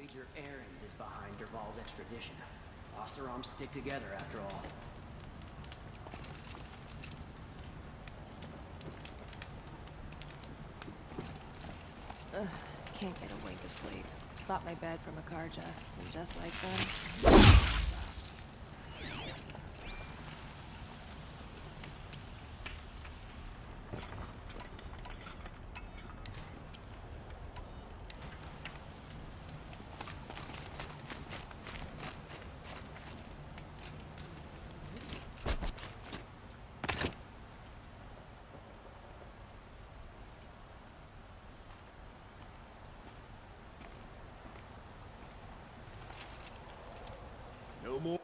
major errand is behind Dervahl's extradition. Oseram stick together after all. Can't get a wink of sleep. Bought my bed from Akarja, and just like them. No more.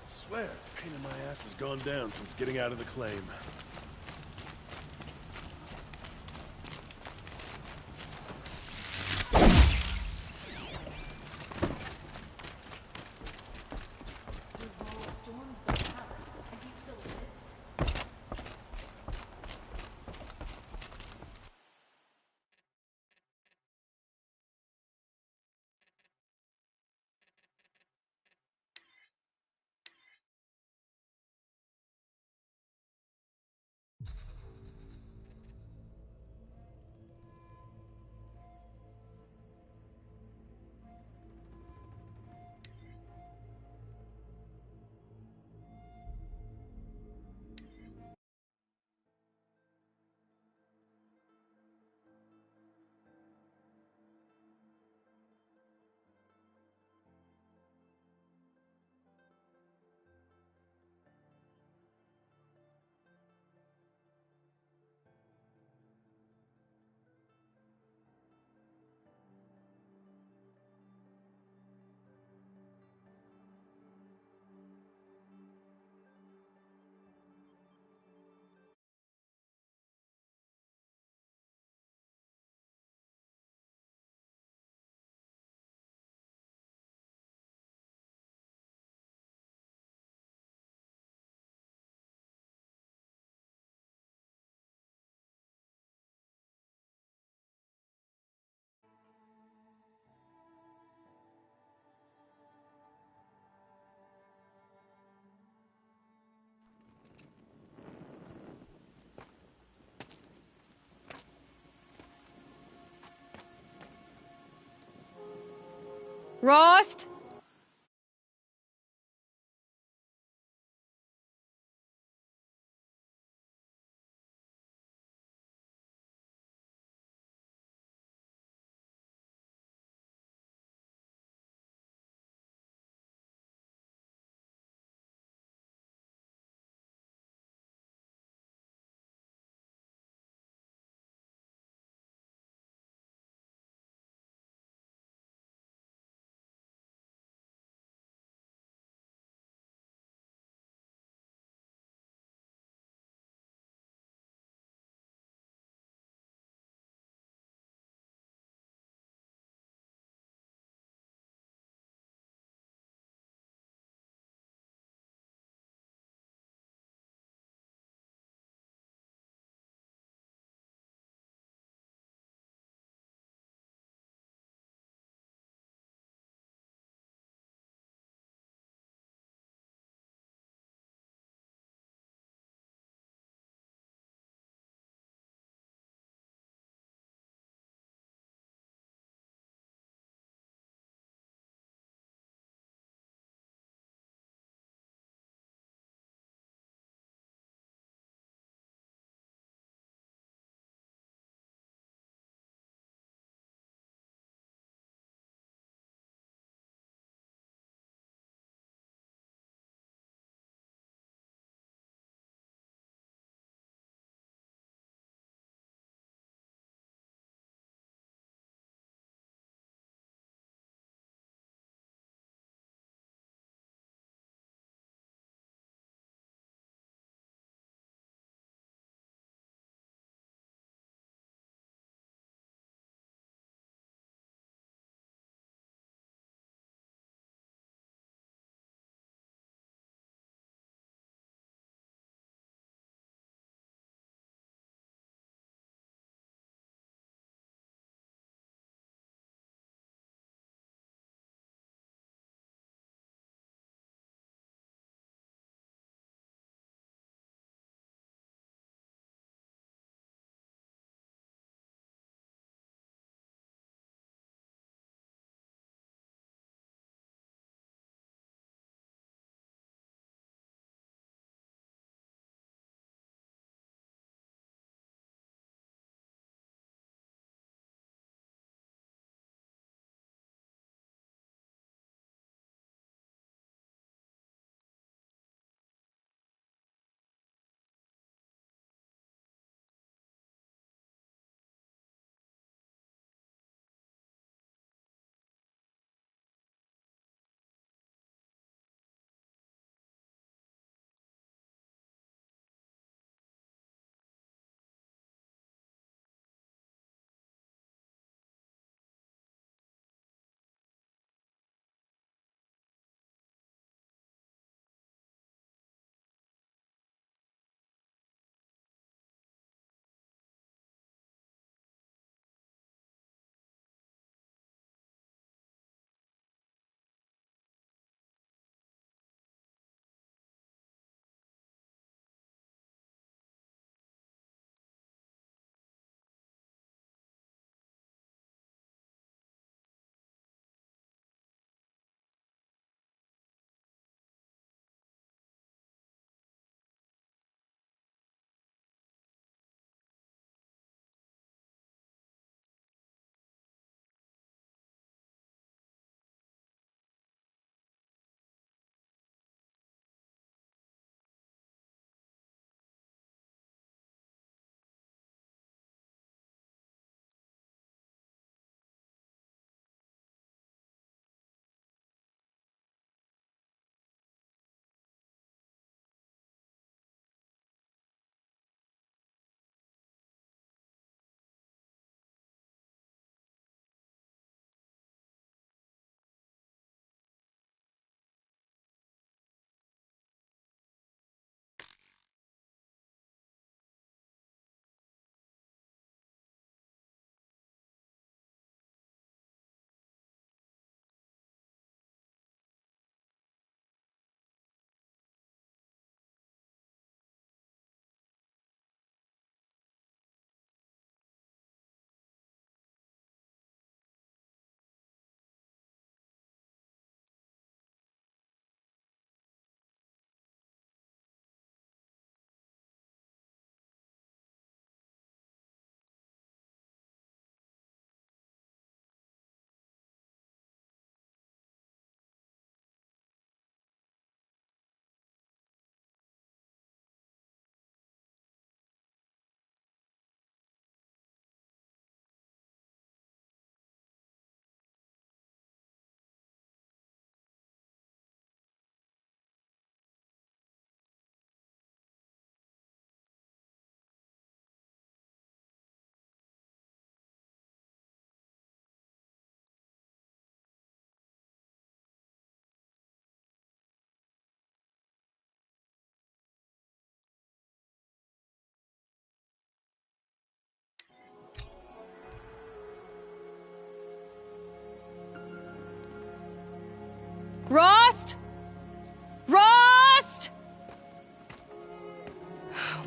I swear, the pain in my ass has gone down since getting out of the claim. Rost!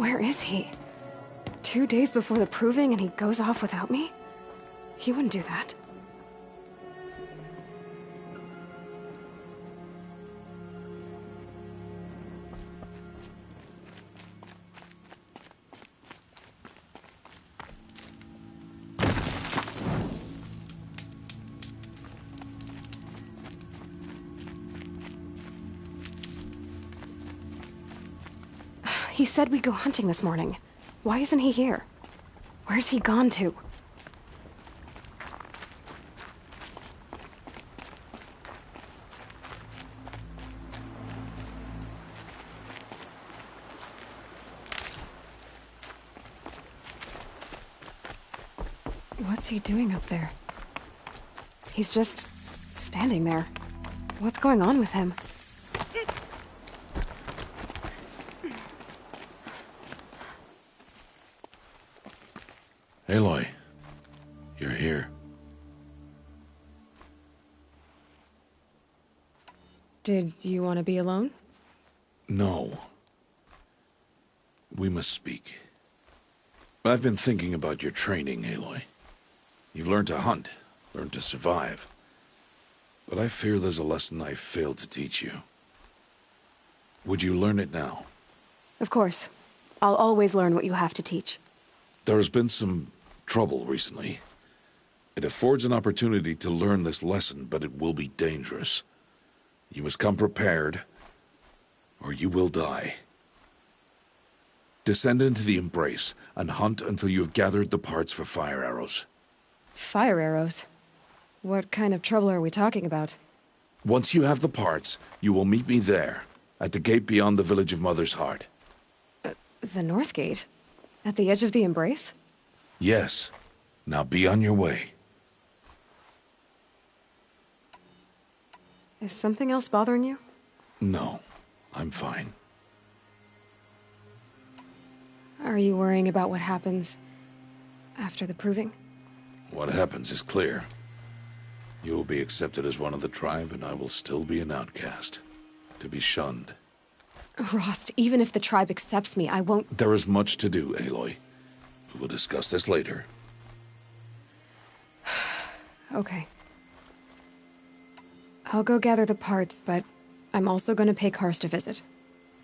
Where is he? 2 days before the proving and he goes off without me? He wouldn't do that. He said we'd go hunting this morning. Why isn't he here? Where's he gone to? What's he doing up there? He's just standing there. What's going on with him? Aloy, you're here. Did you want to be alone? No. We must speak. I've been thinking about your training, Aloy. You've learned to hunt, learned to survive. But I fear there's a lesson I failed to teach you. Would you learn it now? Of course. I'll always learn what you have to teach. There has been some trouble recently. It affords an opportunity to learn this lesson, but it will be dangerous. You must come prepared, or you will die. Descend into the Embrace, and hunt until you have gathered the parts for fire arrows. Fire arrows? What kind of trouble are we talking about? Once you have the parts, you will meet me there, at the gate beyond the village of Mother's Heart. The North Gate? At the edge of the Embrace? Yes. Now be on your way. Is something else bothering you? No, I'm fine. Are you worrying about what happens after the proving? What happens is clear. You will be accepted as one of the tribe, and I will still be an outcast. To be shunned. Rost, even if the tribe accepts me, I won't— There is much to do, Aloy. We will discuss this later. Okay. I'll go gather the parts, but I'm also gonna pay Karst a visit.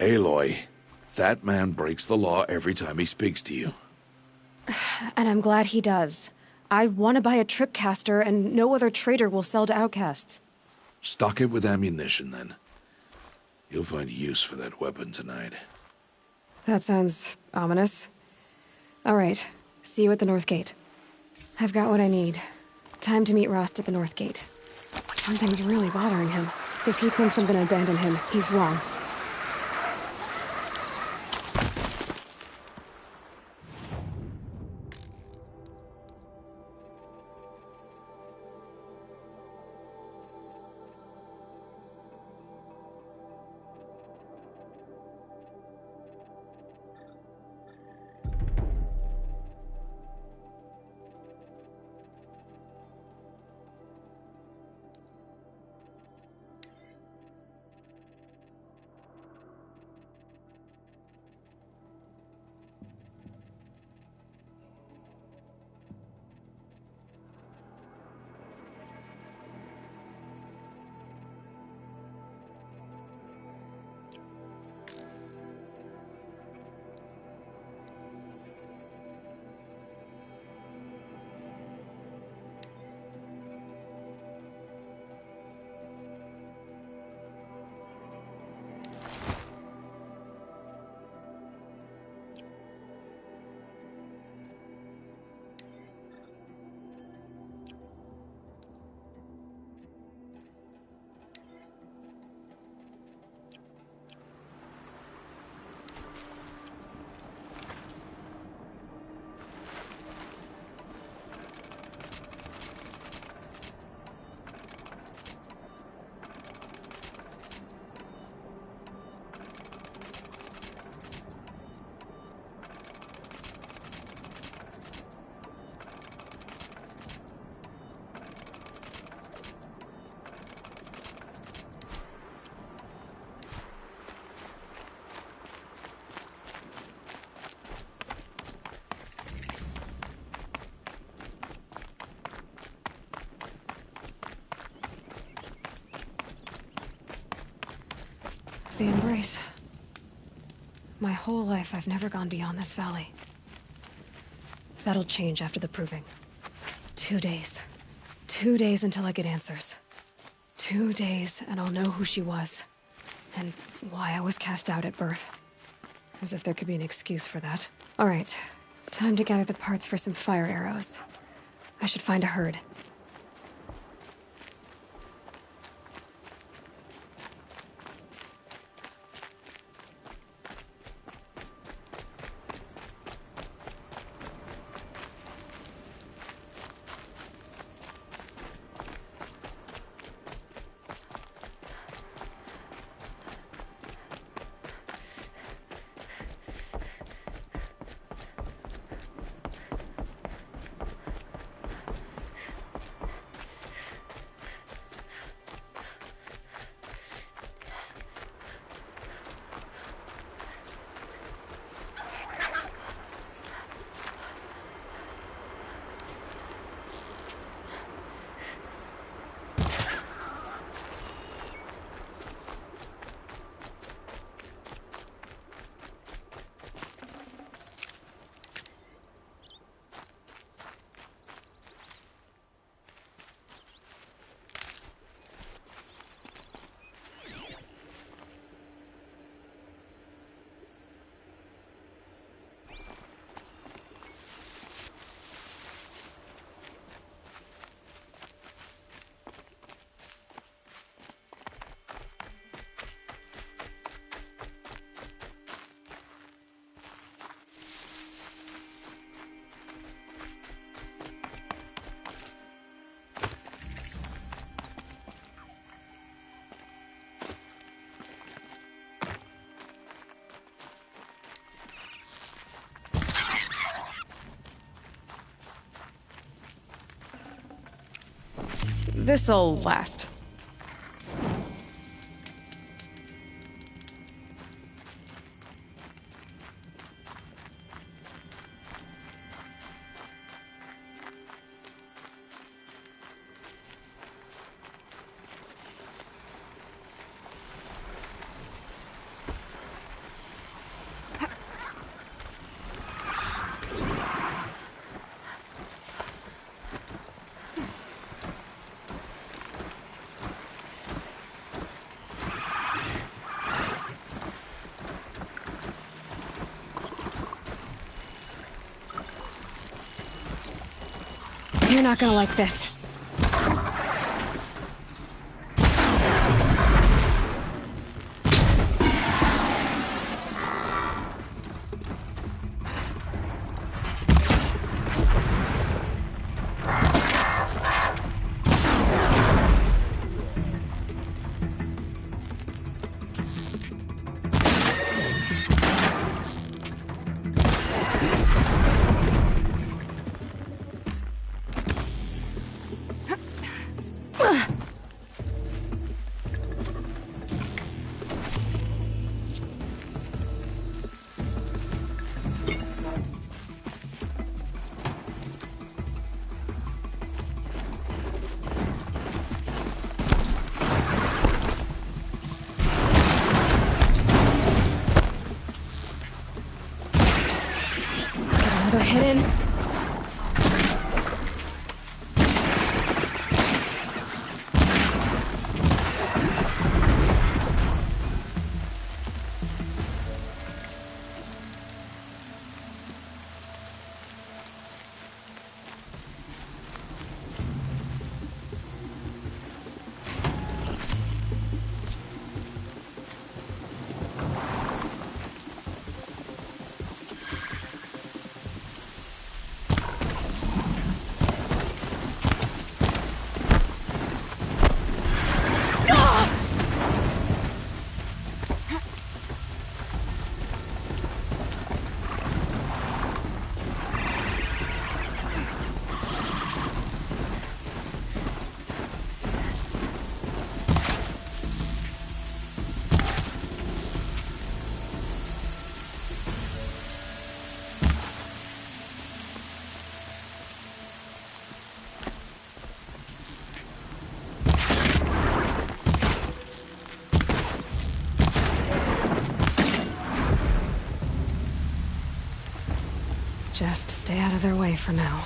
Aloy, that man breaks the law every time he speaks to you. And I'm glad he does. I want to buy a tripcaster, and no other trader will sell to outcasts. Stock it with ammunition, then. You'll find use for that weapon tonight. That sounds ominous. All right, see you at the North Gate. I've got what I need. Time to meet Rost at the North Gate. Something's really bothering him. If he thinks I'm gonna abandon him, he's wrong. the Embrace. My whole life, I've never gone beyond this valley. That'll change after the proving. 2 days. 2 days until I get answers. 2 days, and I'll know who she was. And why I was cast out at birth. As if there could be an excuse for that. All right. Time to gather the parts for some fire arrows. I should find a herd. This'll last. You're not gonna like this. Another hidden. Just stay out of their way for now.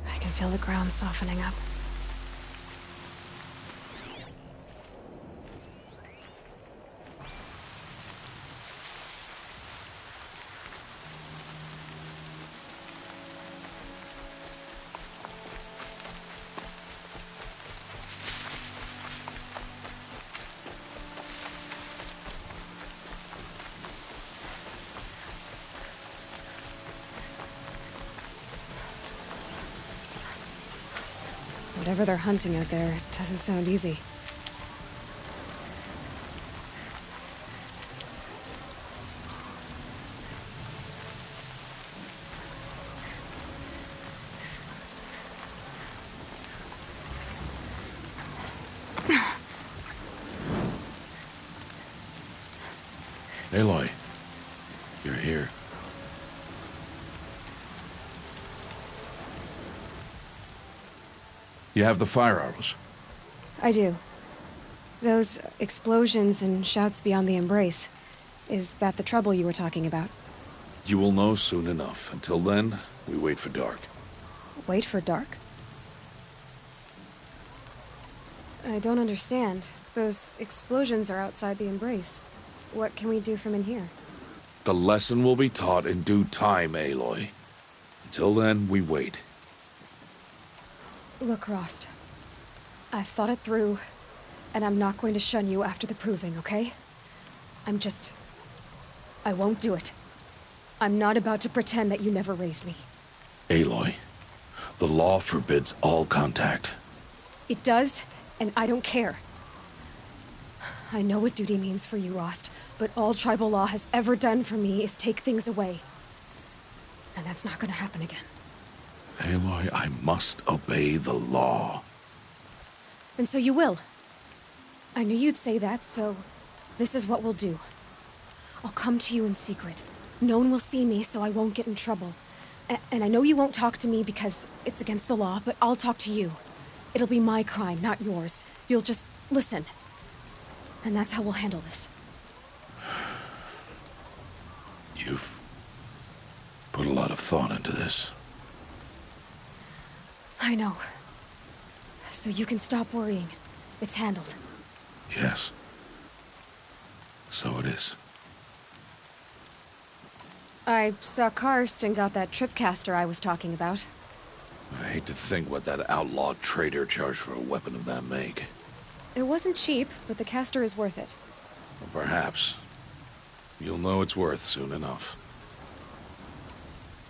I can feel the ground softening up. Whatever they're hunting out there, it doesn't sound easy. Aloy, you're here. You have the fire arrows. I do. Those explosions and shouts beyond the embrace. Is that the trouble you were talking about? You will know soon enough. Until then, we wait for dark. Wait for dark? I don't understand. Those explosions are outside the embrace. What can we do from in here? The lesson will be taught in due time, Aloy. Until then, we wait. Look, Rost. I've thought it through, and I'm not going to shun you after the proving, okay? I won't do it. I'm not about to pretend that you never raised me. Aloy, the law forbids all contact. It does, and I don't care. I know what duty means for you, Rost, but all tribal law has ever done for me is take things away. And that's not gonna happen again. Aloy, I must obey the law. And so you will. I knew you'd say that, so this is what we'll do. I'll come to you in secret. No one will see me, so I won't get in trouble. And I know you won't talk to me because it's against the law, but I'll talk to you. It'll be my crime, not yours. You'll just listen. And that's how we'll handle this. You've put a lot of thought into this. I know. So you can stop worrying. It's handled. Yes. So it is. I saw Karst and got that tripcaster I was talking about. I hate to think what that outlaw trader charged for a weapon of that make. It wasn't cheap, but the caster is worth it. Or perhaps. You'll know it's worth soon enough.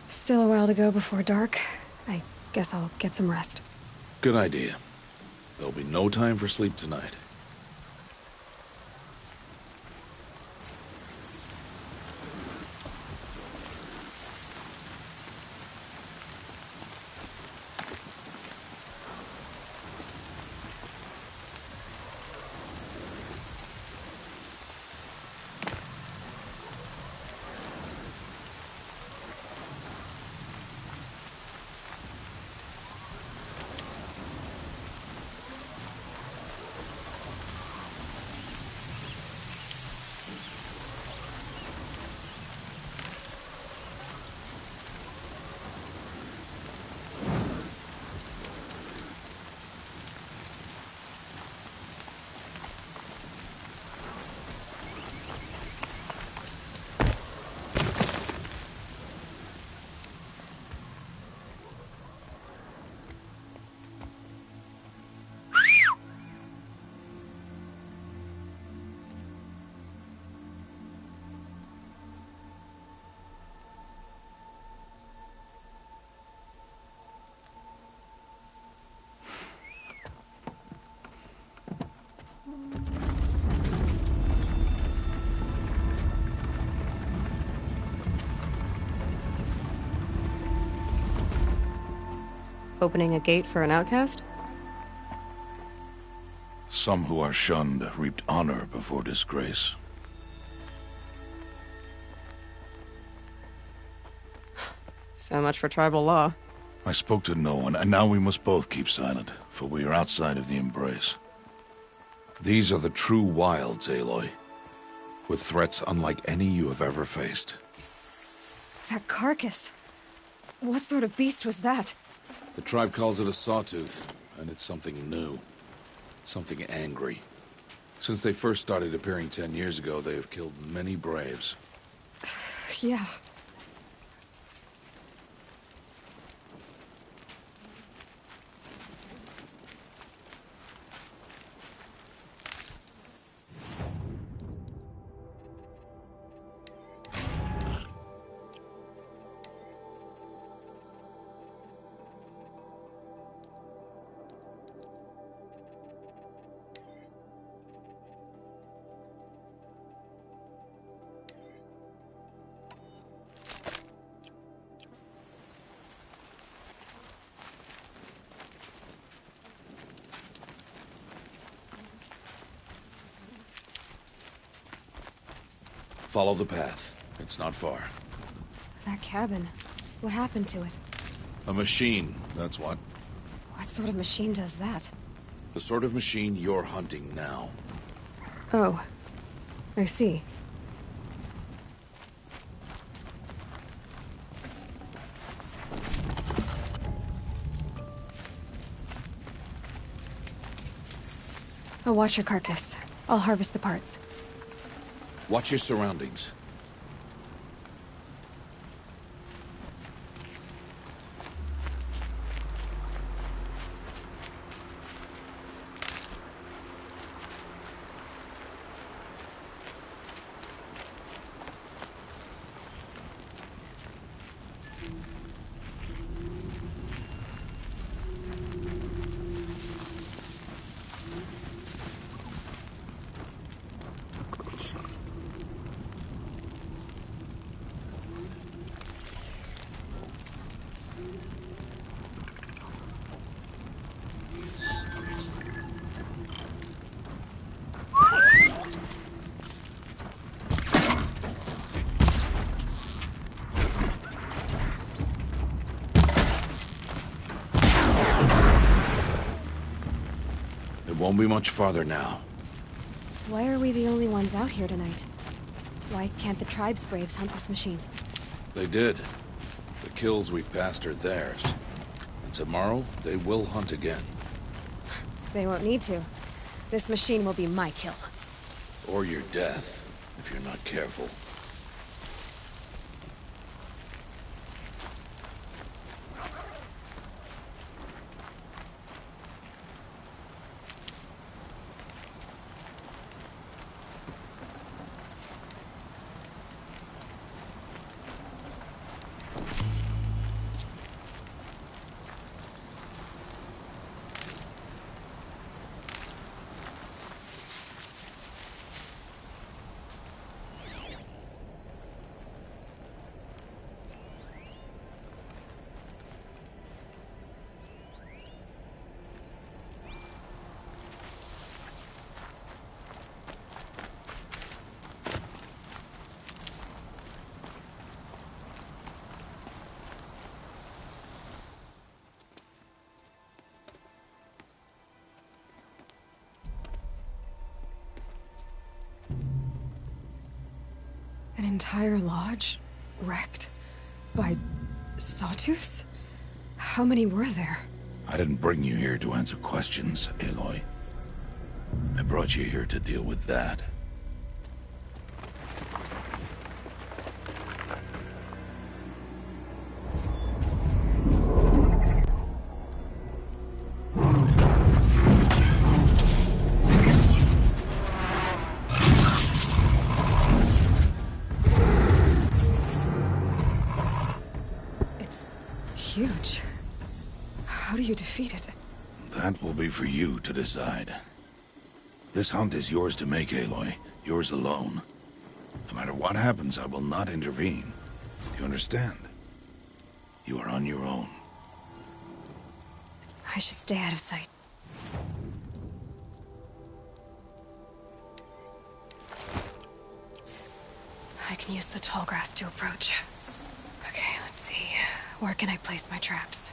Still a while to go before dark. I guess I'll get some rest. Good idea. There'll be no time for sleep tonight. Opening a gate for an outcast? Some who are shunned reaped honor before disgrace. So much for tribal law. I spoke to no one, and now we must both keep silent, for we are outside of the Embrace. These are the true wilds, Aloy, with threats unlike any you have ever faced. That carcass. What sort of beast was that? The tribe calls it a sawtooth, and it's something new. Something angry. Since they first started appearing 10 years ago, they have killed many braves. Yeah. Follow the path. It's not far. That cabin. What happened to it? A machine, that's what. What sort of machine does that? The sort of machine you're hunting now. Oh. I see. I'll watch your carcass. I'll harvest the parts. Watch your surroundings. Won't be much farther now. Why are we the only ones out here tonight? Why can't the tribe's braves hunt this machine? They did. The kills we've passed are theirs. And tomorrow, they will hunt again. They won't need to. This machine will be my kill. Or your death, if you're not careful. An entire lodge? Wrecked? By sawtooths? How many were there? I didn't bring you here to answer questions, Aloy. I brought you here to deal with that. Huge. How do you defeat it? That will be for you to decide. This hunt is yours to make, Aloy. Yours alone. No matter what happens, I will not intervene. You understand? You are on your own. I should stay out of sight. I can use the tall grass to approach. Okay, let's see. Where can I place my traps?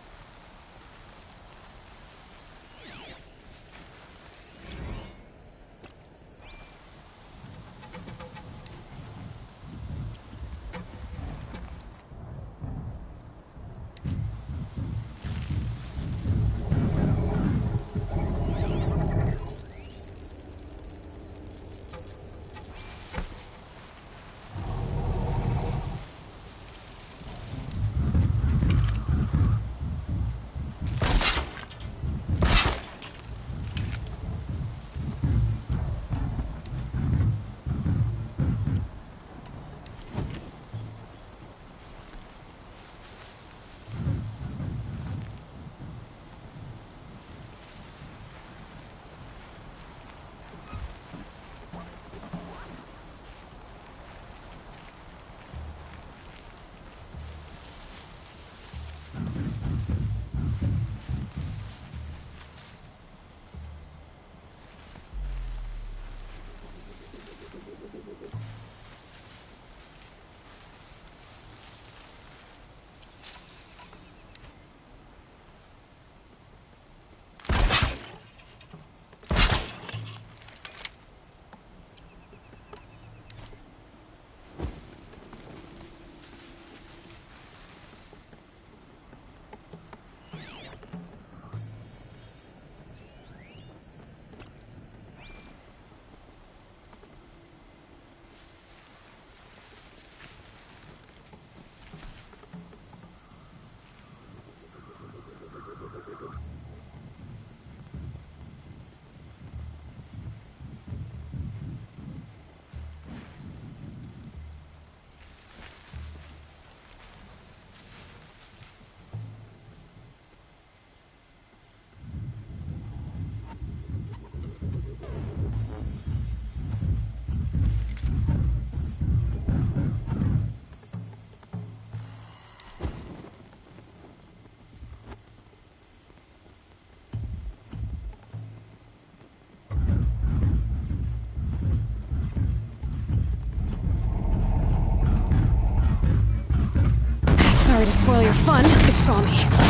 Sorry to spoil your fun, but follow me.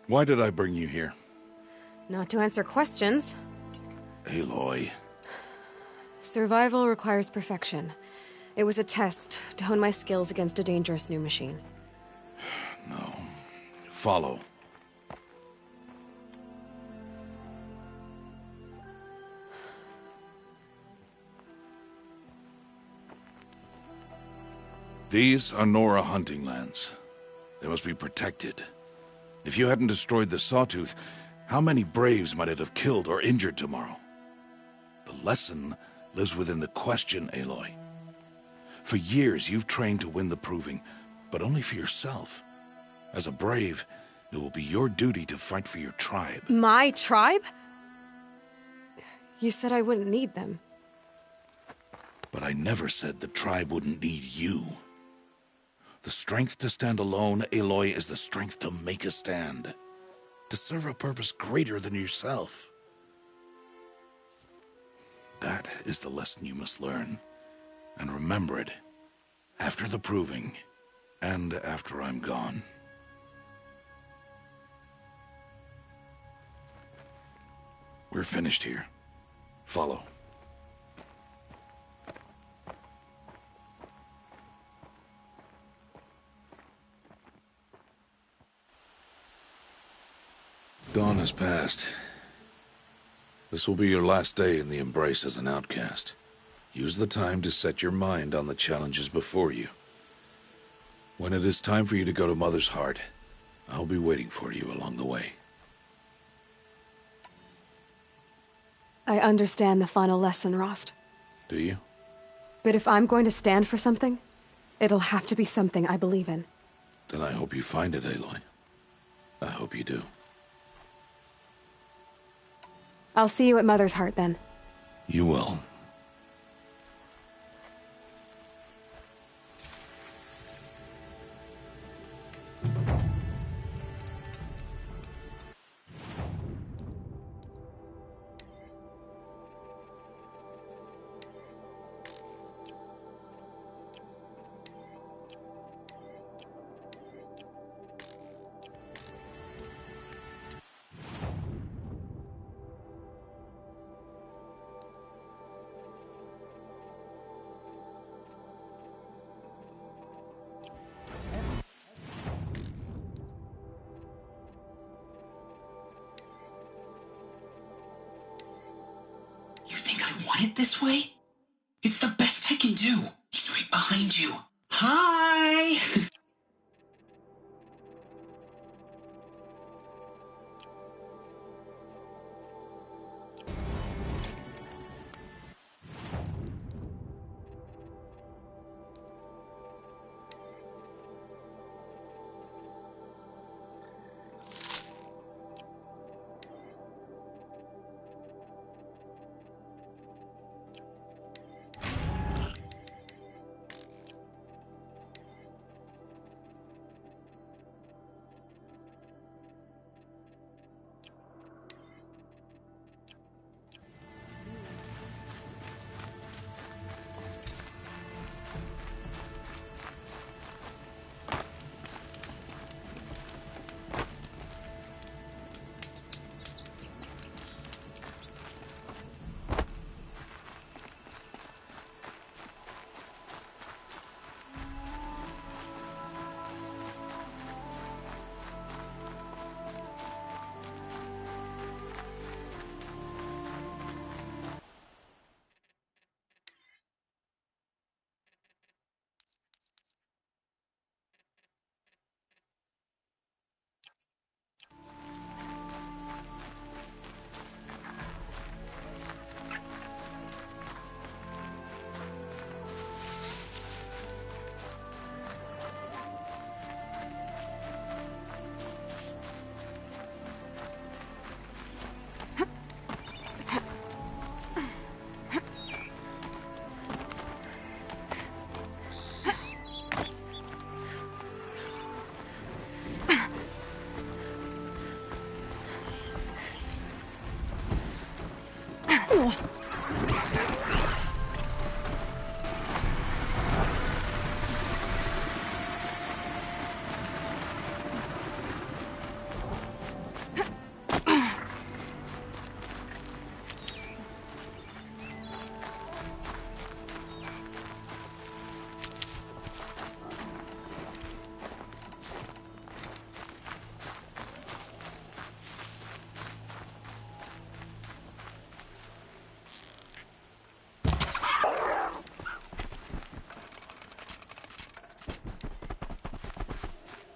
Why did I bring you here? Not to answer questions. Aloy. Survival requires perfection. It was a test to hone my skills against a dangerous new machine. No. Follow. These are Nora hunting lands. They must be protected. If you hadn't destroyed the Sawtooth, how many Braves might it have killed or injured tomorrow? The lesson lives within the question, Aloy. For years, you've trained to win the Proving, but only for yourself. As a Brave, it will be your duty to fight for your tribe. My tribe? You said I wouldn't need them. But I never said the tribe wouldn't need you. The strength to stand alone, Aloy, is the strength to make a stand. To serve a purpose greater than yourself. That is the lesson you must learn. And remember it. After the Proving. And after I'm gone. We're finished here. Follow. Dawn has passed. This will be your last day in the Embrace as an outcast. Use the time to set your mind on the challenges before you. When it is time for you to go to Mother's Heart, I'll be waiting for you along the way. I understand the final lesson, Rost. Do you? But if I'm going to stand for something, it'll have to be something I believe in. Then I hope you find it, Aloy. I hope you do. I'll see you at Mother's Heart, then. You will. You think I want it this way? It's the best I can do. He's right behind you. Hi!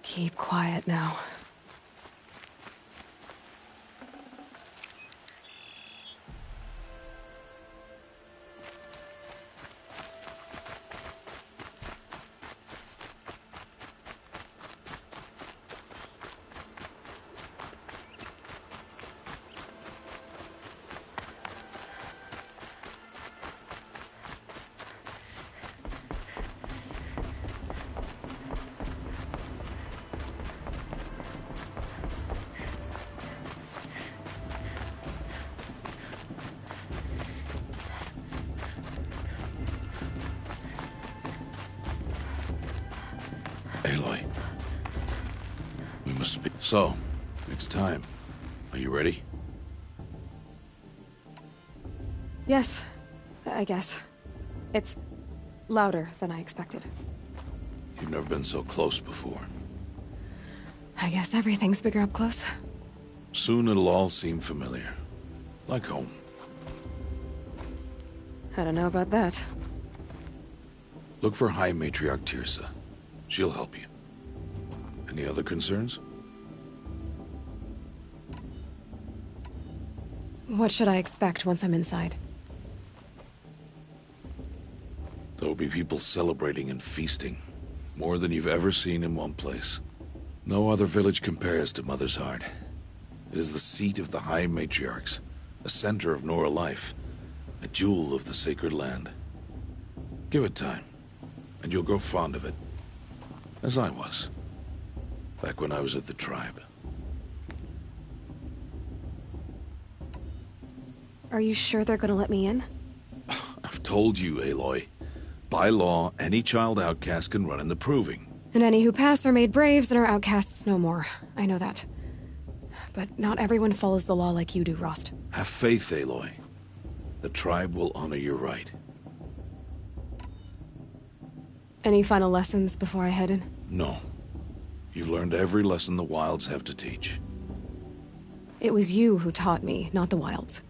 Keep quiet now. Aloy. We must speak. So, it's time. Are you ready? Yes, I guess. It's louder than I expected. You've never been so close before. I guess everything's bigger up close. Soon it'll all seem familiar. Like home. I don't know about that. Look for High Matriarch Tirsa. She'll help you. Any other concerns? What should I expect once I'm inside? There'll be people celebrating and feasting. More than you've ever seen in one place. No other village compares to Mother's Heart. It is the seat of the High Matriarchs, a center of Nora life, a jewel of the sacred land. Give it time, and you'll grow fond of it. As I was, back when I was at the tribe. Are you sure they're gonna let me in? I've told you, Aloy. By law, any child outcast can run in the Proving. And any who pass are made braves and are outcasts no more. I know that. But not everyone follows the law like you do, Rost. Have faith, Aloy. The tribe will honor your right. Any final lessons before I head in? No. You've learned every lesson the Wilds have to teach. It was you who taught me, not the Wilds.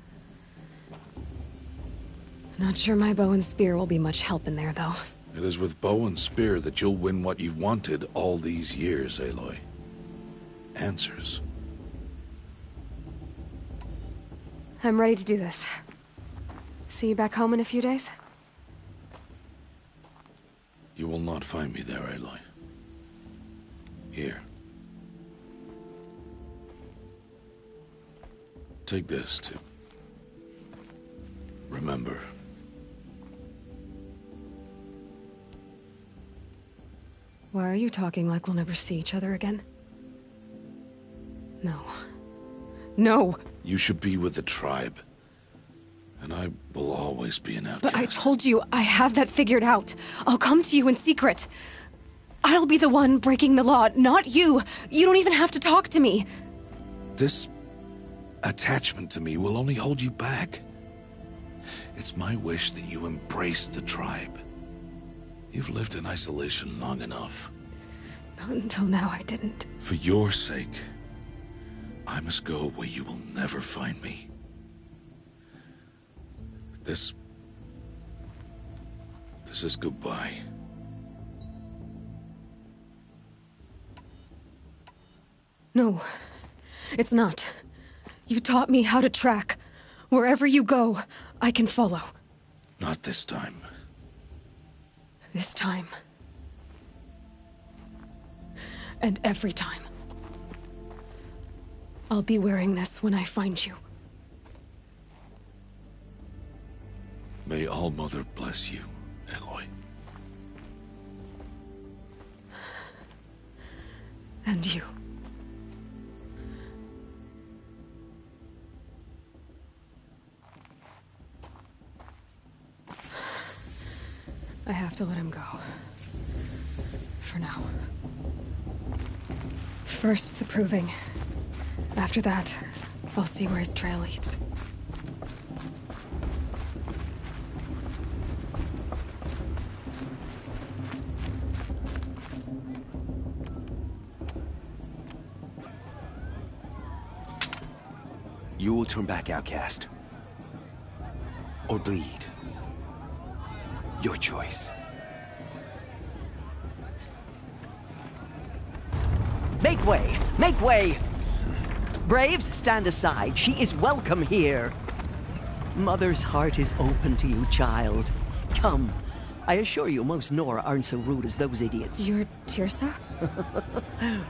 Not sure my bow and spear will be much help in there, though. It is with bow and spear that you'll win what you've wanted all these years, Aloy. Answers. I'm ready to do this. See you back home in a few days? You will not find me there, Aloy. Here. Take this, too. Remember. Why are you talking like we'll never see each other again? No. No! You should be with the tribe. And I will always be an outcast. But I told you, I have that figured out. I'll come to you in secret. I'll be the one breaking the law, not you. You don't even have to talk to me. This attachment to me will only hold you back. It's my wish that you embrace the tribe. You've lived in isolation long enough. Not until now, I didn't. For your sake, I must go where you will never find me. This is goodbye. No, it's not. You taught me how to track. Wherever you go, I can follow. Not this time. This time. And every time. I'll be wearing this when I find you. May All-Mother bless you, Aloy. And you. I have to let him go. For now. First, the Proving. After that, I'll see where his trail leads. You will turn back, outcast. Or bleed. Your choice. Make way! Make way! Braves, stand aside. She is welcome here. Mother's heart is open to you, child. Come. I assure you, most Nora aren't so rude as those idiots. You're Tirsa?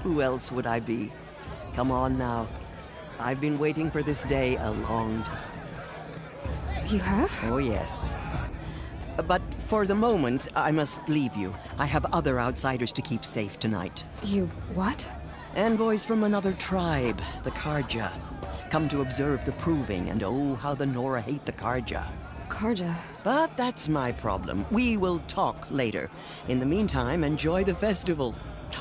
Who else would I be? Come on now. I've been waiting for this day a long time. You have? Oh, yes. But for the moment, I must leave you. I have other outsiders to keep safe tonight. You what? Envoys from another tribe, the Carja. Come to observe the Proving, and oh, how the Nora hate the Carja. Carja. But that's my problem. We will talk later. In the meantime, enjoy the festival.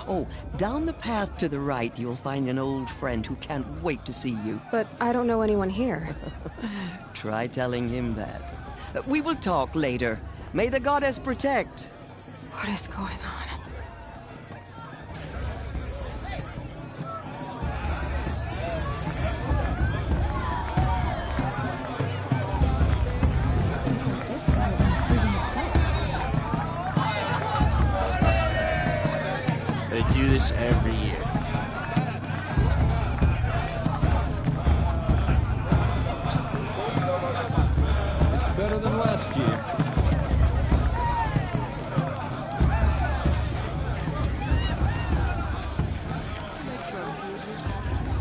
Oh, down the path to the right, you'll find an old friend who can't wait to see you. But I don't know anyone here. Try telling him that. We will talk later. May the goddess protect. What is going on? This guy this every year. It's better than last year.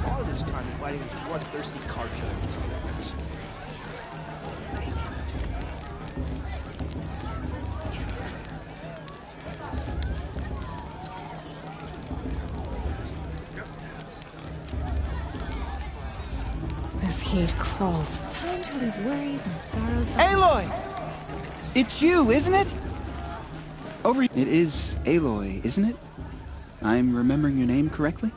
Hardest time inviting these bloodthirsty cartoons. This heat crawls. Time to leave worries and sorrows Aloy! It's you, isn't it? It is Aloy, isn't it? I'm remembering your name correctly?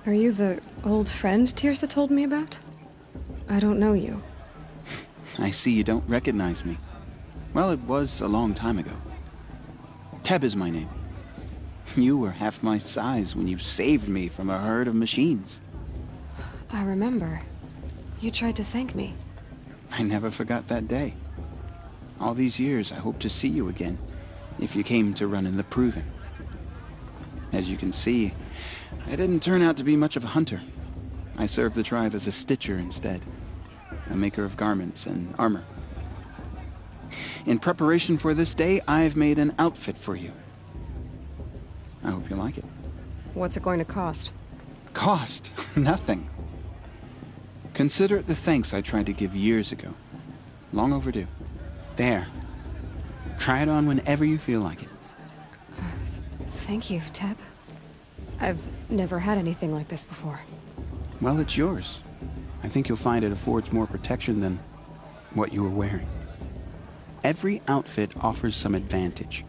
Are you the old friend Tirsa told me about? I don't know you. I see you don't recognize me. Well, it was a long time ago. Teb is my name. You were half my size when you saved me from a herd of machines. I remember. You tried to thank me. I never forgot that day. All these years, I hope to see you again, if you came to run in the Proving. As you can see, I didn't turn out to be much of a hunter. I served the tribe as a stitcher instead, a maker of garments and armor. In preparation for this day, I've made an outfit for you. I hope you like it. What's it going to cost? Cost? Nothing. Consider it the thanks I tried to give years ago. Long overdue. There. Try it on whenever you feel like it. Thank you, Teb. I've never had anything like this before. Well, it's yours. I think you'll find it affords more protection than what you were wearing. Every outfit offers some advantage.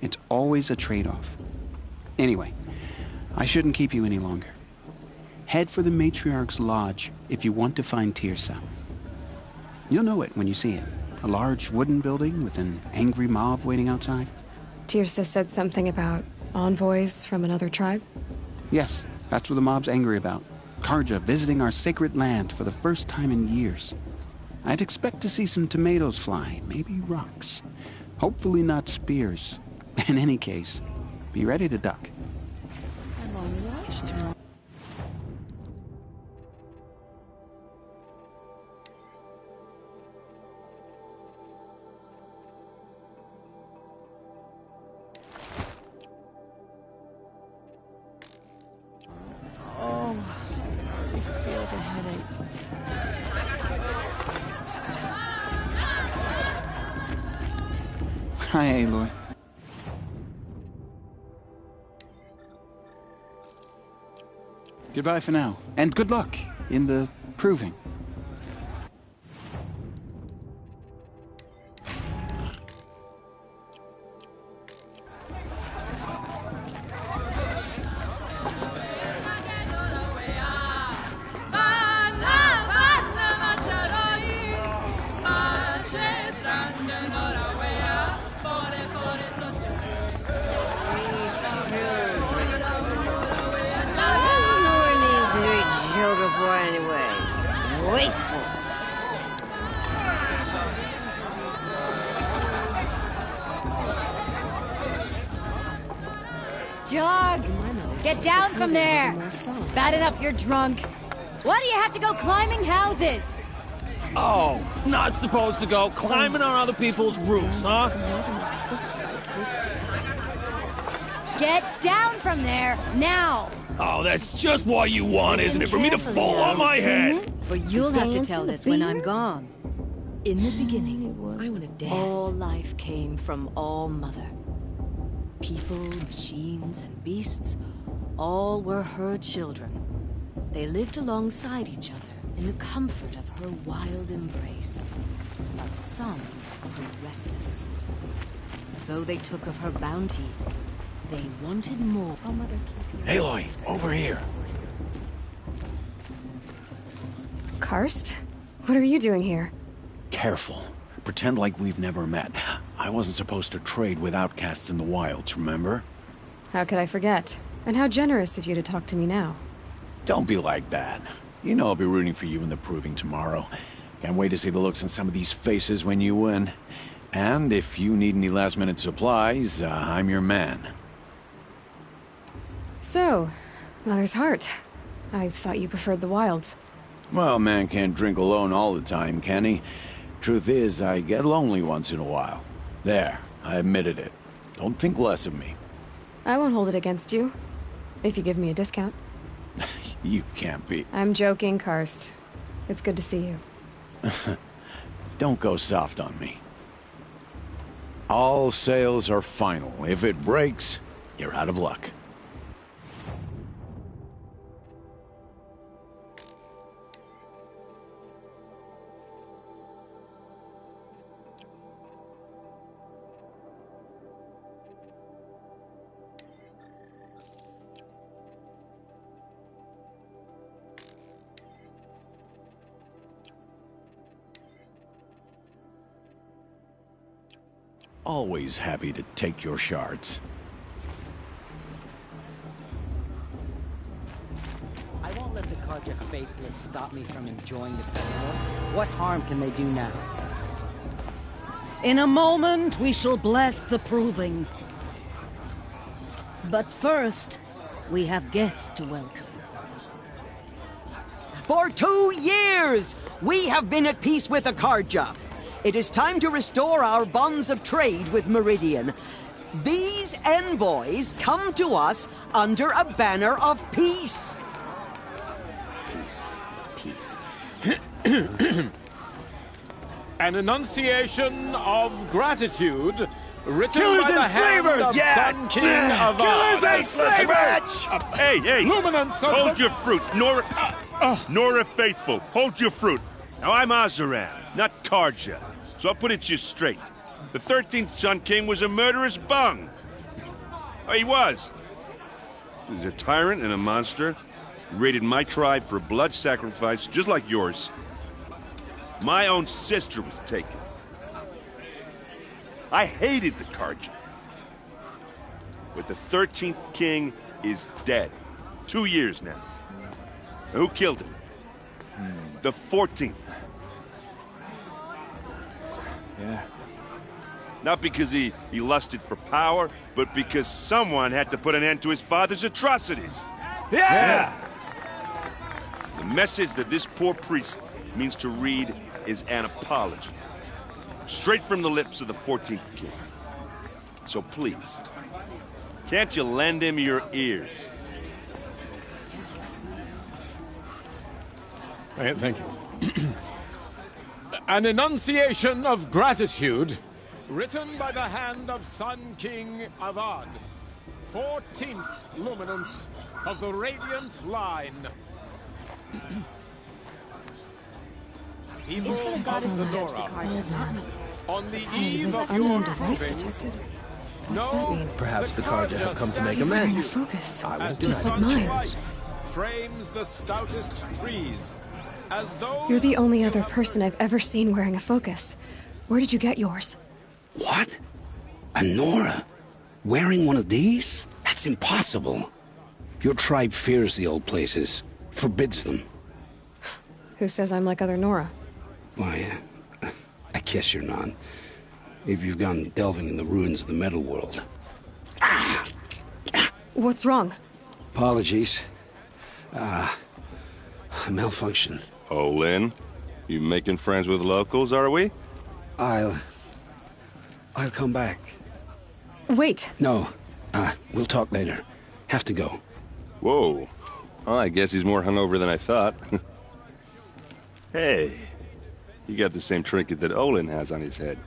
It's always a trade-off. Anyway, I shouldn't keep you any longer. Head for the Matriarch's Lodge if you want to find Tirsa. You'll know it when you see it. A large wooden building with an angry mob waiting outside. Tirsa said something about envoys from another tribe? Yes, that's what the mob's angry about. Carja visiting our sacred land for the first time in years. I'd expect to see some tomatoes fly, maybe rocks. Hopefully not spears. In any case, be ready to duck. I'm on watch tomorrow. Oh, I feel the headache. Hi, Aloy. Goodbye for now, and good luck in the Proving. Before anyway. Wasteful. Jog! Get down from there! Bad enough you're drunk. Why do you have to go climbing houses? Oh, not supposed to go climbing on other people's roofs, huh? Get down from there, now! Oh, that's just what you want, isn't it? For me to fall on my head? For you'll have to tell this when I'm gone. In the beginning, all life came from All Mother. People, machines, and beasts, all were her children. They lived alongside each other in the comfort of her wild embrace. But some grew restless. Though they took of her bounty, they wanted more. Oh, Mother, keep you. Aloy, over here. Karst? What are you doing here? Careful. Pretend like we've never met. I wasn't supposed to trade with outcasts in the wilds, remember? How could I forget? And how generous of you to talk to me now. Don't be like that. You know I'll be rooting for you in the Proving tomorrow. Can't wait to see the looks on some of these faces when you win. And if you need any last-minute supplies, I'm your man. So, Mother's Heart. I thought you preferred the wilds. Well, man can't drink alone all the time, can he? Truth is, I get lonely once in a while. There, I admitted it. Don't think less of me. I won't hold it against you, if you give me a discount. You can't be. I'm joking, Karst. It's good to see you. Don't go soft on me. All sales are final. If it breaks, you're out of luck. Always happy to take your shards. I won't let the Carja faithless stop me from enjoying the festival. What harm can they do now? In a moment, we shall bless the proving. But first, we have guests to welcome. For 2 years, we have been at peace with the Carja. It is time to restore our bonds of trade with Meridian. These envoys come to us under a banner of peace. Peace. An enunciation of gratitude written Killers by the and hand slavers! of Yeah! Sun King Avad. Killers and slavers! Hey, hey! Luminance of Hold the... your fruit, Nora... Nora Faithful, hold your fruit. Now, I'm Oseram, not Carja, so I'll put it to you straight. The 13th Sun King was a murderous bung. Oh, he was. He was a tyrant and a monster. He raided my tribe for blood sacrifice, just like yours. My own sister was taken. I hated the Carja. But the 13th King is dead. 2 years now. And who killed him? The 14th. Yeah. Not because he lusted for power, but because someone had to put an end to his father's atrocities. Yeah! The message that this poor priest means to read is an apology. Straight from the lips of the 14th King. So please, can't you lend him your ears? Thank you. An enunciation of gratitude written by the hand of Sun King Avad, 14th luminance of the Radiant Line. People of the Nora, on the eve of unknown your device proving, detected. What's no, that mean? Perhaps the Carja have come to make He's wearing a amends. focus, I won't just deny like it. mine. light frames the stoutest trees, as though You're the only other person I've ever seen wearing a focus. Where did you get yours? What? A Nora? Wearing one of these? That's impossible. Your tribe fears the old places, forbids them. Who says I'm like other Nora? Why, I guess you're not. If you've gone delving in the ruins of the metal world. What's wrong? Apologies. Malfunction. Oh, Lynn, you making friends with locals, are we? I'll come back. Wait. No, we'll talk later. Have to go. Whoa. Well, I guess he's more hungover than I thought. Hey, you got the same trinket that Olin has on his head.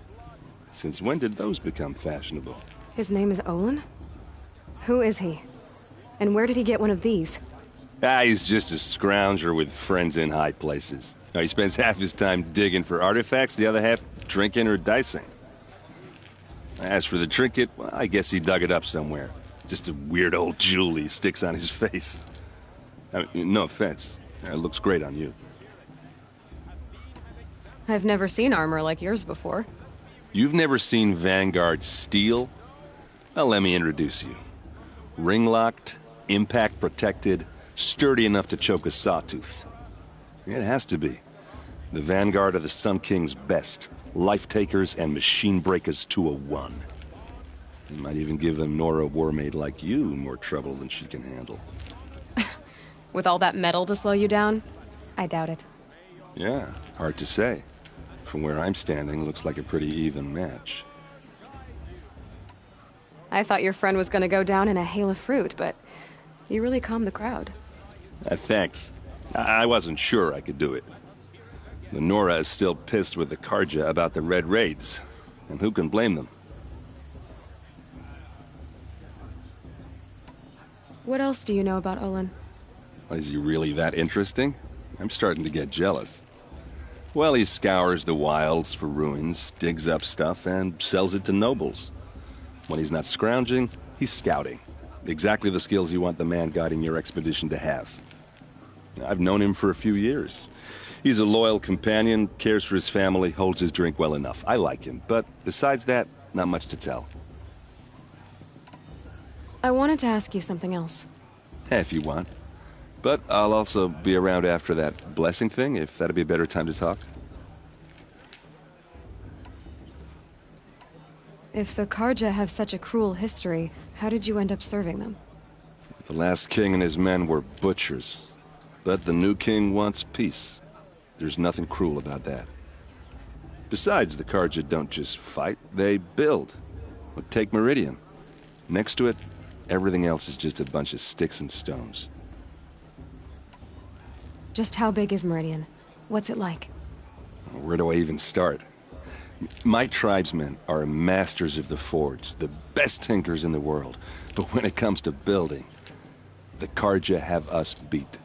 Since when did those become fashionable? His name is Olin? Who is he? And where did he get one of these? He's just a scrounger with friends in high places. Now, he spends half his time digging for artifacts, the other half drinking or dicing. As for the trinket, well, I guess he dug it up somewhere. Just a weird old jewel he sticks on his face. I mean, no offense. It looks great on you. I've never seen armor like yours before. You've never seen Vanguard steel? Well, let me introduce you. Ring-locked, impact-protected, sturdy enough to choke a sawtooth. It has to be. The Vanguard of the Sun King's best. Life-takers and machine breakers to a one. You might even give a Nora Warmaid like you more trouble than she can handle. With all that metal to slow you down? I doubt it. Yeah, hard to say. From where I'm standing, looks like a pretty even match. I thought your friend was gonna go down in a hail of fruit, but you really calmed the crowd. Thanks. I wasn't sure I could do it. The Nora is still pissed with the Karja about the Red Raids, and who can blame them? What else do you know about Olin? Is he really that interesting? I'm starting to get jealous. Well, he scours the wilds for ruins, digs up stuff, and sells it to nobles. When he's not scrounging, he's scouting. Exactly the skills you want the man guiding your expedition to have. I've known him for a few years. He's a loyal companion, cares for his family, holds his drink well enough. I like him, but besides that, not much to tell. I wanted to ask you something else. If you want. But I'll also be around after that blessing thing, if that'd be a better time to talk. If the Karja have such a cruel history, how did you end up serving them? The last king and his men were butchers. But the new king wants peace. There's nothing cruel about that. Besides, the Karja don't just fight, they build. Well, take Meridian. Next to it, everything else is just a bunch of sticks and stones. Just how big is Meridian? What's it like? Where do I even start? My tribesmen are masters of the forge, the best tinkers in the world. But when it comes to building, the Karja have us beat.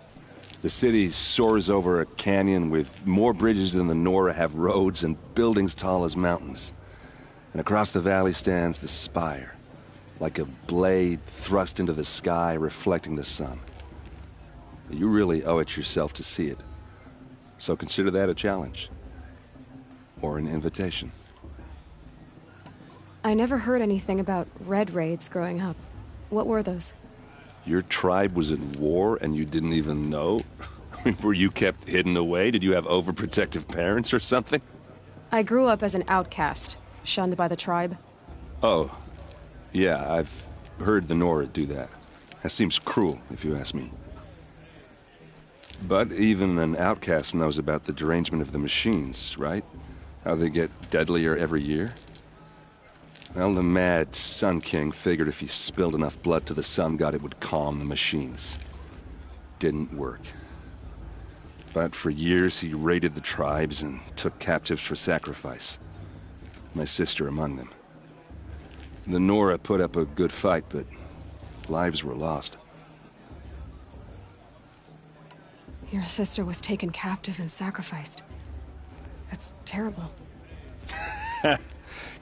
The city soars over a canyon with more bridges than the Nora have roads and buildings tall as mountains. And across the valley stands the spire, like a blade thrust into the sky reflecting the sun. You really owe it yourself to see it. So consider that a challenge. Or an invitation. I never heard anything about Red Raids growing up. What were those? Your tribe was at war and you didn't even know? Were you kept hidden away? Did you have overprotective parents or something? I grew up as an outcast, shunned by the tribe. Oh, yeah, I've heard the Nora do that. That seems cruel, if you ask me. But even an outcast knows about the derangement of the machines, right? How they get deadlier every year? Well, the mad Sun King figured if he spilled enough blood to the Sun God, it would calm the machines. Didn't work. But for years, he raided the tribes and took captives for sacrifice. My sister among them. The Nora put up a good fight, but lives were lost. Your sister was taken captive and sacrificed. That's terrible.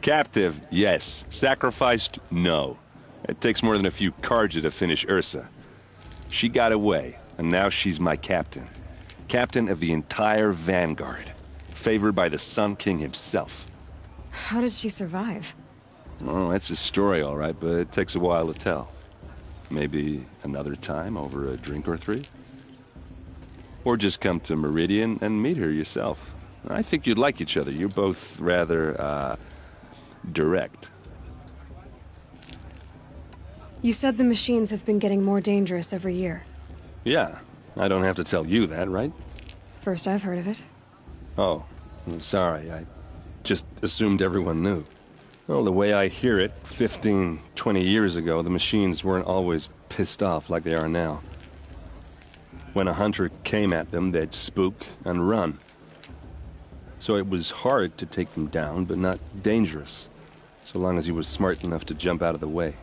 Captive, yes. Sacrificed, no. It takes more than a few Karja to finish Ursa. She got away, and now she's my captain. Captain of the entire Vanguard. Favored by the Sun King himself. How did she survive? Oh, that's a story, all right, but it takes a while to tell. Maybe another time over a drink or three? Or just come to Meridian and meet her yourself. I think you'd like each other. You're both rather, direct. You said the machines have been getting more dangerous every year. Yeah, I don't have to tell you that, right? First I've heard of it. Oh, I'm sorry. I just assumed everyone knew. Well, the way I hear it, 15, 20 years ago, the machines weren't always pissed off like they are now. When a hunter came at them, they'd spook and run. So it was hard to take them down, but not dangerous, so long as he was smart enough to jump out of the way.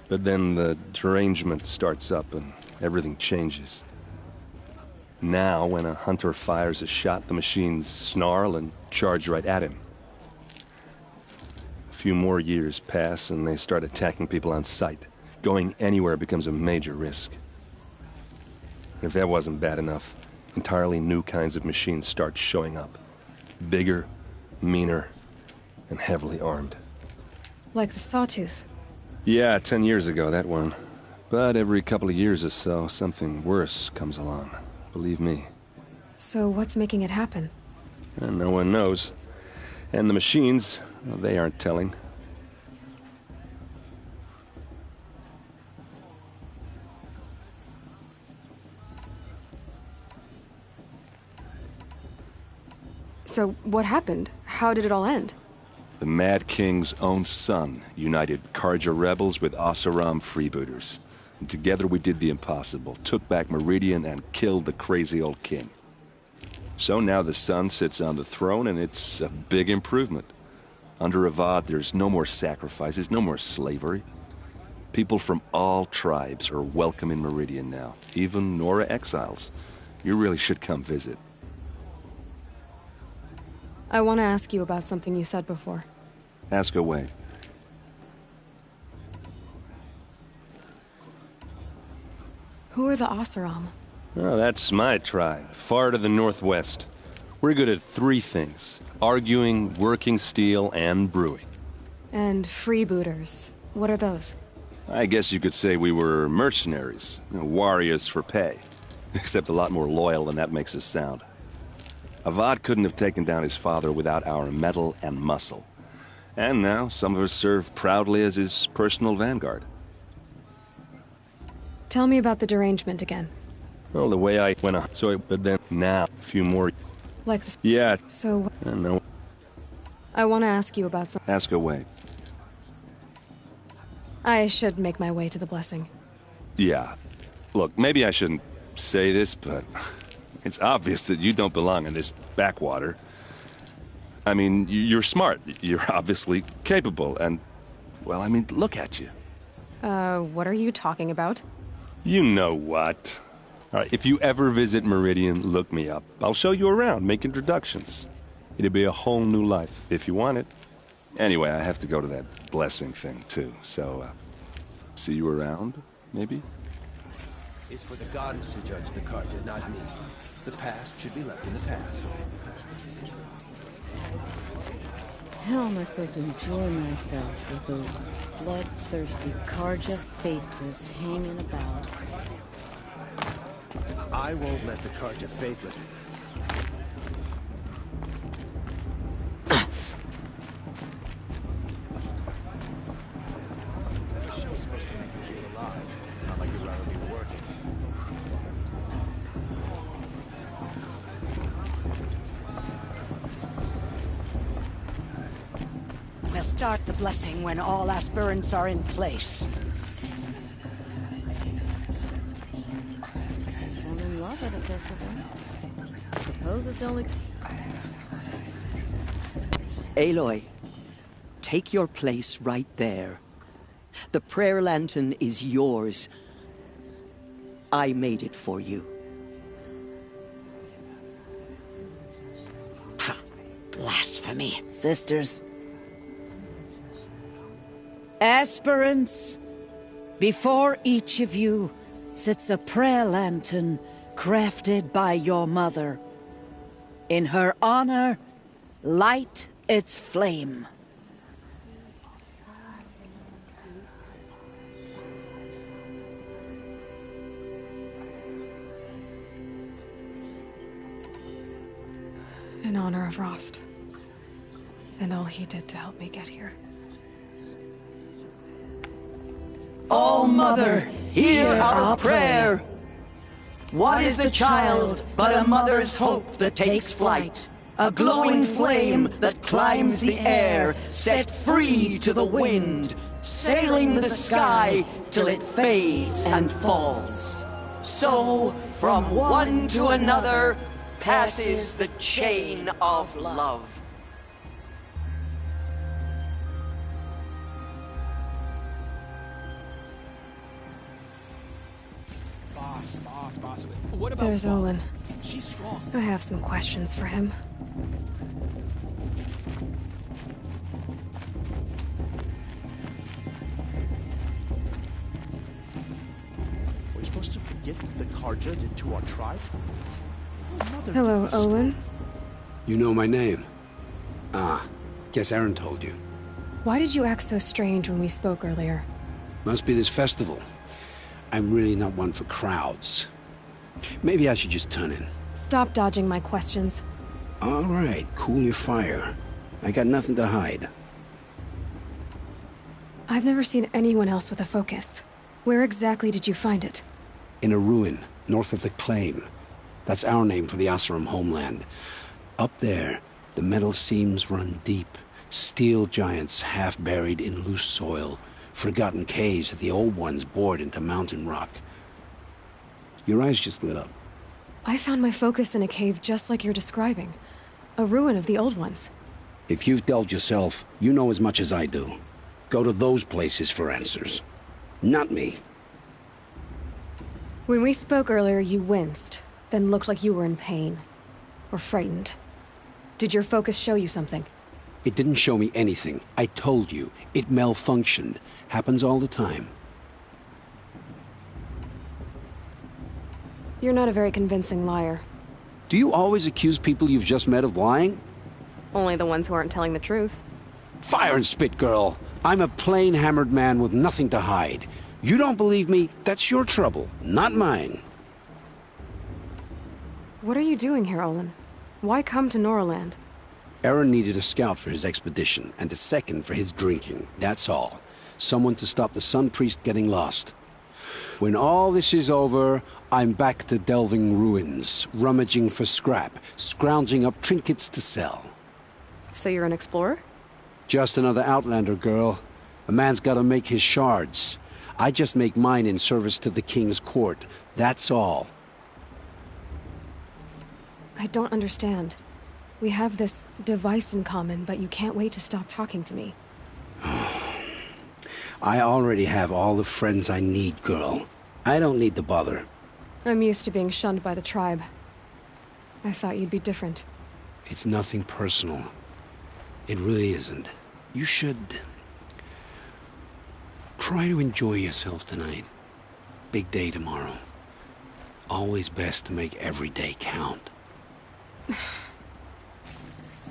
But then the derangement starts up and everything changes. Now, when a hunter fires a shot, the machines snarl and charge right at him. A few more years pass and they start attacking people on sight. Going anywhere becomes a major risk. And if that wasn't bad enough, entirely new kinds of machines start showing up. Bigger, meaner, and heavily armed. Like the Sawtooth. Yeah, 10 years ago, that one. But every couple of years or so, something worse comes along. Believe me. So what's making it happen? And no one knows. And the machines, well, they aren't telling. So, what happened? How did it all end? The Mad King's own son united Karja rebels with Oseram freebooters. And together we did the impossible, took back Meridian and killed the crazy old king. So now the son sits on the throne, and it's a big improvement. Under Avad, there's no more sacrifices, no more slavery. People from all tribes are welcome in Meridian now, even Nora exiles. You really should come visit. I want to ask you about something you said before. Ask away. Who are the Oseram? Oh, that's my tribe, far to the northwest. We're good at 3 things: arguing, working steel, and brewing. And freebooters. What are those? I guess you could say we were mercenaries, warriors for pay. Except a lot more loyal than that makes us sound. Avad couldn't have taken down his father without our metal and muscle. And now, some of us serve proudly as his personal vanguard. Tell me about the derangement again. Well, the way I went on, but then now, a few more... Like this. Yeah. So... I don't know. I want to ask you about something. Ask away. I should make my way to the blessing. Yeah. Look, maybe I shouldn't say this, but it's obvious that you don't belong in this backwater. I mean, you're smart. You're obviously capable, and... Well, I mean, look at you. What are you talking about? You know what. All right, if you ever visit Meridian, look me up. I'll show you around, make introductions. It'll be a whole new life, if you want it. Anyway, I have to go to that blessing thing, too, so, see you around, maybe? It's for the gods to judge the Karja, not me. The past should be left in the past. How am I supposed to enjoy myself with those bloodthirsty Karja faithless hanging about? I won't let the Karja faithless... The show's supposed to make you feel alive, not like you'd rather be working. We'll start the blessing when all aspirants are in place. I'm in love at a festival. Suppose it's only... Aloy, take your place right there. The prayer lantern is yours. I made it for you. Blasphemy. Sisters. Aspirants, before each of you sits a prayer lantern crafted by your mother. In her honor, light its flame. In honor of Rost. And all he did to help me get here. O Mother, hear our prayer! What is the child but a mother's hope that takes flight? A glowing flame that climbs the air, set free to the wind, sailing the sky till it fades and falls. So, from one to another, passes the chain of love. Boss. What about There's Olin. She's strong. I have some questions for him. We're supposed to forget what the Karja did to our tribe? Hello, Olin. You know my name? Ah, guess Aaron told you. Why did you act so strange when we spoke earlier? Must be this festival. I'm really not one for crowds. Maybe I should just turn in. Stop dodging my questions. All right, cool your fire. I got nothing to hide. I've never seen anyone else with a focus. Where exactly did you find it? In a ruin, north of the Claim. That's our name for the Oseram homeland. Up there, The metal seams run deep. Steel giants half buried in loose soil. Forgotten caves that the old ones bored into mountain rock. Your eyes just lit up. I found my focus in a cave just like you're describing. A ruin of the old ones. If you've delved yourself, you know as much as I do. Go to those places for answers. Not me. When we spoke earlier, you winced, then looked like you were in pain. Or frightened. Did your focus show you something? It didn't show me anything. I told you. It malfunctioned. Happens all the time. You're not a very convincing liar. Do you always accuse people you've just met of lying? Only the ones who aren't telling the truth. Fire and spit, girl. I'm a plain hammered man with nothing to hide. You don't believe me? That's your trouble, not mine. What are you doing here, Olin? Why come to Noraland? Aaron needed a scout for his expedition, and a second for his drinking. That's all. Someone to stop the Sun Priest getting lost. When all this is over, I'm back to delving ruins, rummaging for scrap, scrounging up trinkets to sell. So you're an explorer? Just another Outlander, girl. A man's gotta make his shards. I just make mine in service to the King's court. That's all. I don't understand. We have this device in common, but you can't wait to stop talking to me. I already have all the friends I need, girl. I don't need the bother. I'm used to being shunned by the tribe. I thought you'd be different. It's nothing personal. It really isn't. You should... try to enjoy yourself tonight. Big day tomorrow. Always best to make every day count.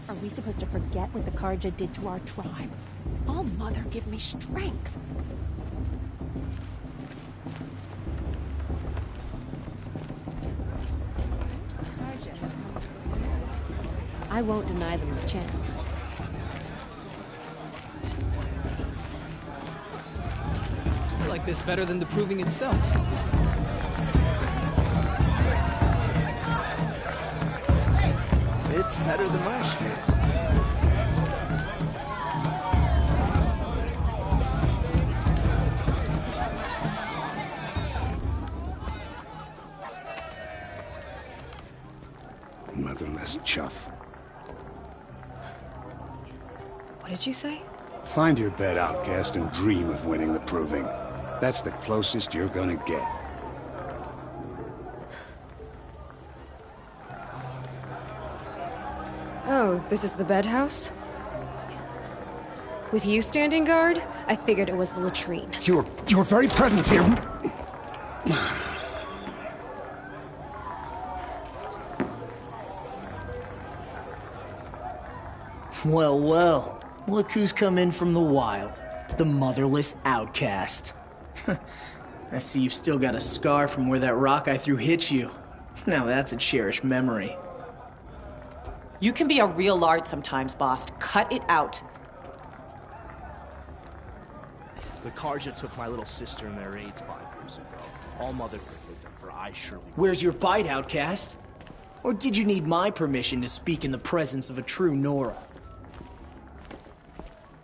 Are we supposed to forget what the Carja did to our tribe? All Mother, give me strength. I won't deny them a chance. I like this better than the proving itself. It's better than last year. Motherless chuff. What did you say? Find your bed, outcast, and dream of winning the proving. That's the closest you're gonna get. Oh, this is the bedhouse? With you standing guard, I figured it was the latrine. Your very presence here... Well, well. Look who's come in from the wild. The motherless outcast. I see you've still got a scar from where that rock I threw hit you. Now that's a cherished memory. You can be a real lard sometimes, boss. Cut it out. The Carja took my little sister in their raids 5 years ago. All Mother could with them, for I surely... Where's your bite, outcast? Or did you need my permission to speak in the presence of a true Nora?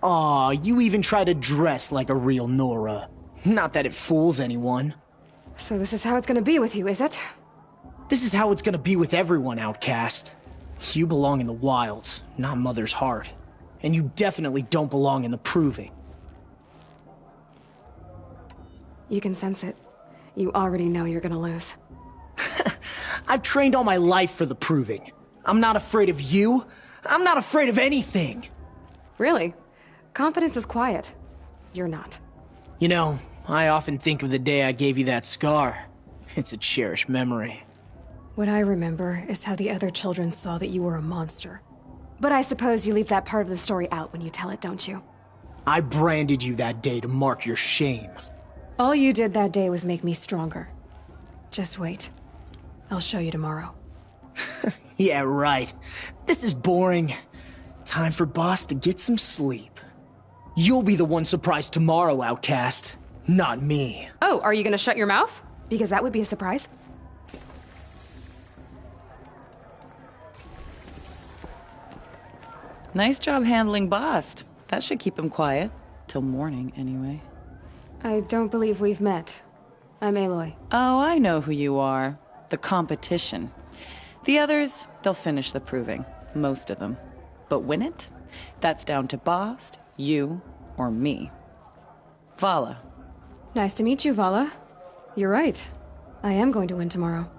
Aw, you even try to dress like a real Nora. Not that it fools anyone. So this is how it's gonna be with you, is it? This is how it's gonna be with everyone, outcast. You belong in the wilds, not Mother's heart. And you definitely don't belong in the proving. You can sense it. You already know you're gonna lose. I've trained all my life for the proving. I'm not afraid of you. I'm not afraid of anything. Really? Confidence is quiet. You're not. You know, I often think of the day I gave you that scar. It's a cherished memory. What I remember is how the other children saw that you were a monster. But I suppose you leave that part of the story out when you tell it, don't you? I branded you that day to mark your shame. All you did that day was make me stronger. Just wait. I'll show you tomorrow. Yeah, right. This is boring. Time for Boss to get some sleep. You'll be the one surprised tomorrow, outcast. Not me. Oh, are you gonna shut your mouth? Because that would be a surprise. Nice job handling Bast. That should keep him quiet. Till morning, anyway. I don't believe we've met. I'm Aloy. Oh, I know who you are. The competition. The others, they'll finish the proving. Most of them. But win it? That's down to Bast, you, or me. Vala. Nice to meet you, Vala. You're right. I am going to win tomorrow.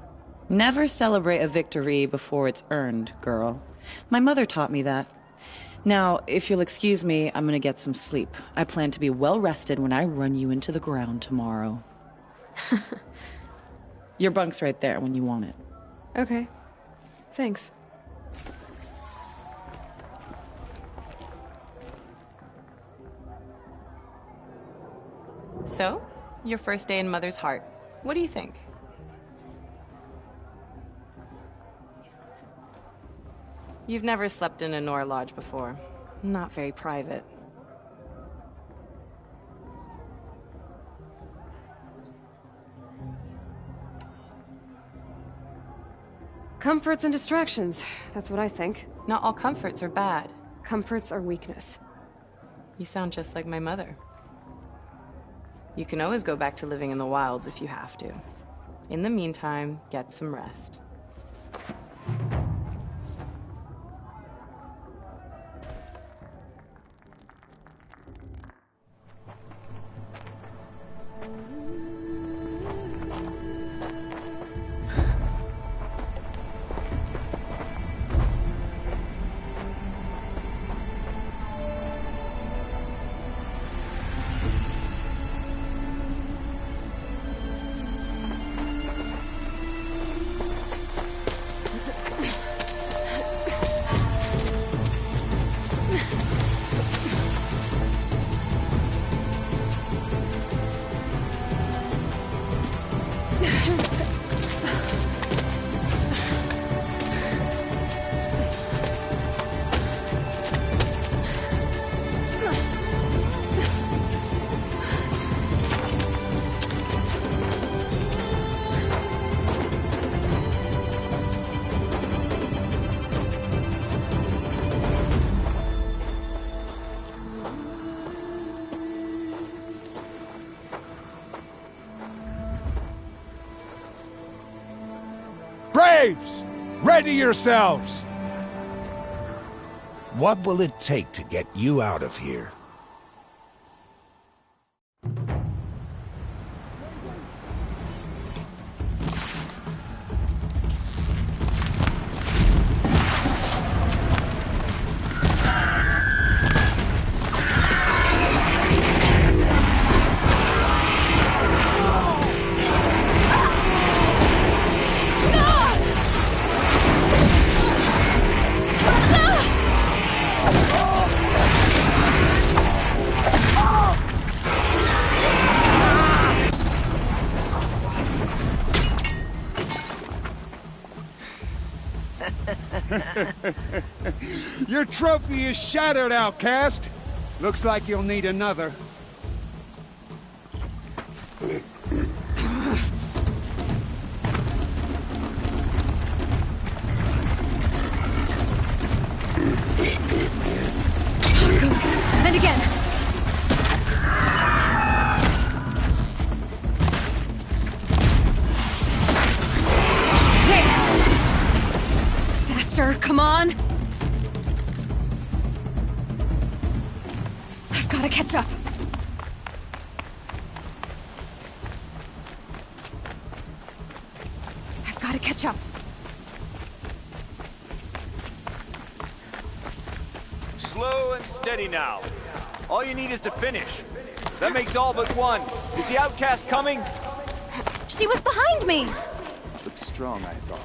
Never celebrate a victory before it's earned, girl. My mother taught me that. Now, if you'll excuse me, I'm gonna get some sleep. I plan to be well rested when I run you into the ground tomorrow. Your bunk's right there when you want it. Okay. Thanks. So, your first day in Mother's Heart. What do you think? You've never slept in a Nora lodge before. Not very private. Comforts and distractions. That's what I think. Not all comforts are bad. Comforts are weakness. You sound just like my mother. You can always go back to living in the wilds if you have to. In the meantime, get some rest. Braves! Ready yourselves! What will it take to get you out of here? Your trophy is shattered, outcast. Looks like you'll need another. And again. Faster, come on. I've got to catch up. I've got to catch up. Slow and steady now. All you need is to finish. That makes all but one. Is the outcast coming? She was behind me! Looks strong, I thought.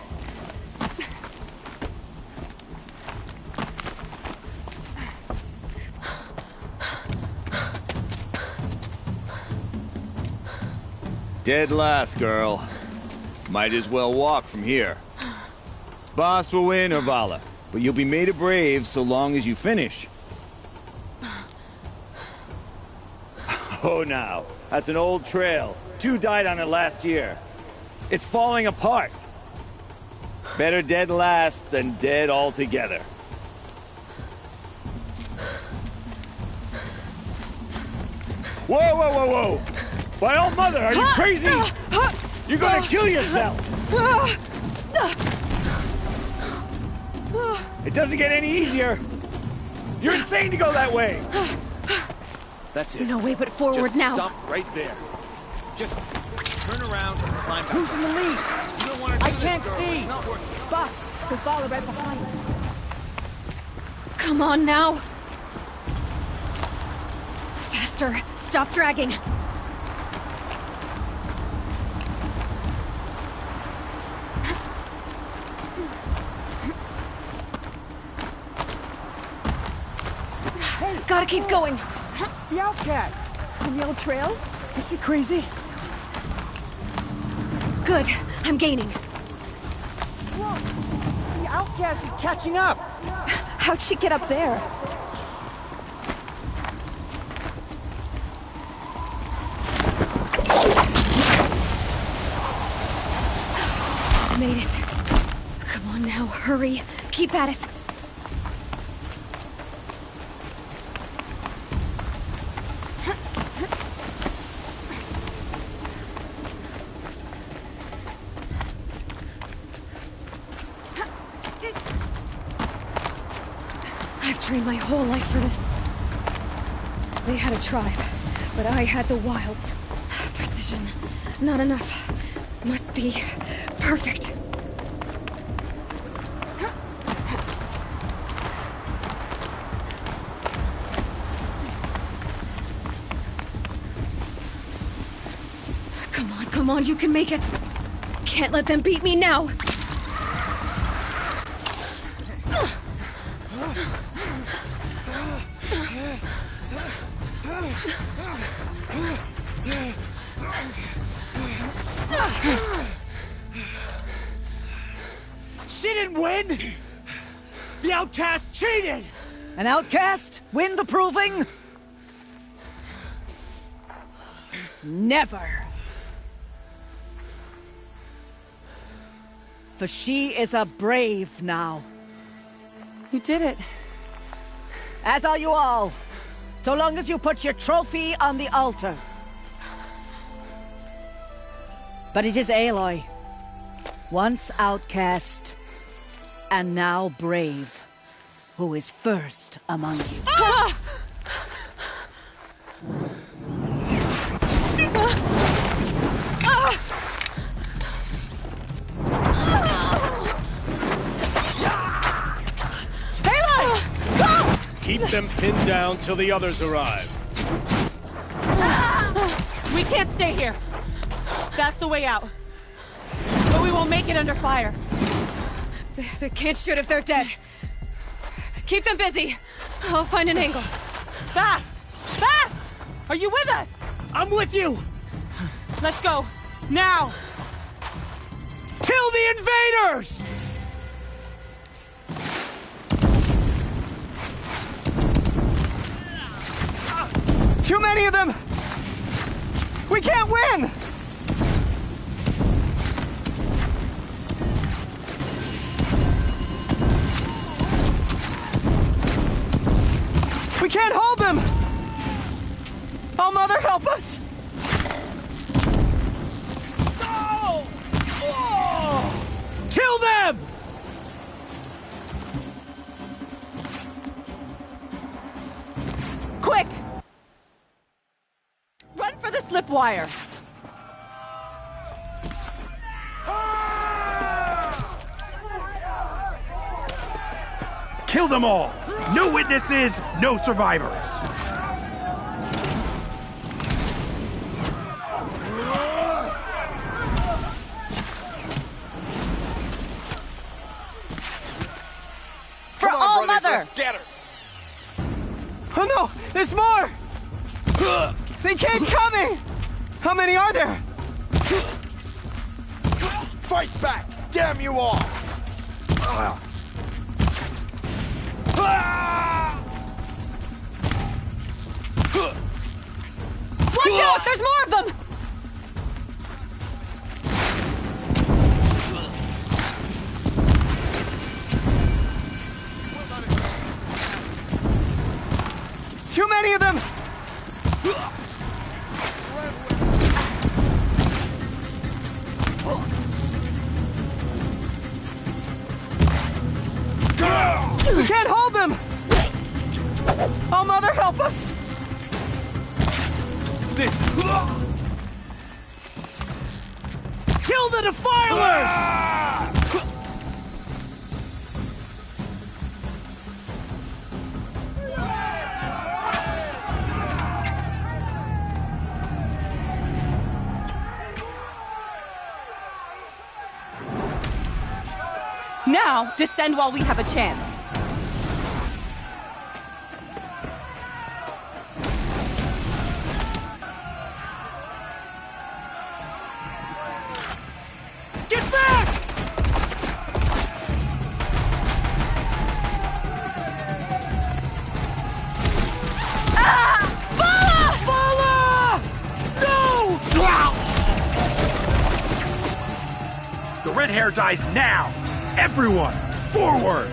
Dead last, girl. Might as well walk from here. Bast will win or Vala, but you'll be made a brave so long as you finish. Oh, now. That's an old trail. 2 died on it last year. It's falling apart. Better dead last than dead altogether. Whoa, whoa, whoa, whoa! By all mother, are you crazy? You're gonna kill yourself! It doesn't get any easier! You're insane to go that way! That's it. No way but forward Just now. Stop right there. Just turn around and climb back. Who's in the lead? You don't want to I do can't this, girl. see. It's not working. Boss, we'll follow right behind. Come on now. Faster. Stop dragging. Gotta keep going. The outcast. On the old trail? Is she crazy? Good. I'm gaining. Whoa! The outcast is catching up. How'd she get up there? Made it. Come on now, hurry. Keep at it. I've trained my whole life for this. They had a tribe, but I had the wilds. Precision. Not enough. Must be perfect. Come on, you can make it. Can't let them beat me now. She didn't win! The outcast cheated! An outcast? Win the proving? Never. For she is a brave now. You did it. As are you all. So long as you put your trophy on the altar. But it is Aloy. Once outcast, and now brave, who is first among you. Ah! Keep them pinned down till the others arrive. We can't stay here. That's the way out. But we won't make it under fire. They can't shoot if they're dead. Keep them busy. I'll find an angle. Fast! Fast! Are you with us? I'm with you! Let's go. Now! Kill the invaders! Too many of them! We can't win! We can't hold them! Oh, Mother, help us! No! Oh! Kill them! Quick! Run for the slip wire! Kill them all! No witnesses, no survivors! For all brothers, Mother! let's get her! Oh no! There's more! They keep coming! How many are there? Fight back! Damn you all! Watch out! There's more of them! Too many of them! We can't hold them! Oh, Mother, help us! Kill the Defilers! Now, descend while we have a chance. Get back! Vala! No! The red hair dies now! Everyone, forward!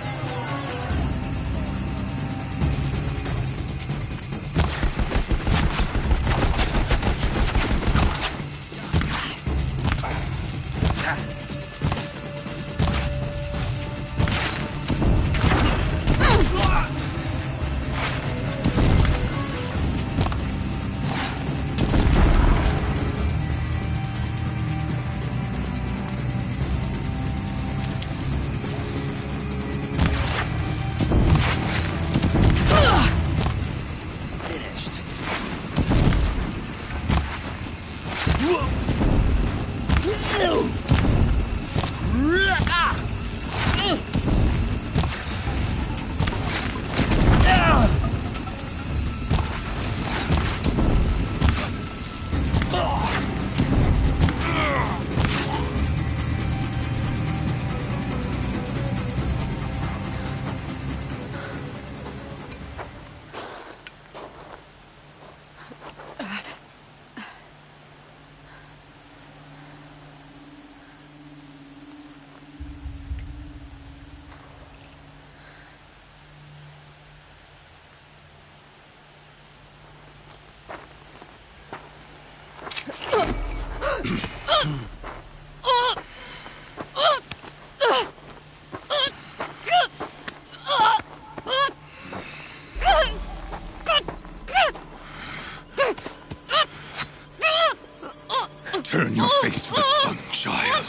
Turn your face to the sun, child.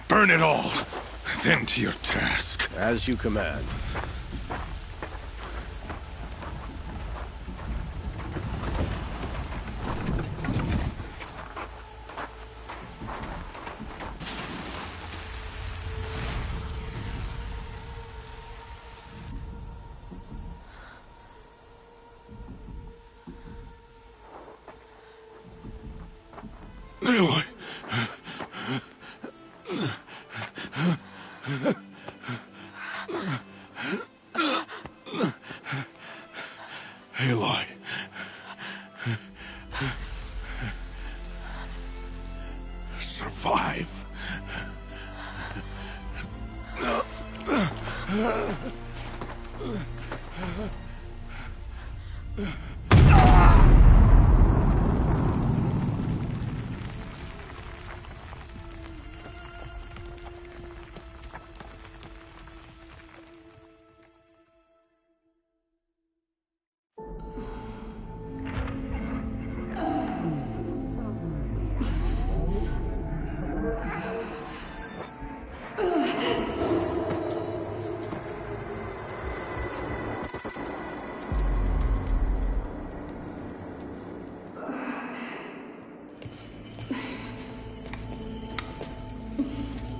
Burn it all, then to your task. As you command. Aloy. Aloy. Survive.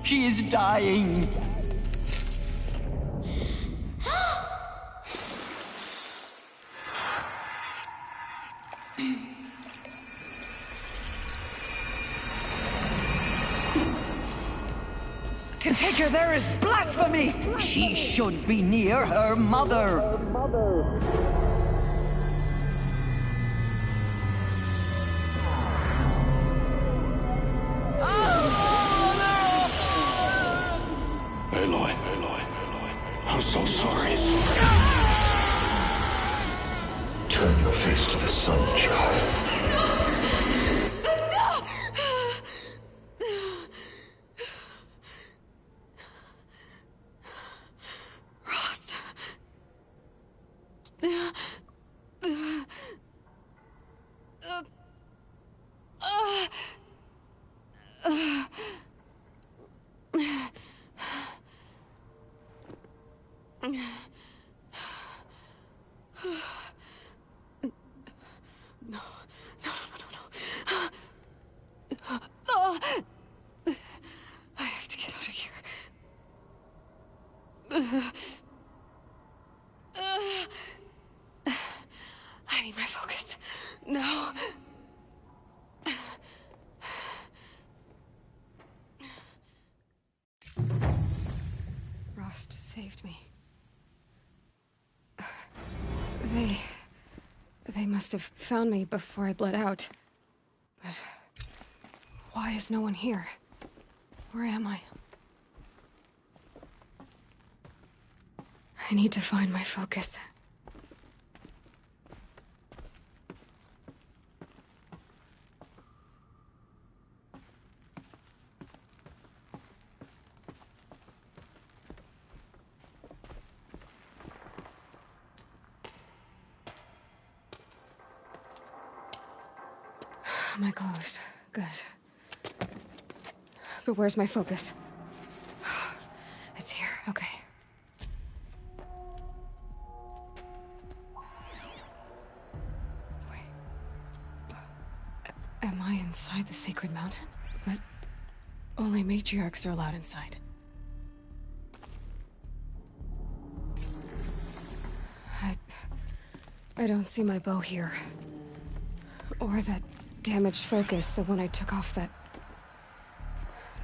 She is dying. To take her there is blasphemy! She should be near her mother. Aloy, I'm so sorry. Turn your face to the sun, child. Rost. I have to get out of here. I need my focus. No. Rost saved me. They must have found me before I bled out. But why is no one here? Where am I? I need to find my focus. My clothes. Good. But where's my focus? It's here. Okay. Wait. Am I inside the sacred mountain? But only matriarchs are allowed inside. I don't see my bow here. Or that damaged focus, the one I took off that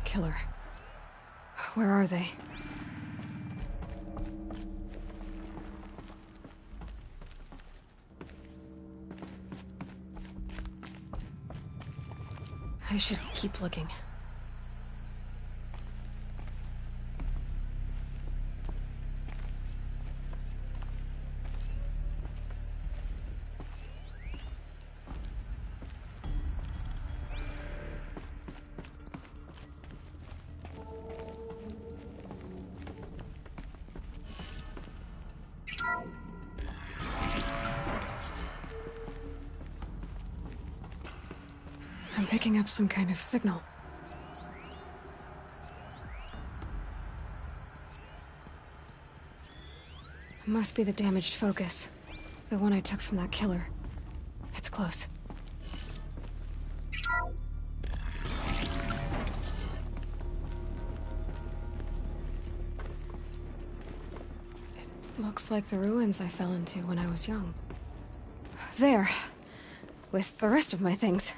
killer. Where are they? I should keep looking. I'm picking up some kind of signal. It must be the damaged focus. The one I took from that killer. It's close. It looks like the ruins I fell into when I was young. There. With the rest of my things.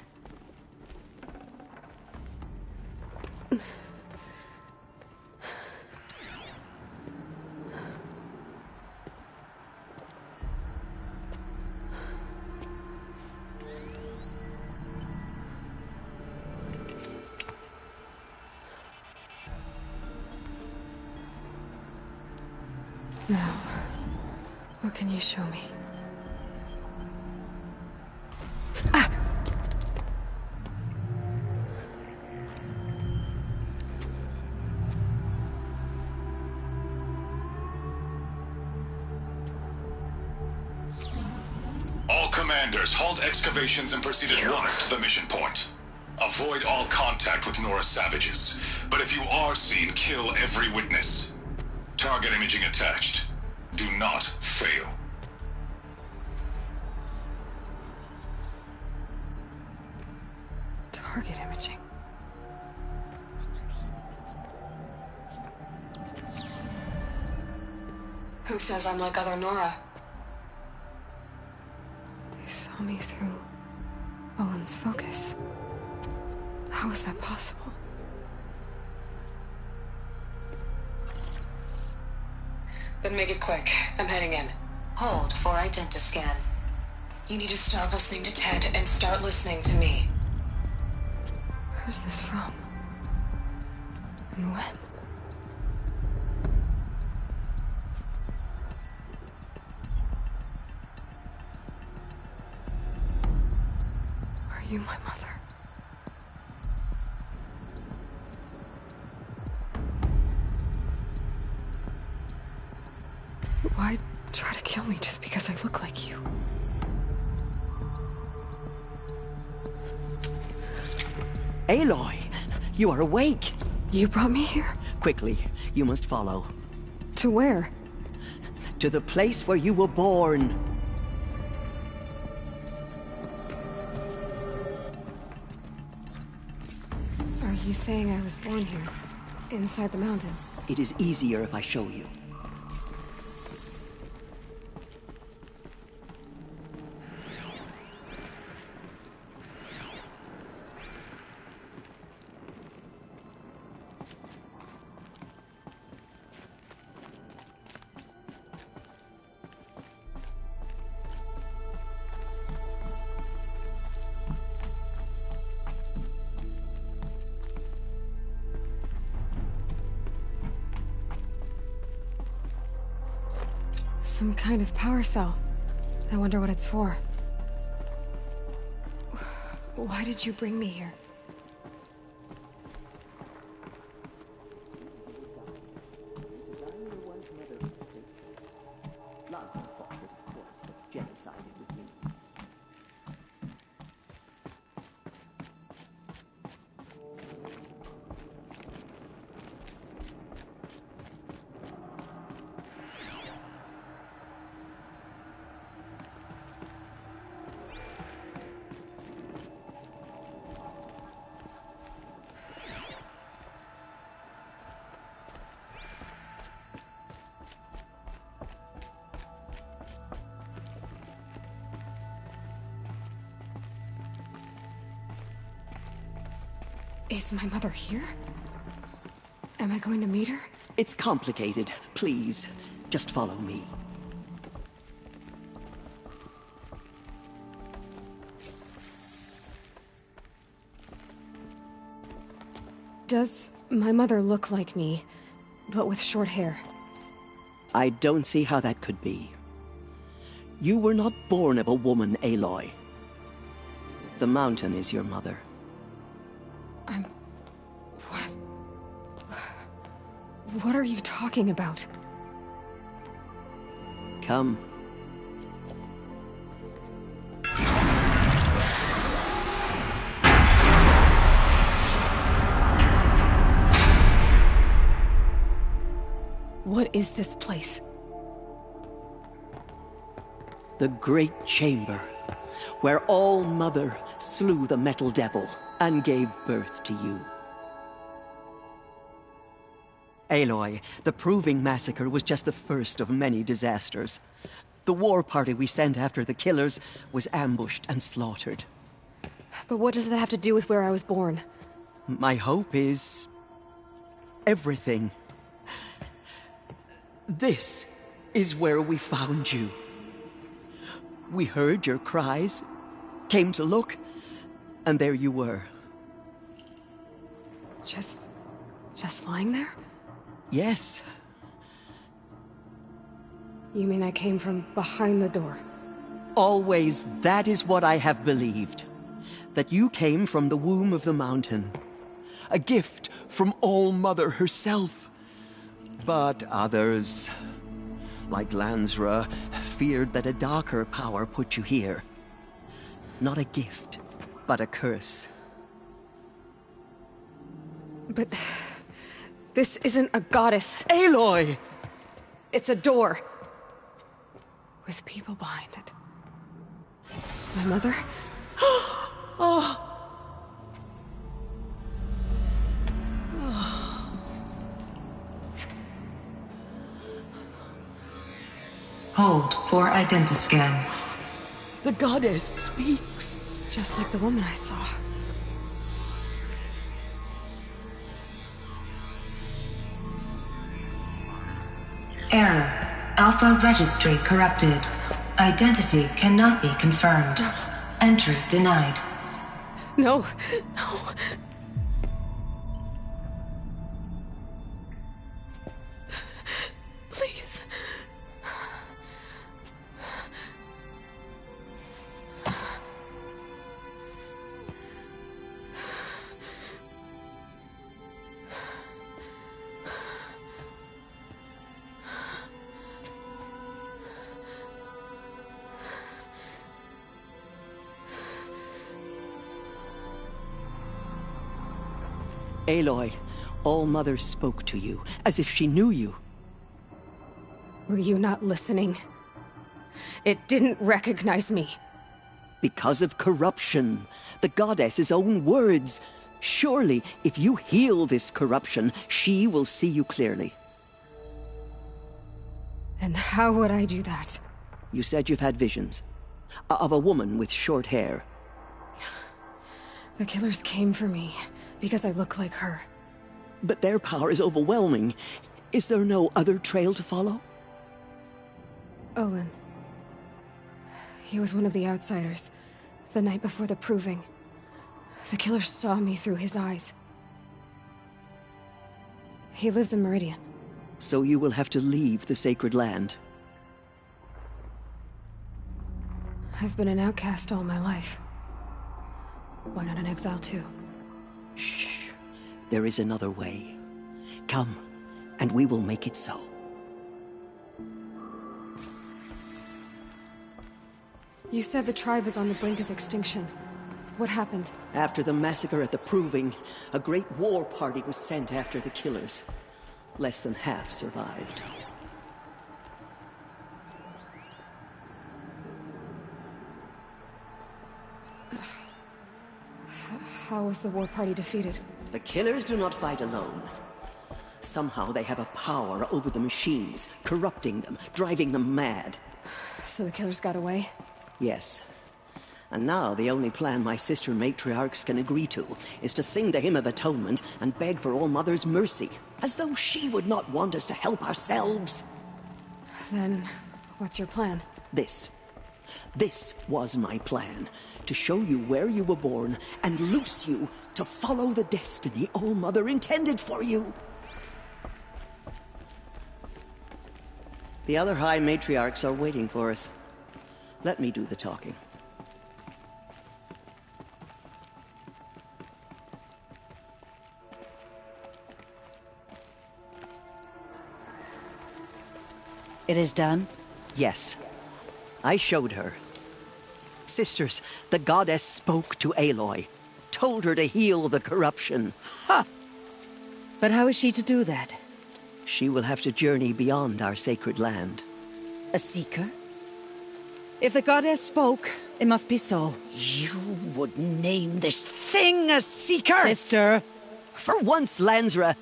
Now, what can you show me? Ah! All commanders, halt excavations and proceed at once to the mission point. Avoid all contact with Nora savages. But if you are seen, kill every witness. Target imaging attached. Do not fail. Target imaging. Who says I'm like other Nora? They saw me through Owen's focus. How is that possible? Then make it quick. I'm heading in. Hold for identiscan. You need to stop listening to Ted and start listening to me. Where's this from? And when? Are you my mother? Why try to kill me just because I look like you? Aloy, you are awake. You brought me here? Quickly, you must follow. To where? To the place where you were born. Are you saying I was born here? Inside the mountain? It is easier if I show you. Some kind of power cell. I wonder what it's for. Why did you bring me here? Is my mother here? Am I going to meet her? It's complicated. Please, just follow me. Does my mother look like me, but with short hair? I don't see how that could be. You were not born of a woman, Aloy. The mountain is your mother. What are you talking about? Come. What is this place? The Great Chamber, where All-Mother slew the Metal Devil and gave birth to you. Aloy, the Proving Massacre was just the first of many disasters. The war party we sent after the killers was ambushed and slaughtered. But what does that have to do with where I was born? My hope is... everything. This is where we found you. We heard your cries, came to look, and there you were. Just lying there? Yes. You mean I came from behind the door? Always, that is what I have believed. That you came from the womb of the mountain. A gift from All-Mother herself. But others, like Lansra, feared that a darker power put you here. Not a gift, but a curse. But... this isn't a goddess. Aloy! It's a door. With people behind it. My mother? Oh! Hold for identiscan. The goddess speaks. Just like the woman I saw. Error. Alpha registry corrupted. Identity cannot be confirmed. Entry denied. No, no. Please. Aloy, All-Mother spoke to you, as if she knew you. Were you not listening? It didn't recognize me. Because of corruption. The goddess's own words. Surely, if you heal this corruption, she will see you clearly. And how would I do that? You said you've had visions. Of a woman with short hair. The killers came for me, because I look like her. But their power is overwhelming. Is there no other trail to follow? Olin. He was one of the outsiders, the night before the proving. The killers saw me through his eyes. He lives in Meridian. So you will have to leave the sacred land. I've been an outcast all my life. Why not an exile too? Shh. There is another way. Come, and we will make it so. You said the tribe was on the brink of extinction. What happened? After the massacre at the Proving, a great war party was sent after the killers. Less than half survived. How was the war party defeated? The killers do not fight alone. Somehow they have a power over the machines, corrupting them, driving them mad. So the killers got away? Yes. And now the only plan my sister matriarchs can agree to is to sing the Hymn of Atonement and beg for All-Mother's mercy, as though she would not want us to help ourselves. Then, what's your plan? This. This was my plan. To show you where you were born and loose you to follow the destiny All-Mother intended for you. The other High Matriarchs are waiting for us. Let me do the talking. It is done? Yes. I showed her. Sisters, the goddess spoke to Aloy. Told her to heal the corruption. Ha! But how is she to do that? She will have to journey beyond our sacred land. A seeker? If the goddess spoke, it must be so. You would name this thing a seeker? Sister! For once, Lansra,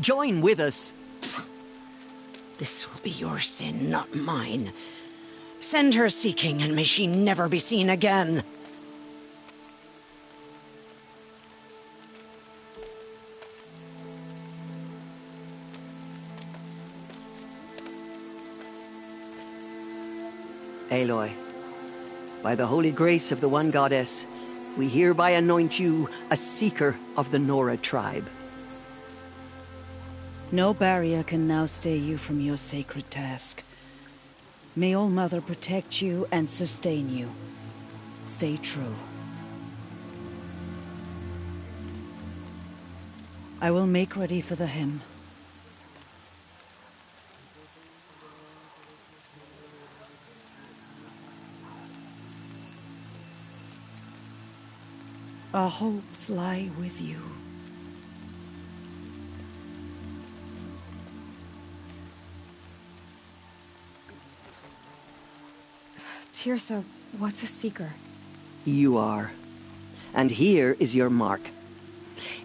join with us. This will be your sin, not mine. Send her seeking, and may she never be seen again. Aloy, by the holy grace of the One Goddess, we hereby anoint you a seeker of the Nora tribe. No barrier can now stay you from your sacred task. May All-Mother protect you and sustain you. Stay true. I will make ready for the hymn. Our hopes lie with you. Teersa, what's a seeker? You are. And here is your mark.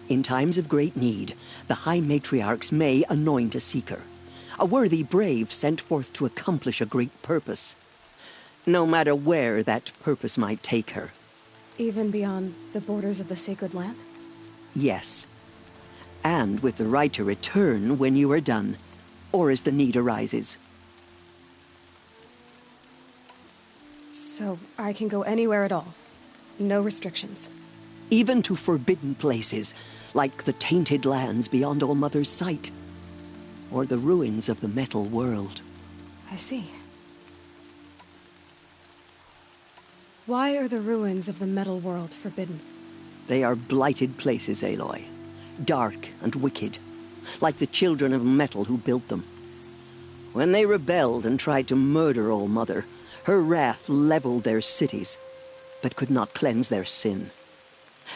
In times of great need, the High Matriarchs may anoint a seeker. a worthy brave sent forth to accomplish a great purpose. No matter where that purpose might take her. Even beyond the borders of the sacred land? Yes. And with the right to return when you are done, or as the need arises. So I can go anywhere at all? No restrictions? Even to forbidden places, like the tainted lands beyond All-Mother's sight. Or the ruins of the metal world. I see. Why are the ruins of the metal world forbidden? They are blighted places, Aloy. Dark and wicked. Like the children of metal who built them. When they rebelled and tried to murder All-Mother, her wrath leveled their cities, but could not cleanse their sin.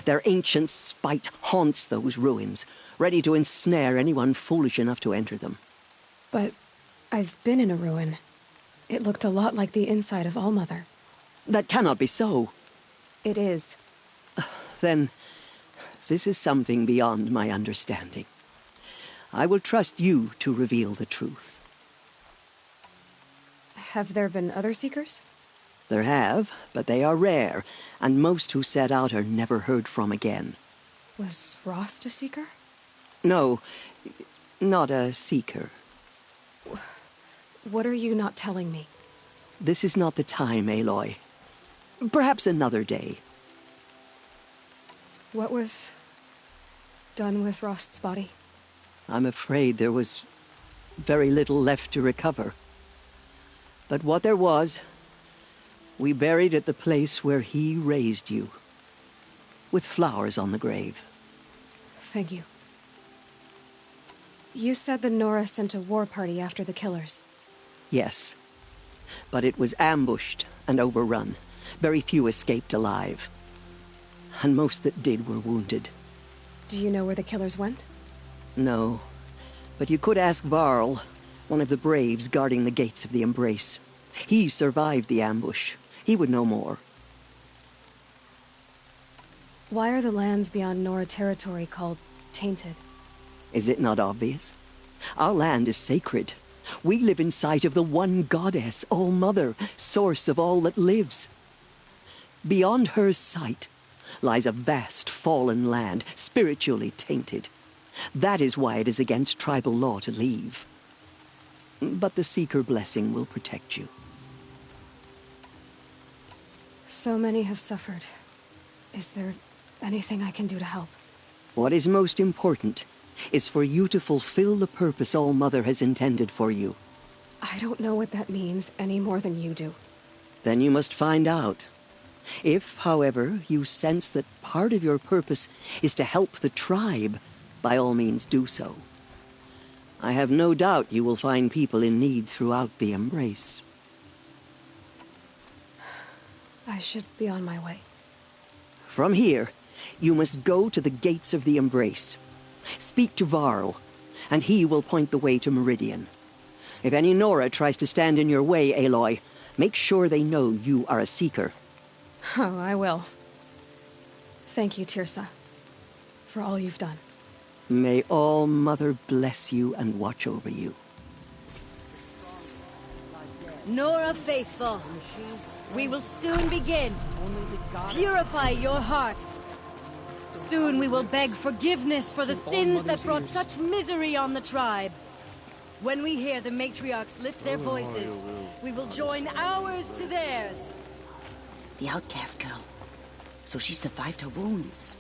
Their ancient spite haunts those ruins, ready to ensnare anyone foolish enough to enter them. But I've been in a ruin. It looked a lot like the inside of All-Mother. That cannot be so. It is. Then, this is something beyond my understanding. I will trust you to reveal the truth. Have there been other Seekers? There have, but they are rare, and most who set out are never heard from again. Was Rost a Seeker? No, not a Seeker. What are you not telling me? This is not the time, Aloy. Perhaps another day. What was done with Rost's body? I'm afraid there was very little left to recover. But what there was, we buried at the place where he raised you. With flowers on the grave. Thank you. You said the Nora sent a war party after the killers. Yes. But it was ambushed and overrun. Very few escaped alive. And most that did were wounded. Do you know where the killers went? No. But you could ask Varl, one of the braves guarding the gates of the Embrace. He survived the ambush. He would know more. Why are the lands beyond Nora territory called tainted? Is it not obvious? Our land is sacred. We live in sight of the one goddess, All-Mother, source of all that lives. Beyond her sight lies a vast fallen land, spiritually tainted. That is why it is against tribal law to leave. But the Seeker blessing will protect you. So many have suffered. Is there anything I can do to help? What is most important is for you to fulfill the purpose All-Mother has intended for you. I don't know what that means any more than you do. Then you must find out. If, however, you sense that part of your purpose is to help the tribe, by all means do so. I have no doubt you will find people in need throughout the Embrace. I should be on my way. From here, you must go to the gates of the Embrace. Speak to Varl, and he will point the way to Meridian. If any Nora tries to stand in your way, Aloy, make sure they know you are a Seeker. Oh, I will. Thank you, Teersa, for all you've done. May All-Mother bless you and watch over you. Nora Faithful, we will soon begin. Purify your hearts. Soon we will beg forgiveness for the sins that brought such misery on the tribe. When we hear the matriarchs lift their voices, we will join ours to theirs. The outcast girl. So she survived her wounds.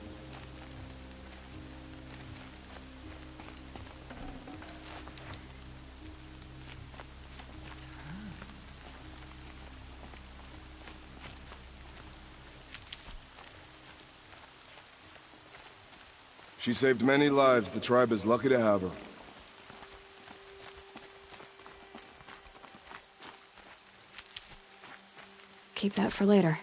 She saved many lives. The tribe is lucky to have her. Keep that for later.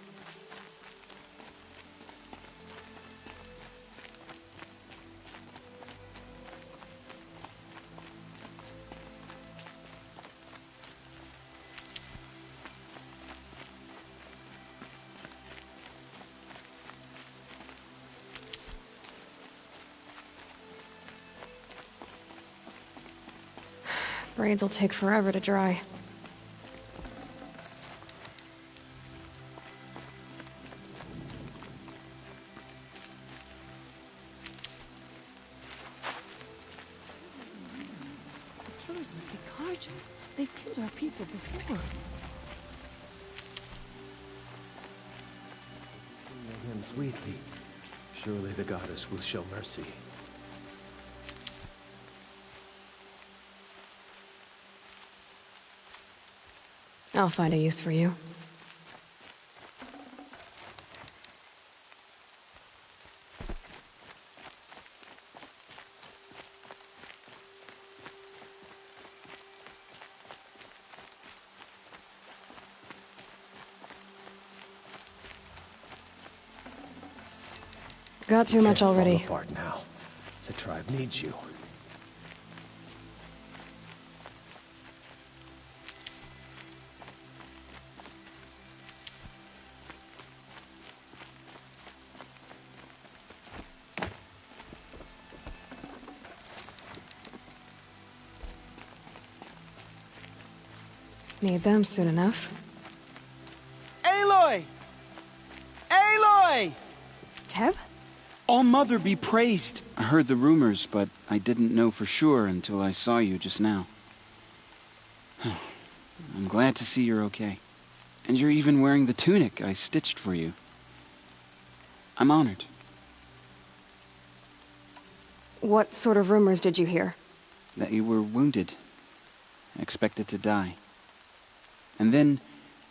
Braids will take forever to dry. The killers must be Carja. They've killed our people before. Sing him sweetly. Surely the goddess will show mercy. I'll find a use for you. Got too much already. Fall apart now. The tribe needs you. Need them soon enough. Aloy! Aloy! Teb? All-Mother be praised. I heard the rumors, but I didn't know for sure until I saw you just now. I'm glad to see you're okay. And you're even wearing the tunic I stitched for you. I'm honored. What sort of rumors did you hear? That you were wounded. Expected to die. And then,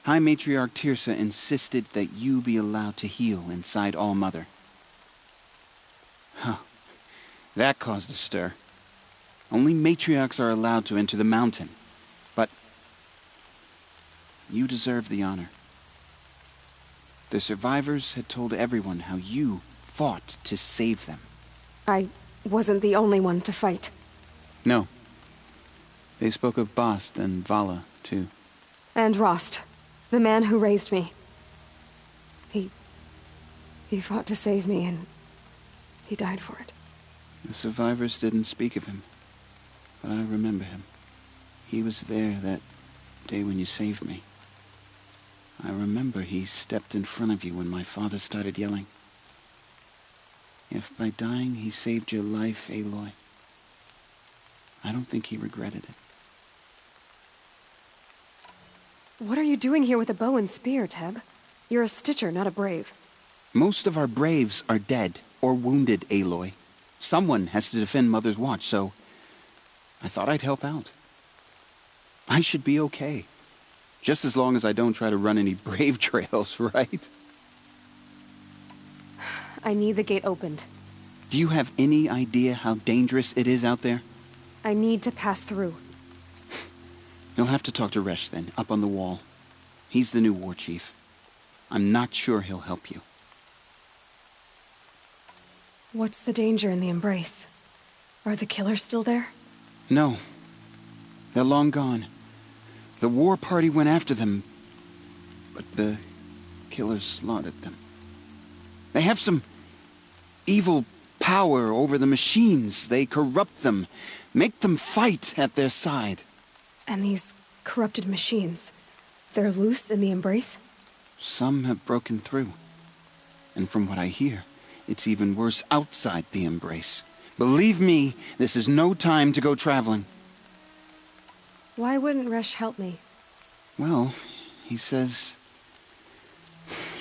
High Matriarch Teersa insisted that you be allowed to heal inside All-Mother. Huh. That caused a stir. Only matriarchs are allowed to enter the mountain. But you deserve the honor. The survivors had told everyone how you fought to save them. I wasn't the only one to fight. No. They spoke of Bast and Vala, too. And Rost, the man who raised me. He fought to save me, and he died for it. The survivors didn't speak of him, but I remember him. He was there that day when you saved me. I remember he stepped in front of you when my father started yelling. If by dying he saved your life, Aloy, I don't think he regretted it. What are you doing here with a bow and spear, Teb? You're a Stitcher, not a Brave. Most of our Braves are dead or wounded, Aloy. Someone has to defend Mother's Watch, so I thought I'd help out. I should be okay. Just as long as I don't try to run any Brave trails, right? I need the gate opened. Do you have any idea how dangerous it is out there? I need to pass through. You'll have to talk to Resh then, up on the wall. He's the new war chief. I'm not sure he'll help you. What's the danger in the Embrace? Are the killers still there? No. They're long gone. The war party went after them, but the killers slaughtered them. They have some evil power over the machines. They corrupt them, make them fight at their side. And these corrupted machines, they're loose in the Embrace? Some have broken through. And from what I hear, it's even worse outside the Embrace. Believe me, this is no time to go traveling. Why wouldn't Resh help me? Well, he says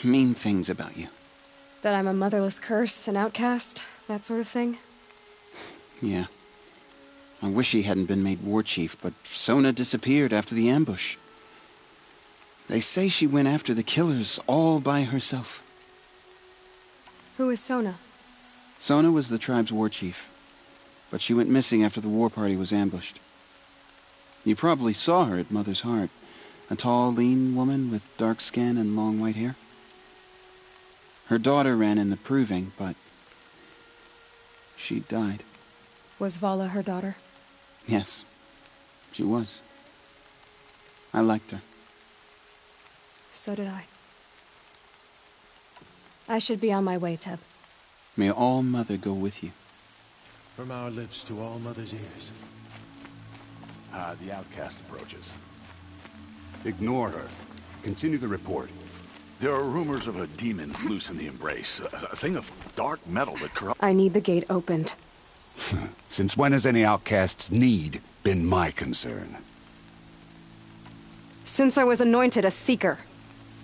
mean things about you. That I'm a motherless curse, an outcast, that sort of thing? Yeah. I wish he hadn't been made war chief, but Sona disappeared after the ambush. They say she went after the killers all by herself. Who is Sona? Sona was the tribe's war chief, but she went missing after the war party was ambushed. You probably saw her at Mother's Heart. A tall, lean woman with dark skin and long white hair. Her daughter ran in the proving, but she died. Was Vala her daughter? Yes, she was. I liked her. So did I. I should be on my way, Teb. May All-Mother go with you. From our lips to All-Mother's ears. The outcast approaches. Ignore her. Continue the report. There are rumors of a demon loose in the Embrace. A thing of dark metal that corrupts... I need the gate opened. Since when has any outcast's need been my concern? Since I was anointed a Seeker.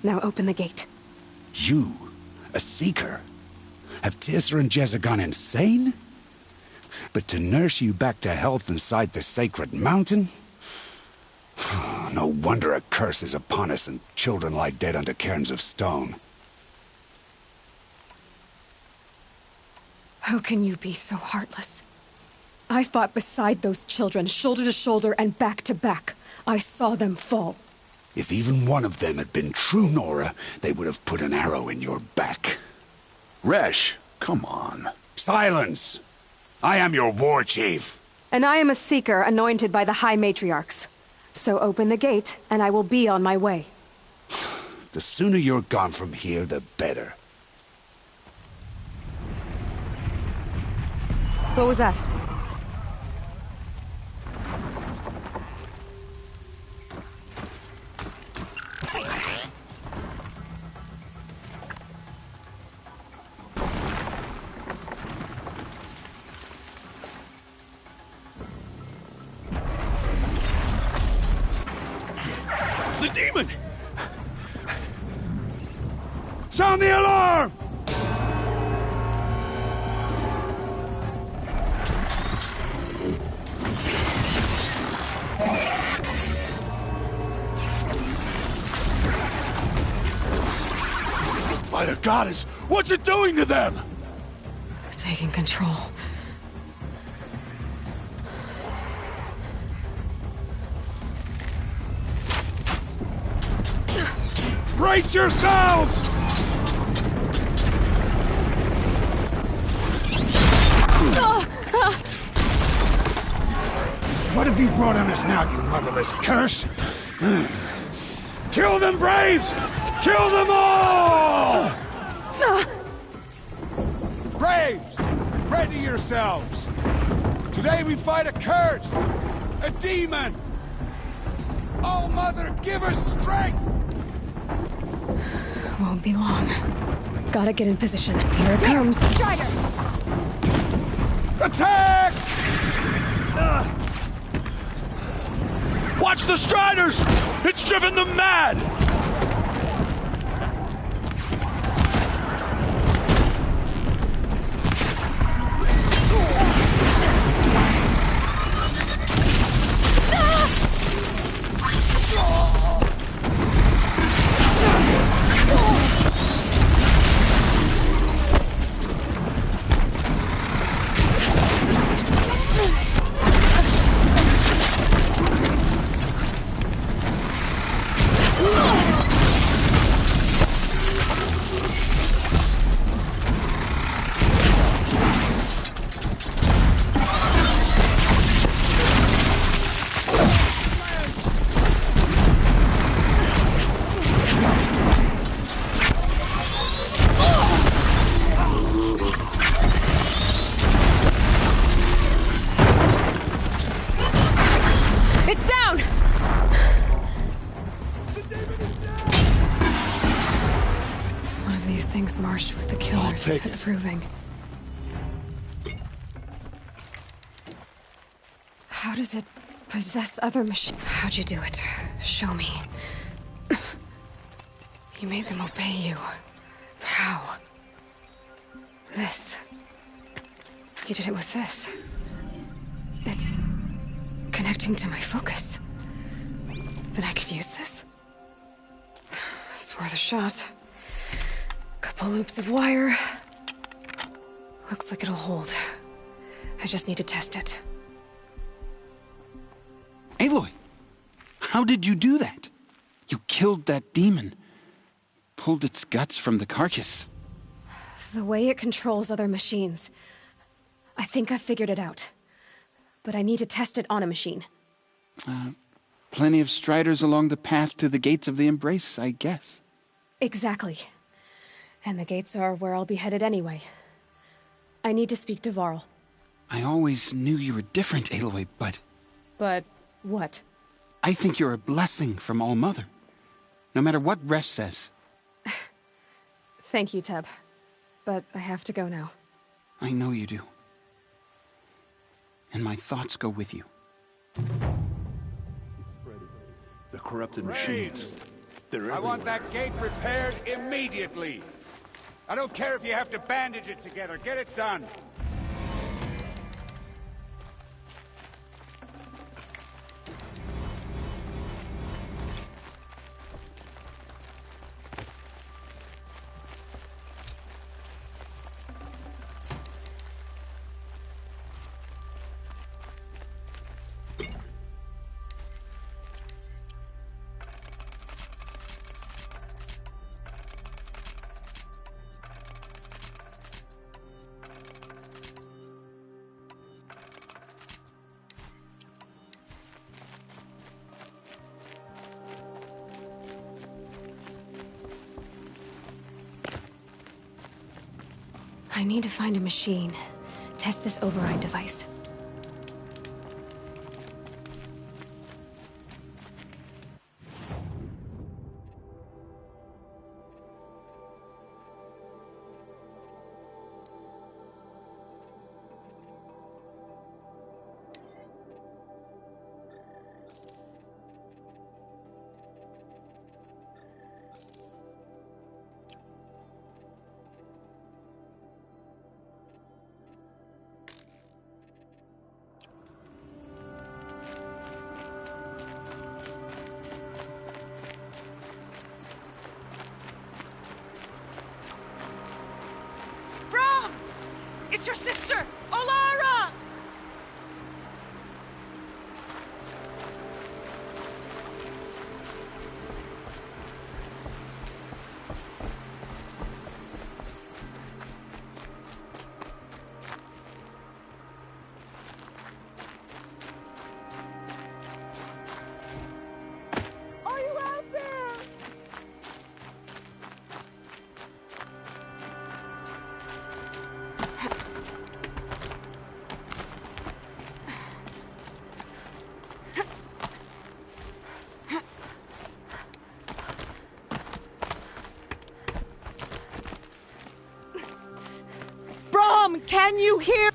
Now open the gate. You? A Seeker? Have Teersa and Jezza gone insane? But to nurse you back to health inside the sacred mountain? No wonder a curse is upon us and children lie dead under cairns of stone. How can you be so heartless? I fought beside those children, shoulder to shoulder and back to back. I saw them fall. If even one of them had been true Nora, they would have put an arrow in your back. Resh, come on. Silence! I am your war chief. And I am a Seeker anointed by the High Matriarchs. So open the gate, and I will be on my way. The sooner you're gone from here, the better. What was that? The demon! Sound the alarm! By the goddess, what's it doing to them? Taking control. Brace yourselves! What have you brought on us now, you motherless curse? Kill them, Braves! Kill them all! Braves! Ready yourselves! Today we fight a curse! A demon! Oh, Mother, give us strength! Won't be long. Gotta get in position. Here it comes. Strider! Attack! Watch the Striders! It's driven them mad! Marched with the killers, take it. approving. How does it possess other machines? How'd you do it? Show me. You made them obey you. How? This. You did it with this. It's connecting to my focus. Then I could use this. It's worth a shot. Couple loops of wire. Looks like it'll hold. I just need to test it. Aloy! How did you do that? You killed that demon. Pulled its guts from the carcass. The way it controls other machines. I think I figured it out. But I need to test it on a machine. Plenty of striders along the path to the gates of the Embrace, I guess. Exactly. And the gates are where I'll be headed anyway. I need to speak to Varl. I always knew you were different, Aloy, but... But What? I think you're a blessing from All-Mother. No matter what Resh says. Thank you, Teb. But I have to go now. I know you do. And my thoughts go with you. The corrupted Braves! machines. They're I want everywhere. that gate repaired immediately. I don't care if you have to bandage it together. Get it done. I need to find a machine. Test this override device. It's your sister, Olara! Are you out there? Can you hear?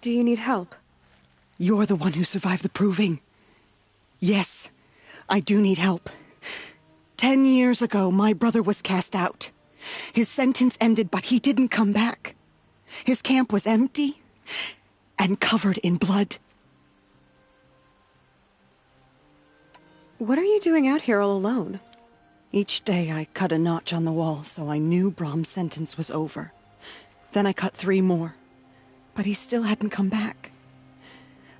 Do you need help? You're the one who survived the proving. Yes, I do need help. 10 years ago, my brother was cast out. His sentence ended, but he didn't come back. His camp was empty and covered in blood. What are you doing out here all alone? Each day I cut a notch on the wall, so I knew Brom's sentence was over. Then I cut 3 more, but he still hadn't come back.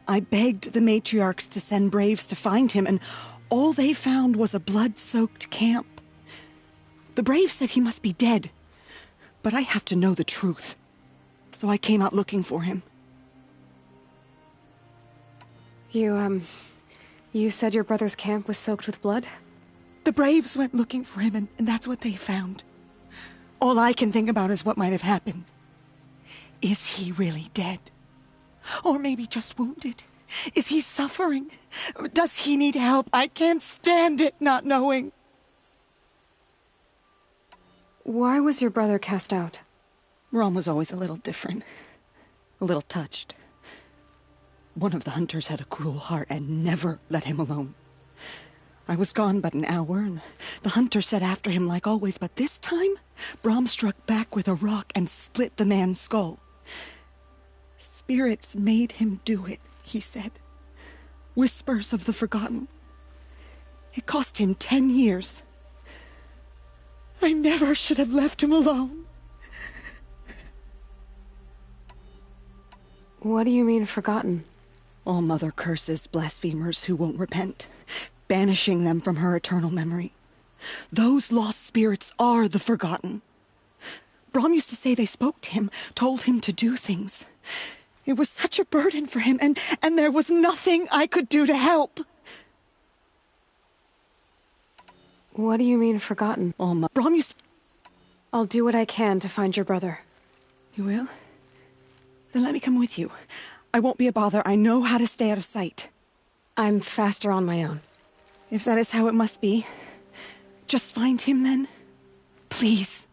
I begged the matriarchs to send braves to find him, and all they found was a blood-soaked camp. The braves said he must be dead, but I have to know the truth. So I came out looking for him. You said your brother's camp was soaked with blood? The braves went looking for him, and that's what they found. All I can think about is what might have happened. Is he really dead? Or maybe just wounded? Is he suffering? Does he need help? I can't stand it not knowing. Why was your brother cast out? Brom was always a little different. A little touched. One of the hunters had a cruel heart and never let him alone. I was gone but an hour, and the hunter set after him like always, but this time, Brom struck back with a rock and split the man's skull. Spirits made him do it, he said. Whispers of the forgotten. It cost him 10 years. I never should have left him alone. What do you mean, forgotten? All-Mother curses blasphemers who won't repent, banishing them from her eternal memory. Those lost spirits are the forgotten. Brom used to say they spoke to him, told him to do things. It was such a burden for him, and there was nothing I could do to help. What do you mean, forgotten? Brom used... I'll do what I can to find your brother. You will? Then let me come with you. I won't be a bother. I know how to stay out of sight. I'm faster on my own. If that is how it must be, just find him then. Please.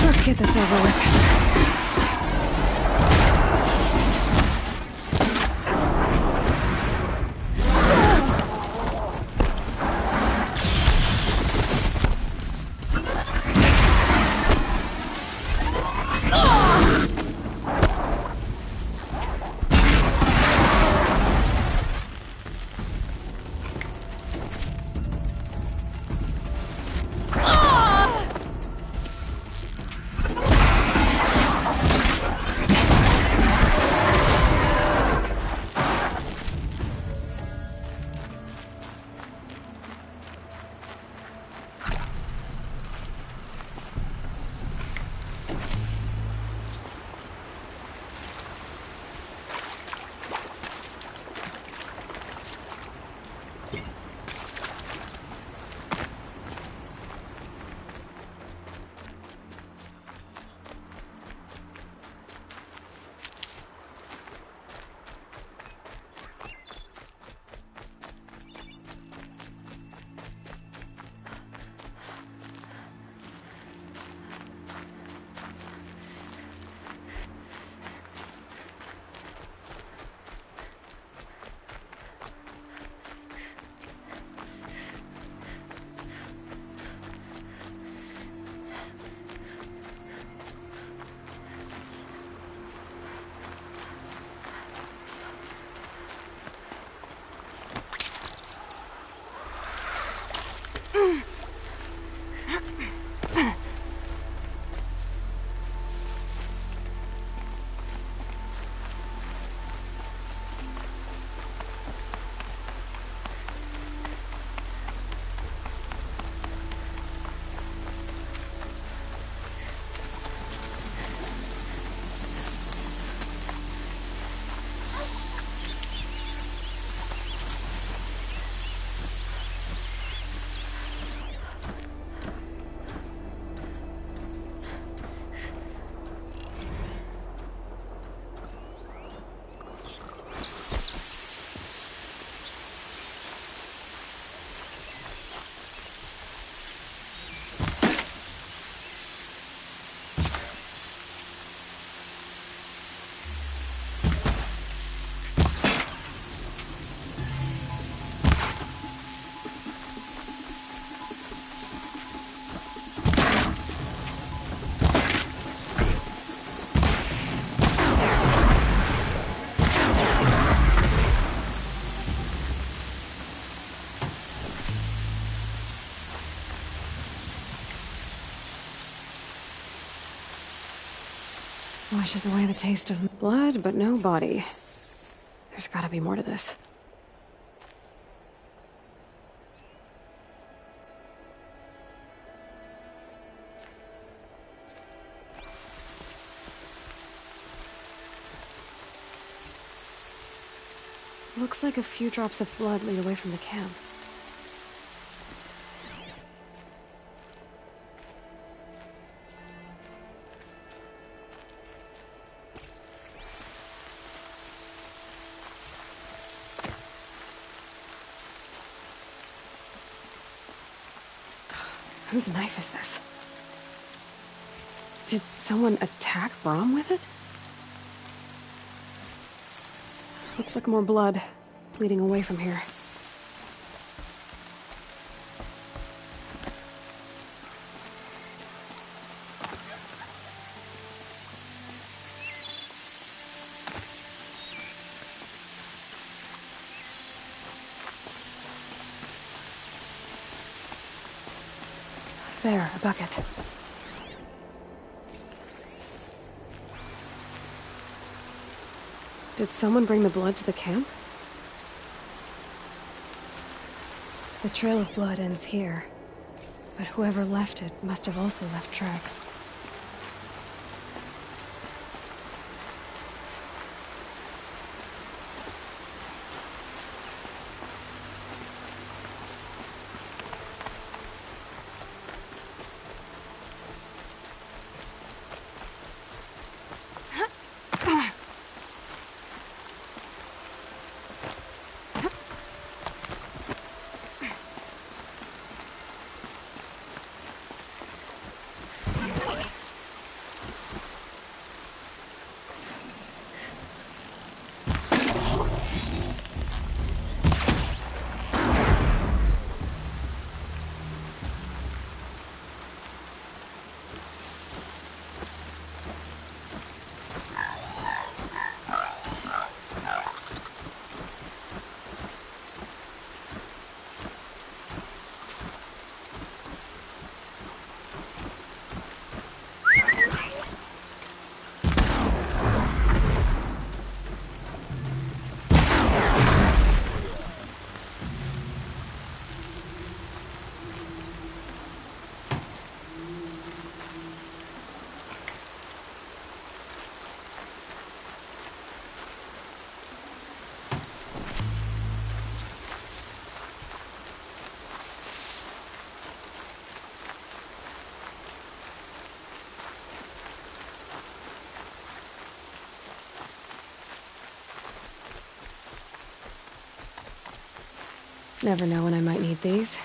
Let's get this over with. Washes away the taste of blood, but no body. There's gotta be more to this. Looks like a few drops of blood lead away from the camp. Whose knife is this? Did someone attack Brom with it? Looks like more blood bleeding away from here. There, a bucket. Did someone bring the blood to the camp? The trail of blood ends here, but whoever left it must have also left tracks. Never know when I might need these.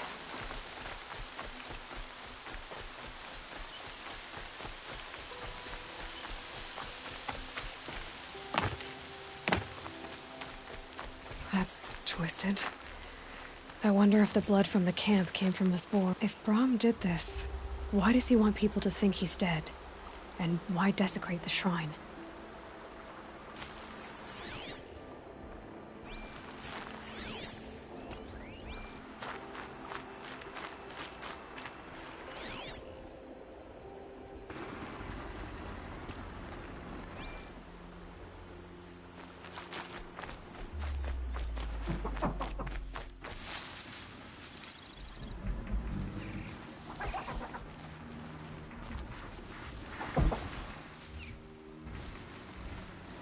That's twisted. I wonder if the blood from the camp came from this boar. If Brom did this, why does he want people to think he's dead? And why desecrate the shrine?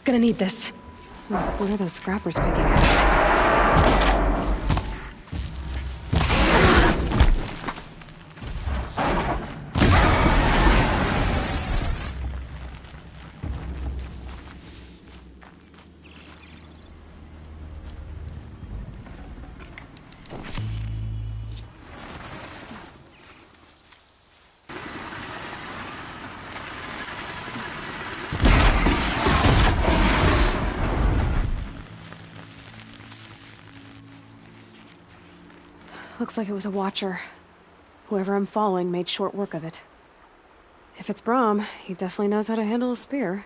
Gonna need this. What are those scrappers picking at? Looks like it was a watcher. Whoever I'm following made short work of it. If it's Brom, he definitely knows how to handle a spear.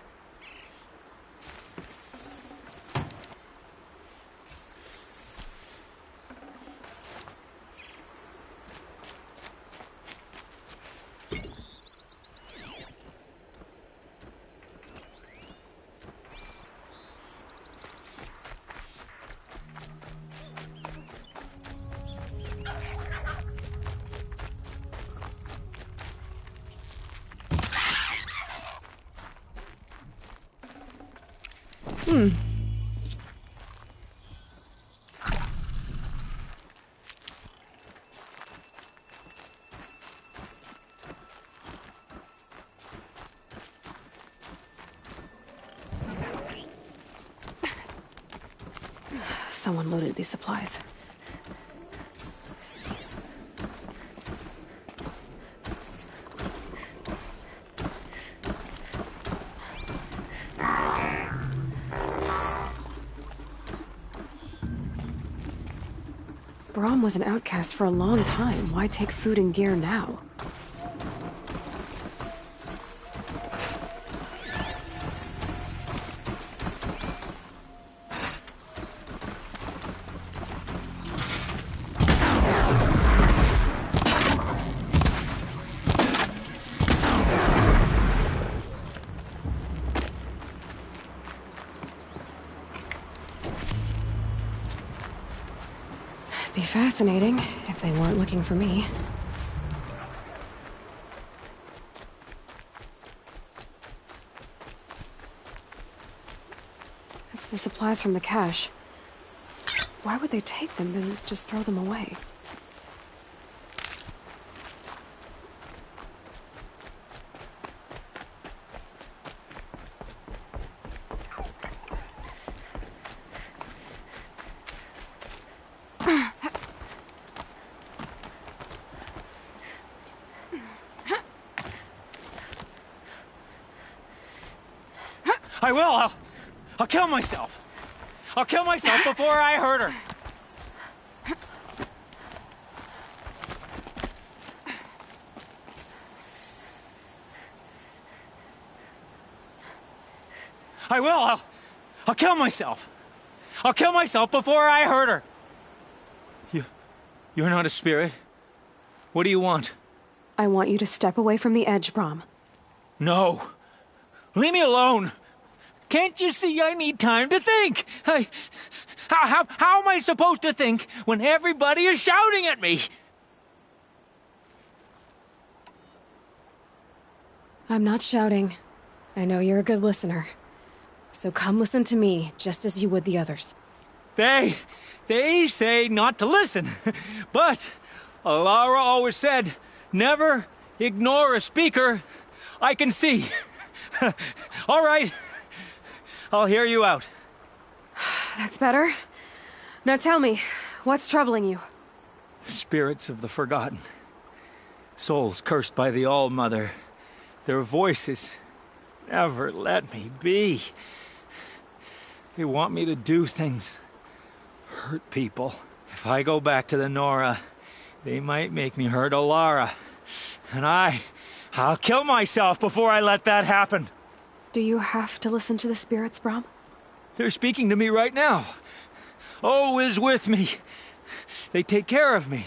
Someone loaded these supplies. Brahm was an outcast for a long time. Why take food and gear now? Be fascinating if they weren't looking for me. It's the supplies from the cache. Why would they take them and just throw them away? I will! I'll kill myself! I'll kill myself before I hurt her! I will! I'll kill myself! I'll kill myself before I hurt her! You're not a spirit. What do you want? I want you to step away from the edge, Brahm. No! Leave me alone! Can't you see I need time to think? How am I supposed to think when everybody is shouting at me? I'm not shouting. I know you're a good listener. So come listen to me, just as you would the others. They say not to listen. But Alara always said, never ignore a speaker I can see. All right. I'll hear you out. That's better. Now tell me, what's troubling you? Spirits of the forgotten. Souls cursed by the All-Mother. Their voices never let me be. They want me to do things. Hurt people. If I go back to the Nora, they might make me hurt Alara. And I'll kill myself before I let that happen. Do you have to listen to the spirits, Brahm? They're speaking to me right now. Oh is with me. They take care of me.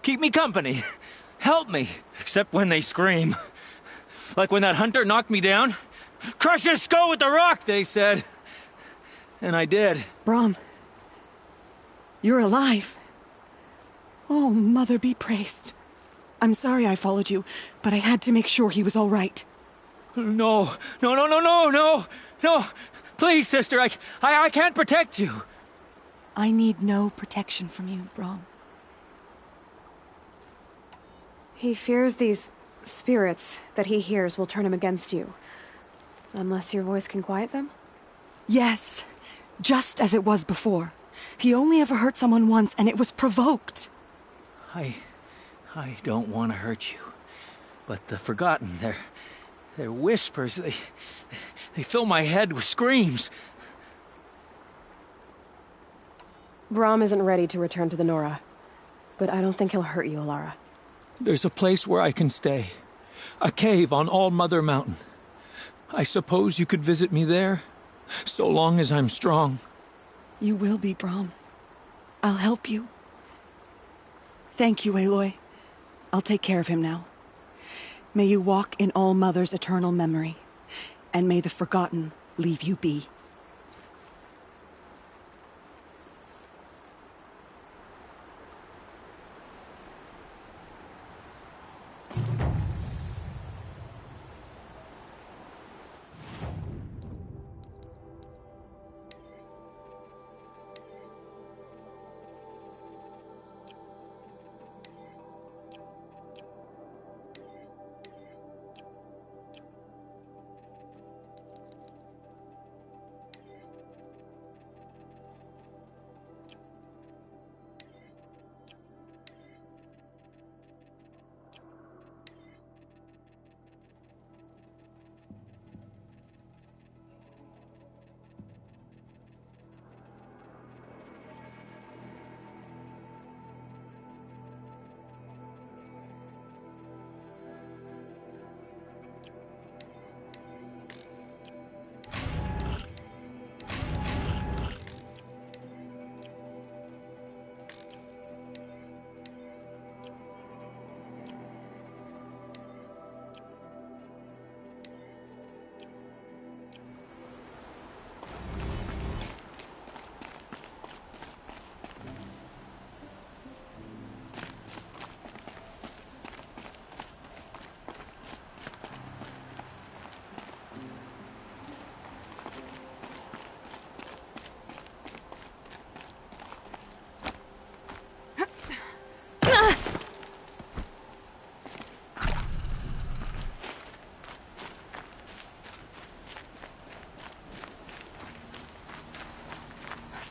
Keep me company. Help me. Except when they scream. Like when that hunter knocked me down. Crush his skull with the rock, they said. And I did. Brahm. You're alive. Oh, Mother be praised. I'm sorry I followed you, but I had to make sure he was all right. No. Please, sister, I can't protect you. I need no protection from you, Brahm. He fears these spirits that he hears will turn him against you. Unless your voice can quiet them? Yes, just as it was before. He only ever hurt someone once, and it was provoked. I don't want to hurt you. But the Forgotten, their whispers, they fill my head with screams. Brahm isn't ready to return to the Nora. But I don't think he'll hurt you, Alara. There's a place where I can stay. A cave on All-Mother Mountain. I suppose you could visit me there, so long as I'm strong. You will be, Brahm. I'll help you. Thank you, Aloy. I'll take care of him now. May you walk in All-Mother's eternal memory, and may the Forgotten leave you be.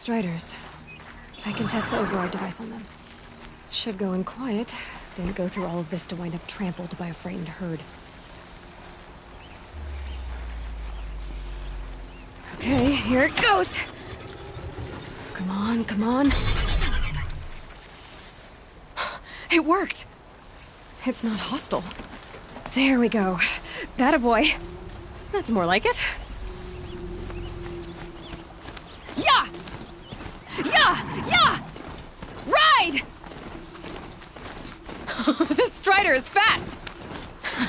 Striders. I can test the override device on them. Should go in quiet. Didn't go through all of this to wind up trampled by a frightened herd. Okay, here it goes! Come on, come on. It worked! It's not hostile. There we go. That a boy. That's more like it. Yeah! Yeah! Yeah! Ride! This Strider is fast!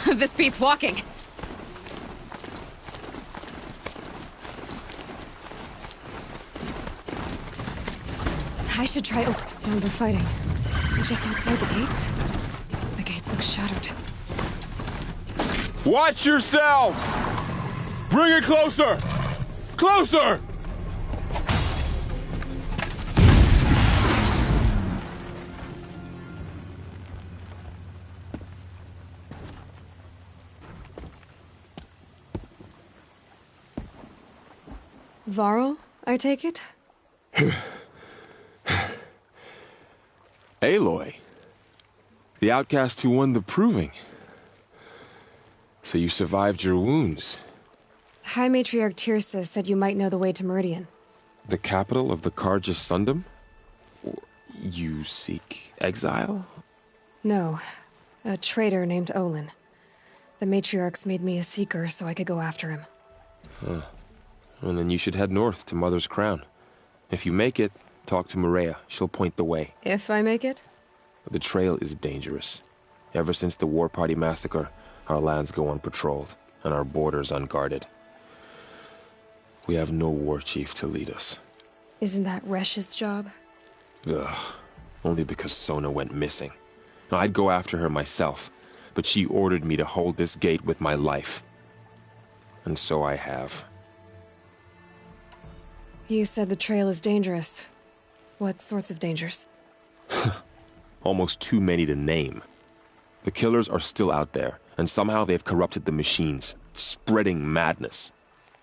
This beats walking. I should try. Oh, sounds of fighting. Just outside the gates? The gates look shuttered. Watch yourselves! Bring it closer! Closer! Varl, I take it? Aloy. The outcast who won the proving. So you survived your wounds. High Matriarch Tirsa said you might know the way to Meridian. The capital of the Carja Sundom? You seek exile? No. A traitor named Olin. The Matriarchs made me a seeker so I could go after him. Huh. Well, then you should head north to Mother's Crown. If you make it, talk to Maria. She'll point the way. If I make it? The trail is dangerous. Ever since the War Party massacre, our lands go unpatrolled, and our borders unguarded. We have no war chief to lead us. Isn't that Resh's job? Ugh. Only because Sona went missing. I'd go after her myself, but she ordered me to hold this gate with my life. And so I have. You said the trail is dangerous. What sorts of dangers? Almost too many to name. The killers are still out there, and somehow they've corrupted the machines, spreading madness.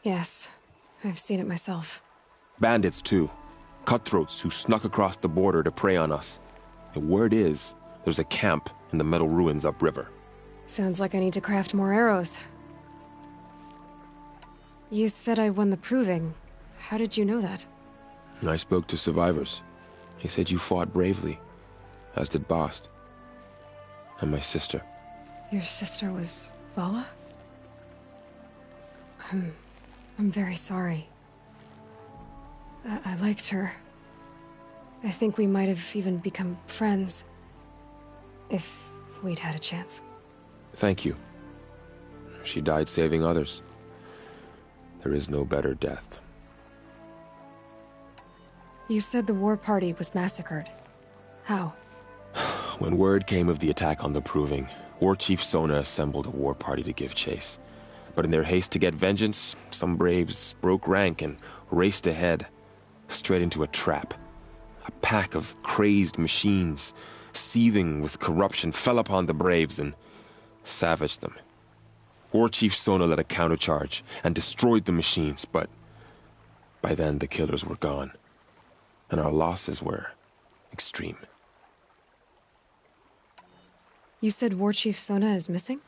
Yes, I've seen it myself. Bandits, too. Cutthroats who snuck across the border to prey on us. The word is, there's a camp in the metal ruins upriver. Sounds like I need to craft more arrows. You said I won the proving. How did you know that? I spoke to survivors. They said you fought bravely, as did Bast. And my sister. Your sister was Vala? I'm very sorry. I liked her. I think we might have even become friends. If we'd had a chance. Thank you. She died saving others. There is no better death. You said the war party was massacred. How? When word came of the attack on the Proving, War Chief Sona assembled a war party to give chase. But in their haste to get vengeance, some braves broke rank and raced ahead, straight into a trap. A pack of crazed machines, seething with corruption, fell upon the braves and savaged them. War Chief Sona led a countercharge and destroyed the machines, but by then the killers were gone, and our losses were extreme. You said War Chief Sona is missing?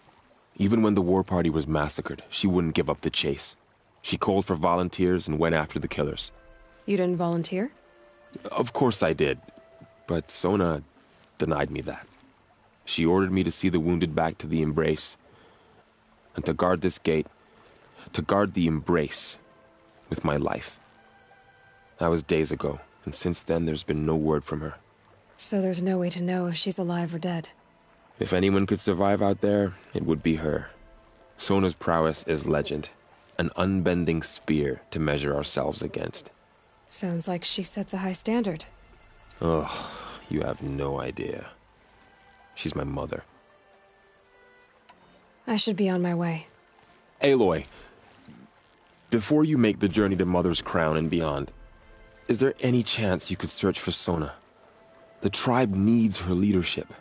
Even when the war party was massacred, she wouldn't give up the chase. She called for volunteers and went after the killers. You didn't volunteer? Of course I did, but Sona denied me that. She ordered me to see the wounded back to the Embrace, and to guard this gate, to guard the Embrace with my life. That was days ago, and since then there's been no word from her. So there's no way to know if she's alive or dead. If anyone could survive out there, it would be her. Sona's prowess is legend, an unbending spear to measure ourselves against. Sounds like she sets a high standard. Oh, you have no idea. She's my mother. I should be on my way. Aloy, before you make the journey to Mother's Crown and beyond, is there any chance you could search for Sona? The tribe needs her leadership.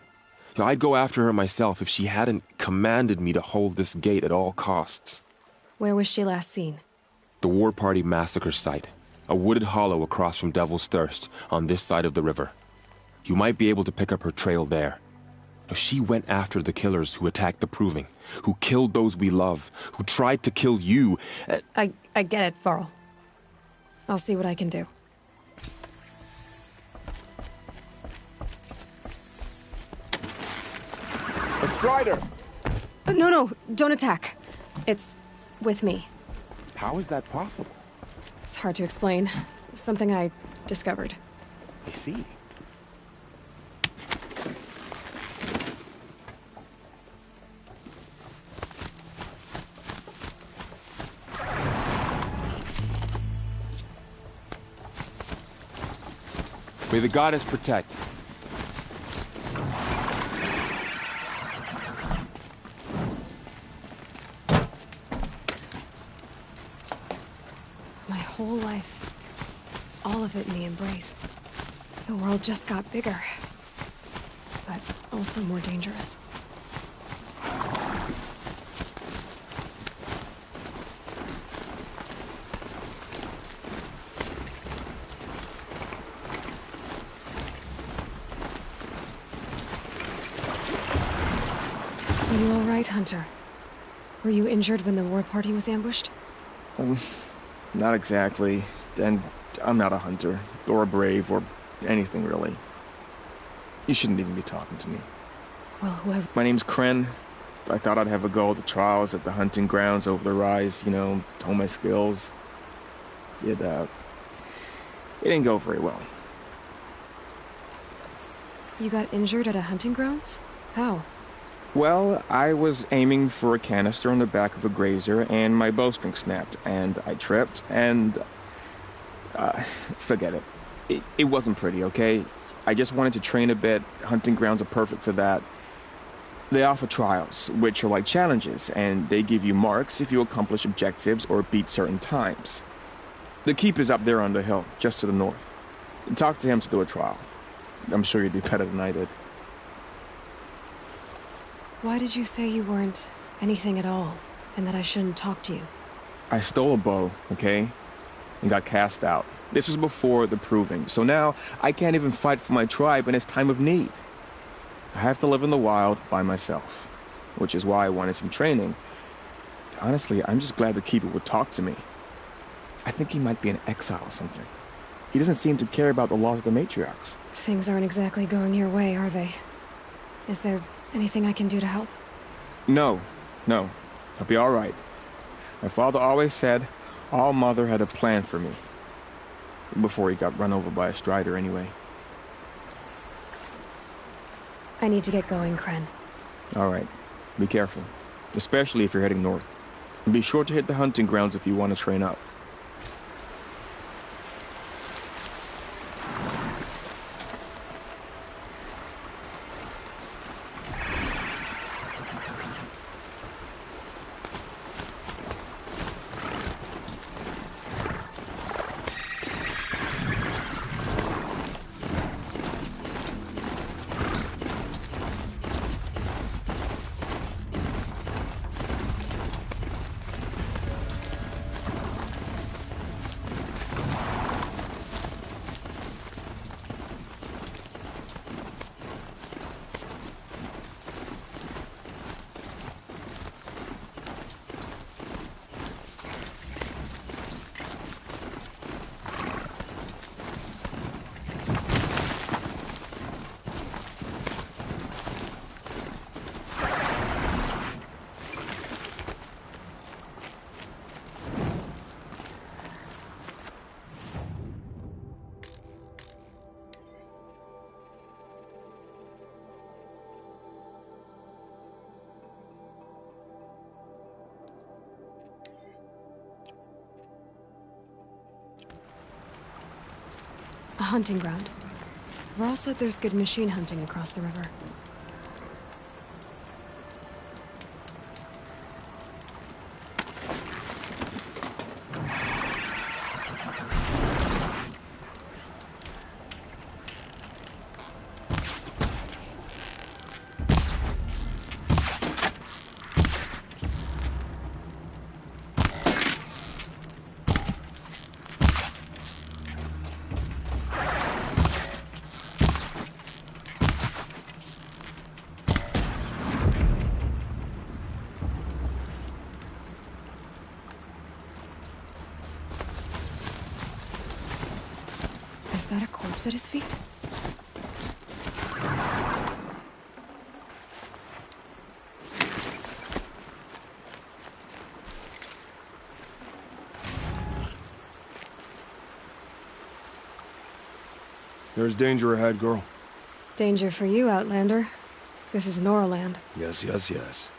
I'd go after her myself if she hadn't commanded me to hold this gate at all costs. Where was she last seen? The War Party massacre site, A wooded hollow across from Devil's Thirst, on this side of the river. You might be able to pick up her trail there. Now, she went after the killers who attacked the Proving, who killed those we love, who tried to kill you. I get it, Varl. I'll see what I can do. A Strider! No, don't attack. It's with me. How is that possible? It's hard to explain. Something I discovered. I see. May the goddess protect. My whole life. All of it in the Embrace. The world just got bigger. But also more dangerous. Are you all right, Hunter? Were you injured when the war party was ambushed? Not exactly. And I'm not a hunter, or a brave, or anything really. You shouldn't even be talking to me. Well, whoever... My name's Kren. I thought I'd have a go at the trials at the hunting grounds over the rise, you know, hone my skills. It didn't go very well. You got injured at a hunting grounds? How? Well, I was aiming for a canister on the back of a grazer, and my bowstring snapped, and I tripped, and... forget it. It wasn't pretty, okay? I just wanted to train a bit. Hunting grounds are perfect for that. They offer trials, which are like challenges, and they give you marks if you accomplish objectives or beat certain times. The keep is up there on the hill, just to the north. Talk to him to do a trial. I'm sure you'd do better than I did. Why did you say you weren't anything at all, and that I shouldn't talk to you? I stole a bow, okay? And got cast out. This was before the Proving, so now I can't even fight for my tribe in its time of need. I have to live in the wild by myself, which is why I wanted some training. Honestly, I'm just glad the Keeper would talk to me. I think he might be in exile or something. He doesn't seem to care about the laws of the matriarchs. Things aren't exactly going your way, are they? Is there anything I can do to help? No. I'll be all right. My father always said All Mother had a plan for me. Before he got run over by a Strider, anyway. I need to get going, Kren. All right. Be careful. Especially if you're heading north. And be sure to hit the hunting grounds if you want to train up. A hunting ground. Varl said there's good machine hunting across the river. corpse at his feet? There's danger ahead, girl. Danger for you, Outlander. This is Noraland. Yes, yes, yes.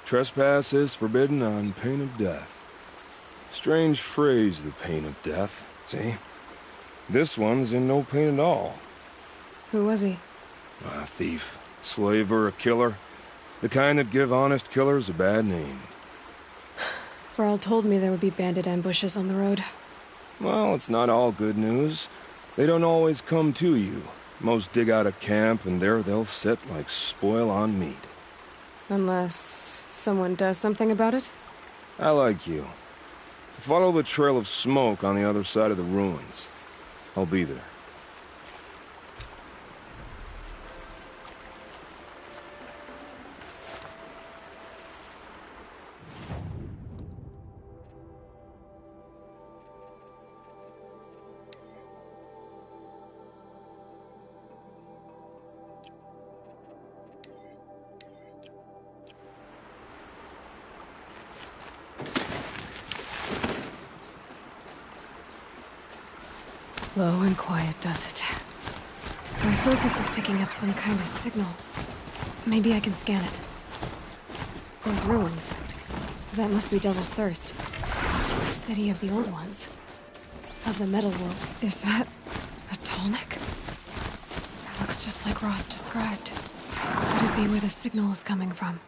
Trespass is forbidden on pain of death. Strange phrase, the pain of death. See? This one's in no pain at all. Who was he? A thief, slaver, a killer. The kind that give honest killers a bad name. Varl told me there would be bandit ambushes on the road. Well, it's not all good news. They don't always come to you. Most dig out a camp, and there they'll sit like spoil on meat. Unless someone does something about it? I like you. Follow the trail of smoke on the other side of the ruins. I'll be there. Low and quiet does it. My focus is picking up some kind of signal. Maybe I can scan it. Those ruins. That must be Devil's Thirst. The city of the old ones. Of the metal world. Is that a Tallneck? That looks just like Ross described. Could it be where the signal is coming from?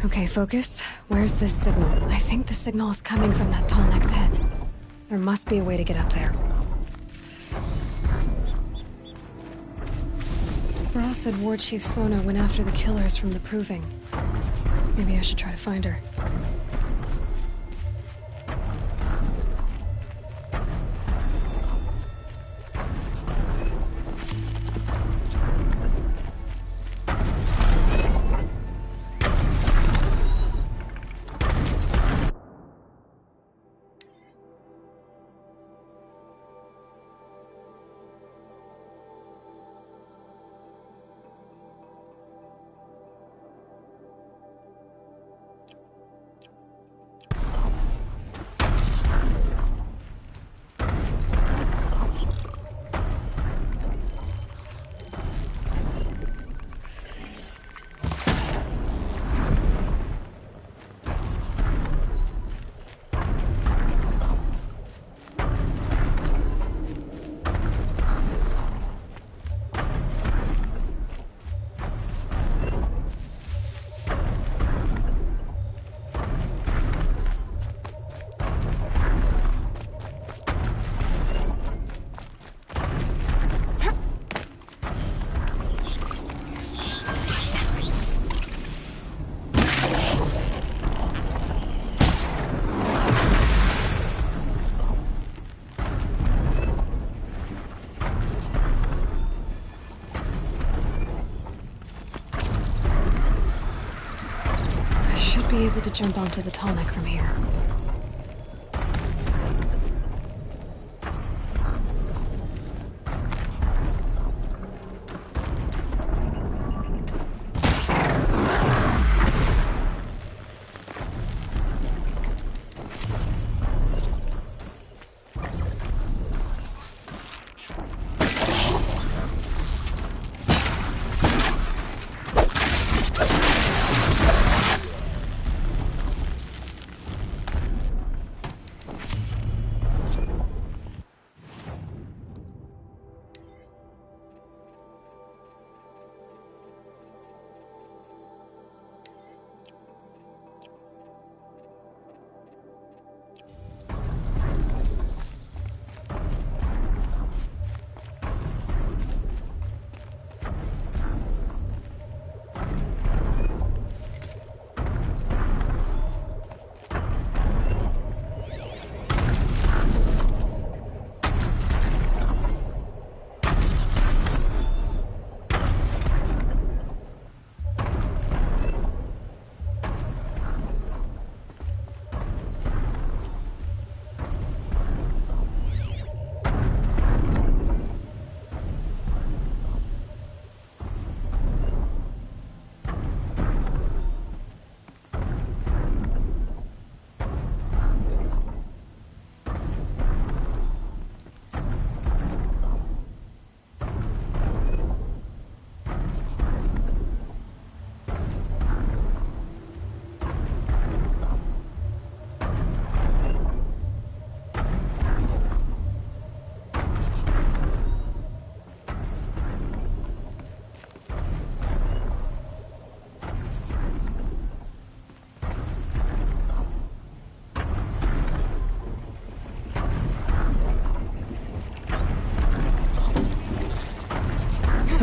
Okay, focus. Where's this signal? I think the signal is coming from that Tallneck's head. There must be a way to get up there. Varl said War Chief Sona went after the killers from the Proving. Maybe I should try to find her. Be able to jump onto the Tallneck from here.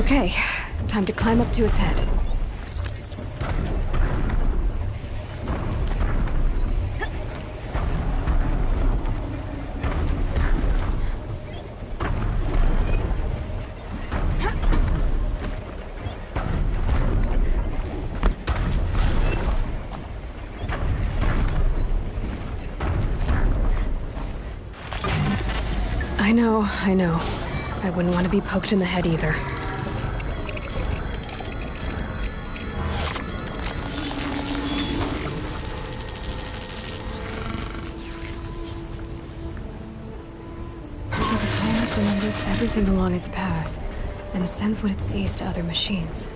Okay, time to climb up to its head. I know. I wouldn't want to be poked in the head either. So the Tallneck remembers everything along its path, and sends what it sees to other machines.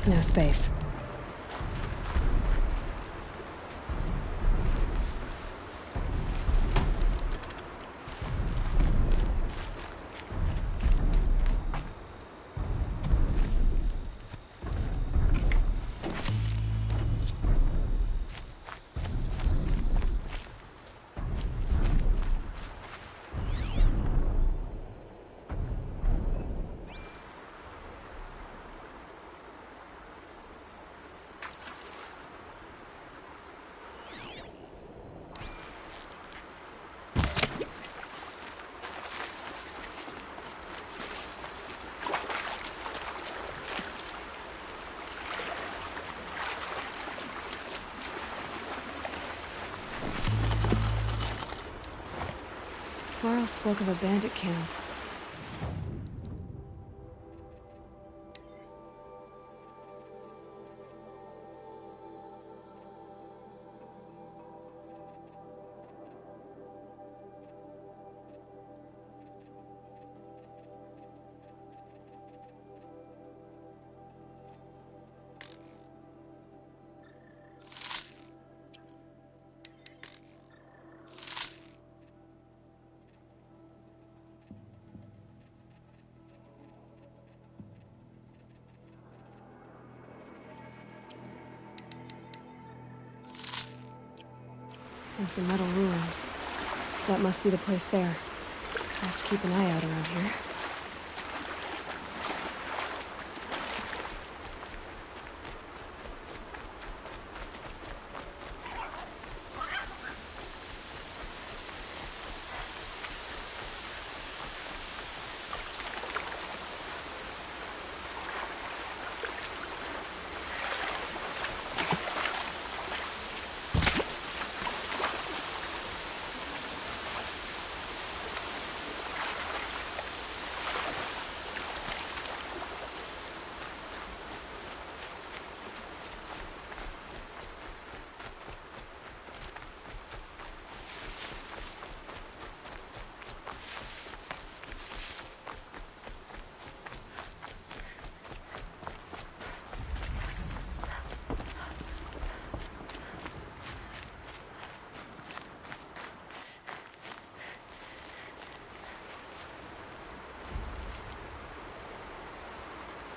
No space. Varl spoke of a bandit camp. And some metal ruins. That must be the place there. Best keep an eye out around here.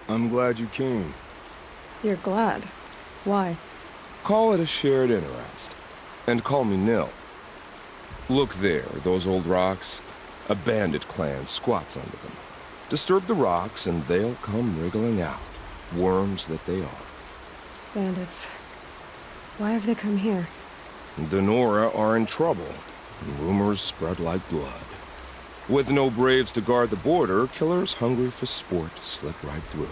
I'm glad you came. You're glad? Why? Call it a shared interest. And call me Nil. Look there, those old rocks. A bandit clan squats under them. Disturb the rocks and they'll come wriggling out. Worms that they are. Bandits. Why have they come here? The Nora are in trouble. Rumors spread like blood. With no braves to guard the border, killers hungry for sport slip right through.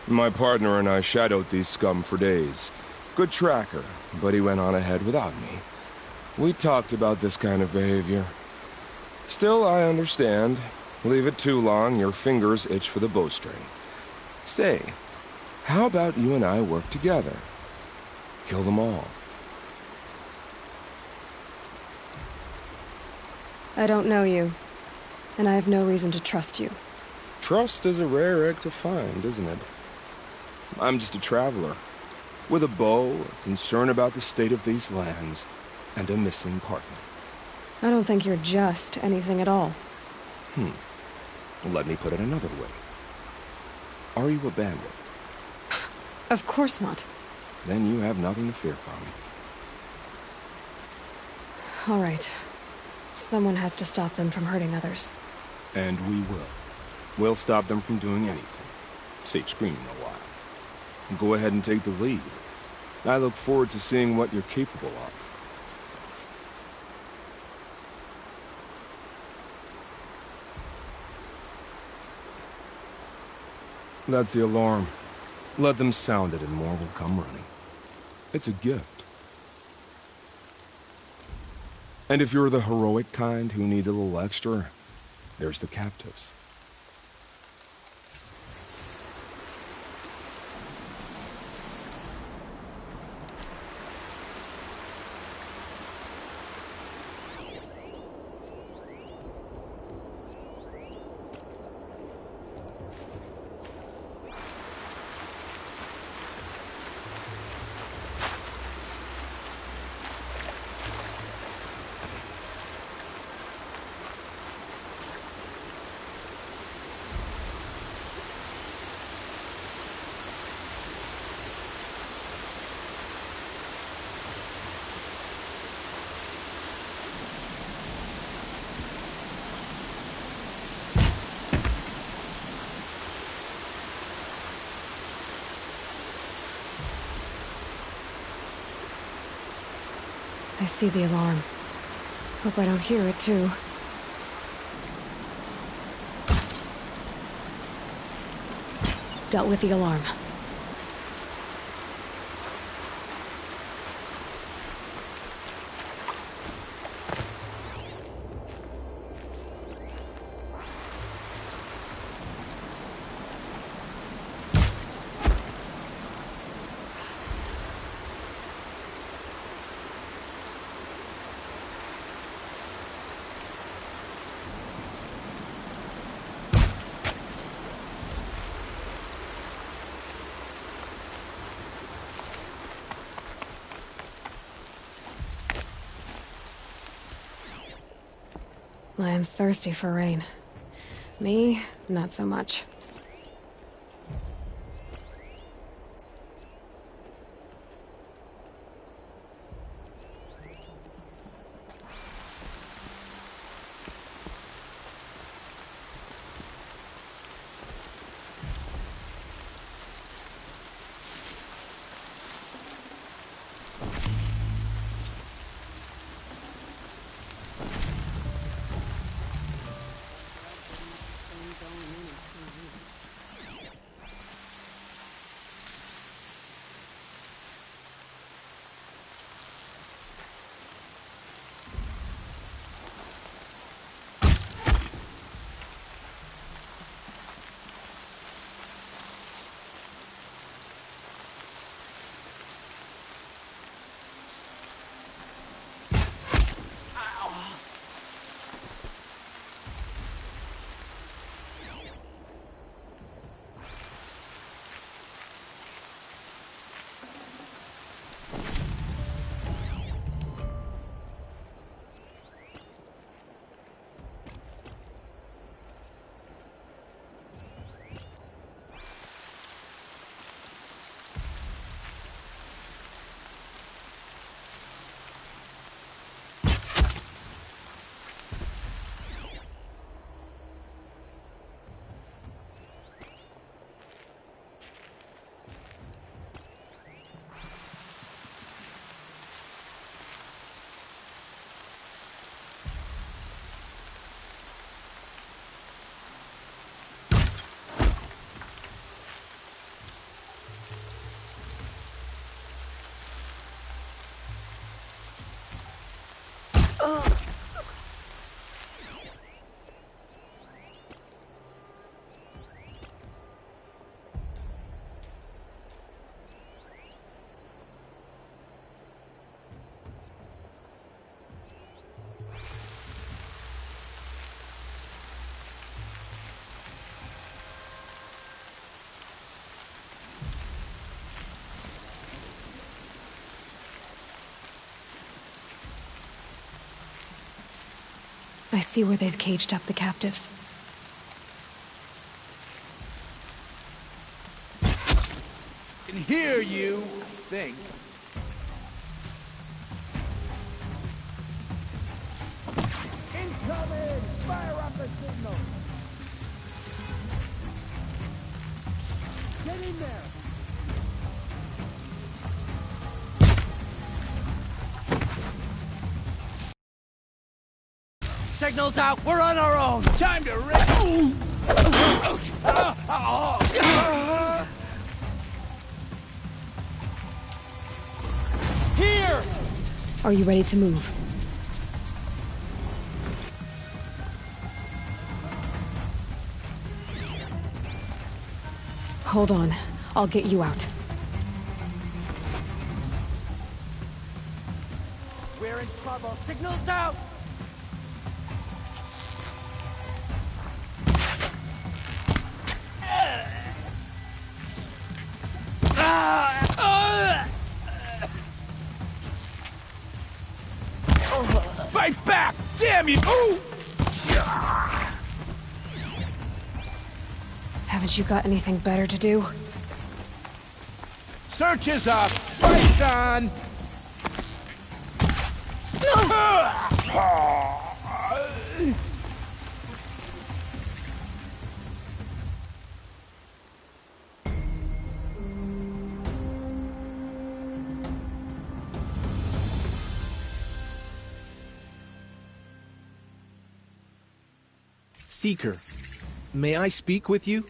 My partner and I shadowed these scum for days. Good tracker, but he went on ahead without me. We talked about this kind of behavior. Still, I understand. Leave it too long, your fingers itch for the bowstring. Say, how about you and I work together? Kill them all. I don't know you. And I have no reason to trust you. Trust is a rare egg to find, isn't it? I'm just a traveler, with a bow, a concern about the state of these lands, and a missing partner. I don't think you're just anything at all. Let me put it another way. Are you a bandit? Of course not. Then you have nothing to fear from me. All right. Someone has to stop them from hurting others. And we will. We'll stop them from doing anything. Save screaming a while. Go ahead and take the lead. I look forward to seeing what you're capable of. That's the alarm. Let them sound it and more will come running. It's a gift. And if you're the heroic kind who needs a little extra, there's the captives. I see the alarm. Hope I don't hear it, too. Dealt with the alarm. Land's thirsty for rain. Me, not so much. I see where they've caged up the captives. Can hear you, think. Incoming! Fire up the signal! Get in there! Signal's out. We're on our own. Time to rip. Here! Are you ready to move? Hold on. I'll get you out. We're in trouble. Signal's out! Fight back! Damn you! Ooh! Haven't you got anything better to do? Search is up! Fight's on! Seeker, may I speak with you?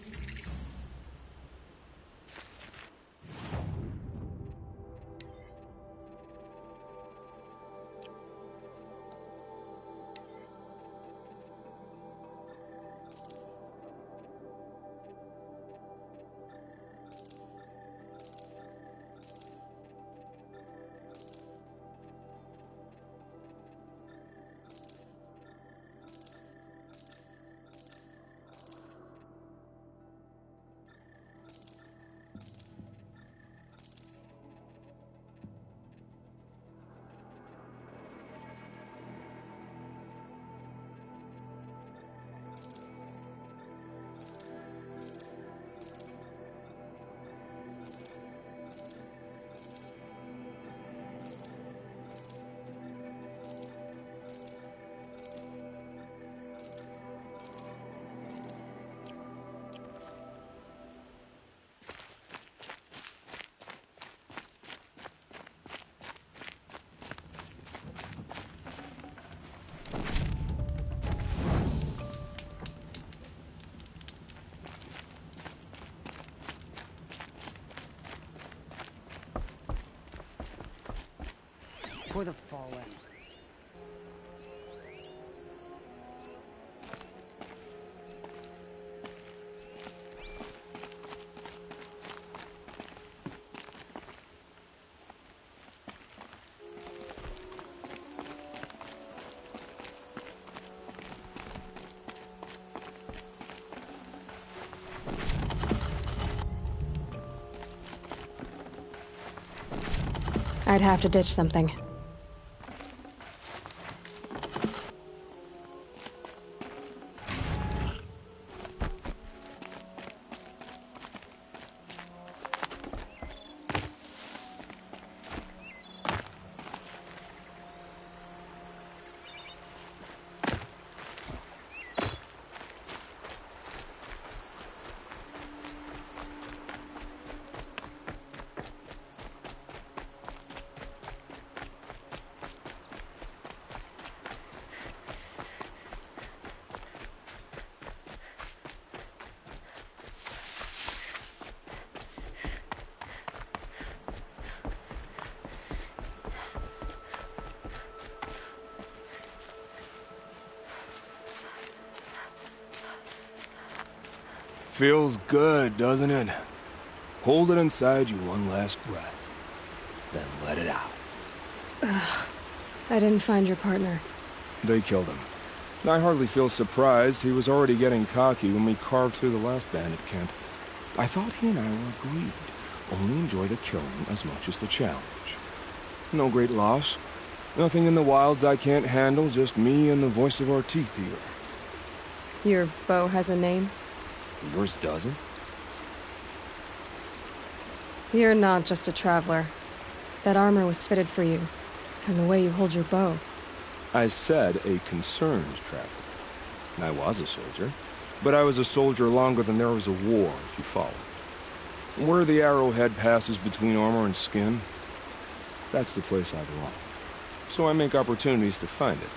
For the fallen. I'd have to ditch something. Feels good, doesn't it? Hold it inside you one last breath. Then let it out. Ugh. I didn't find your partner. They killed him. I hardly feel surprised. He was already getting cocky when we carved through the last bandit camp. I thought he and I were agreed. Only enjoy the killing as much as the challenge. No great loss. Nothing in the wilds I can't handle, just me and the voice of our teeth here. Your bow has a name? Yours doesn't? You're not just a traveler. That armor was fitted for you, and the way you hold your bow. I said a concerned traveler. I was a soldier, but I was a soldier longer than there was a war, if you follow. Where the arrowhead passes between armor and skin, that's the place I belong. So I make opportunities to find it.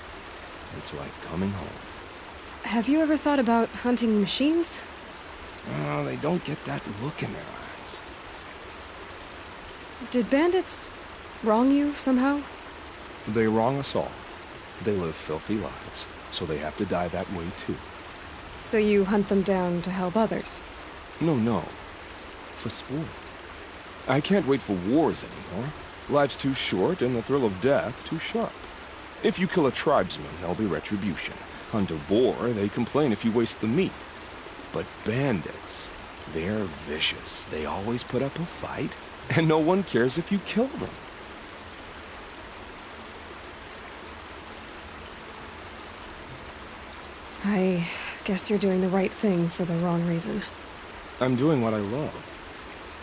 It's like coming home. Have you ever thought about hunting machines? Oh, they don't get that look in their eyes. Did bandits wrong you somehow? They wrong us all. They live filthy lives, so they have to die that way too. So you hunt them down to help others? No. For sport. I can't wait for wars anymore. Life's too short and the thrill of death too sharp. If you kill a tribesman, there'll be retribution. Hunt a boar, they complain if you waste the meat. But bandits, they're vicious. They always put up a fight, and no one cares if you kill them. I guess you're doing the right thing for the wrong reason. I'm doing what I love.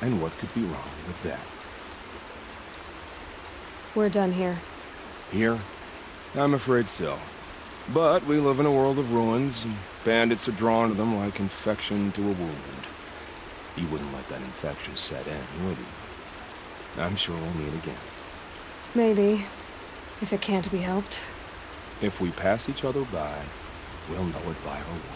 And what could be wrong with that? We're done here. Here? I'm afraid so. But we live in a world of ruins, and bandits are drawn to them like infection to a wound. You wouldn't let that infection set in, would you? I'm sure we'll meet again. Maybe, if it can't be helped. If we pass each other by, we'll know it by our walk.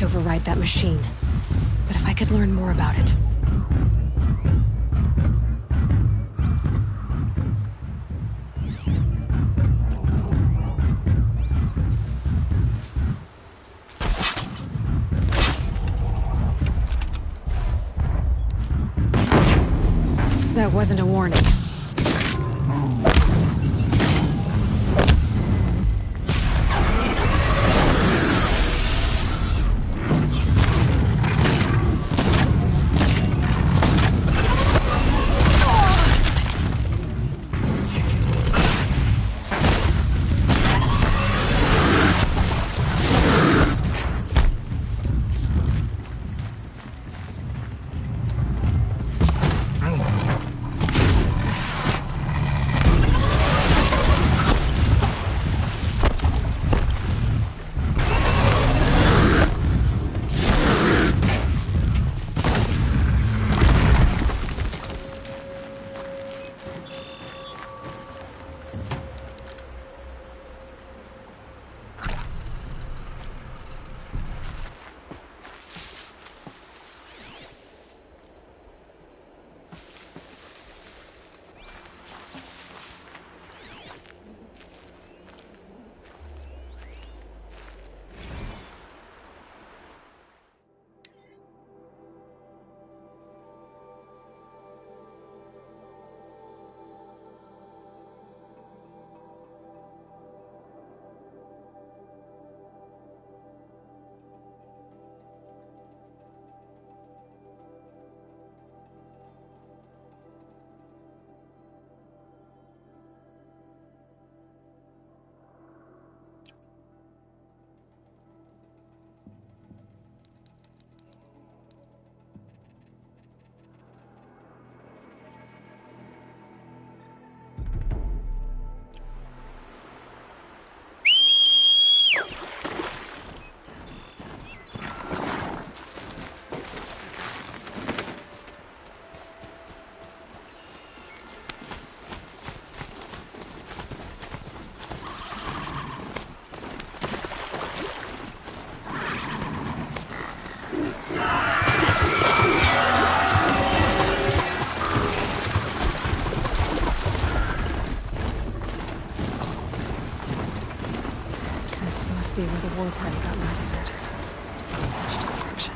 Override that machine. But if I could learn more about it. wasn't a warning. Be where the war party got massacred. Such destruction.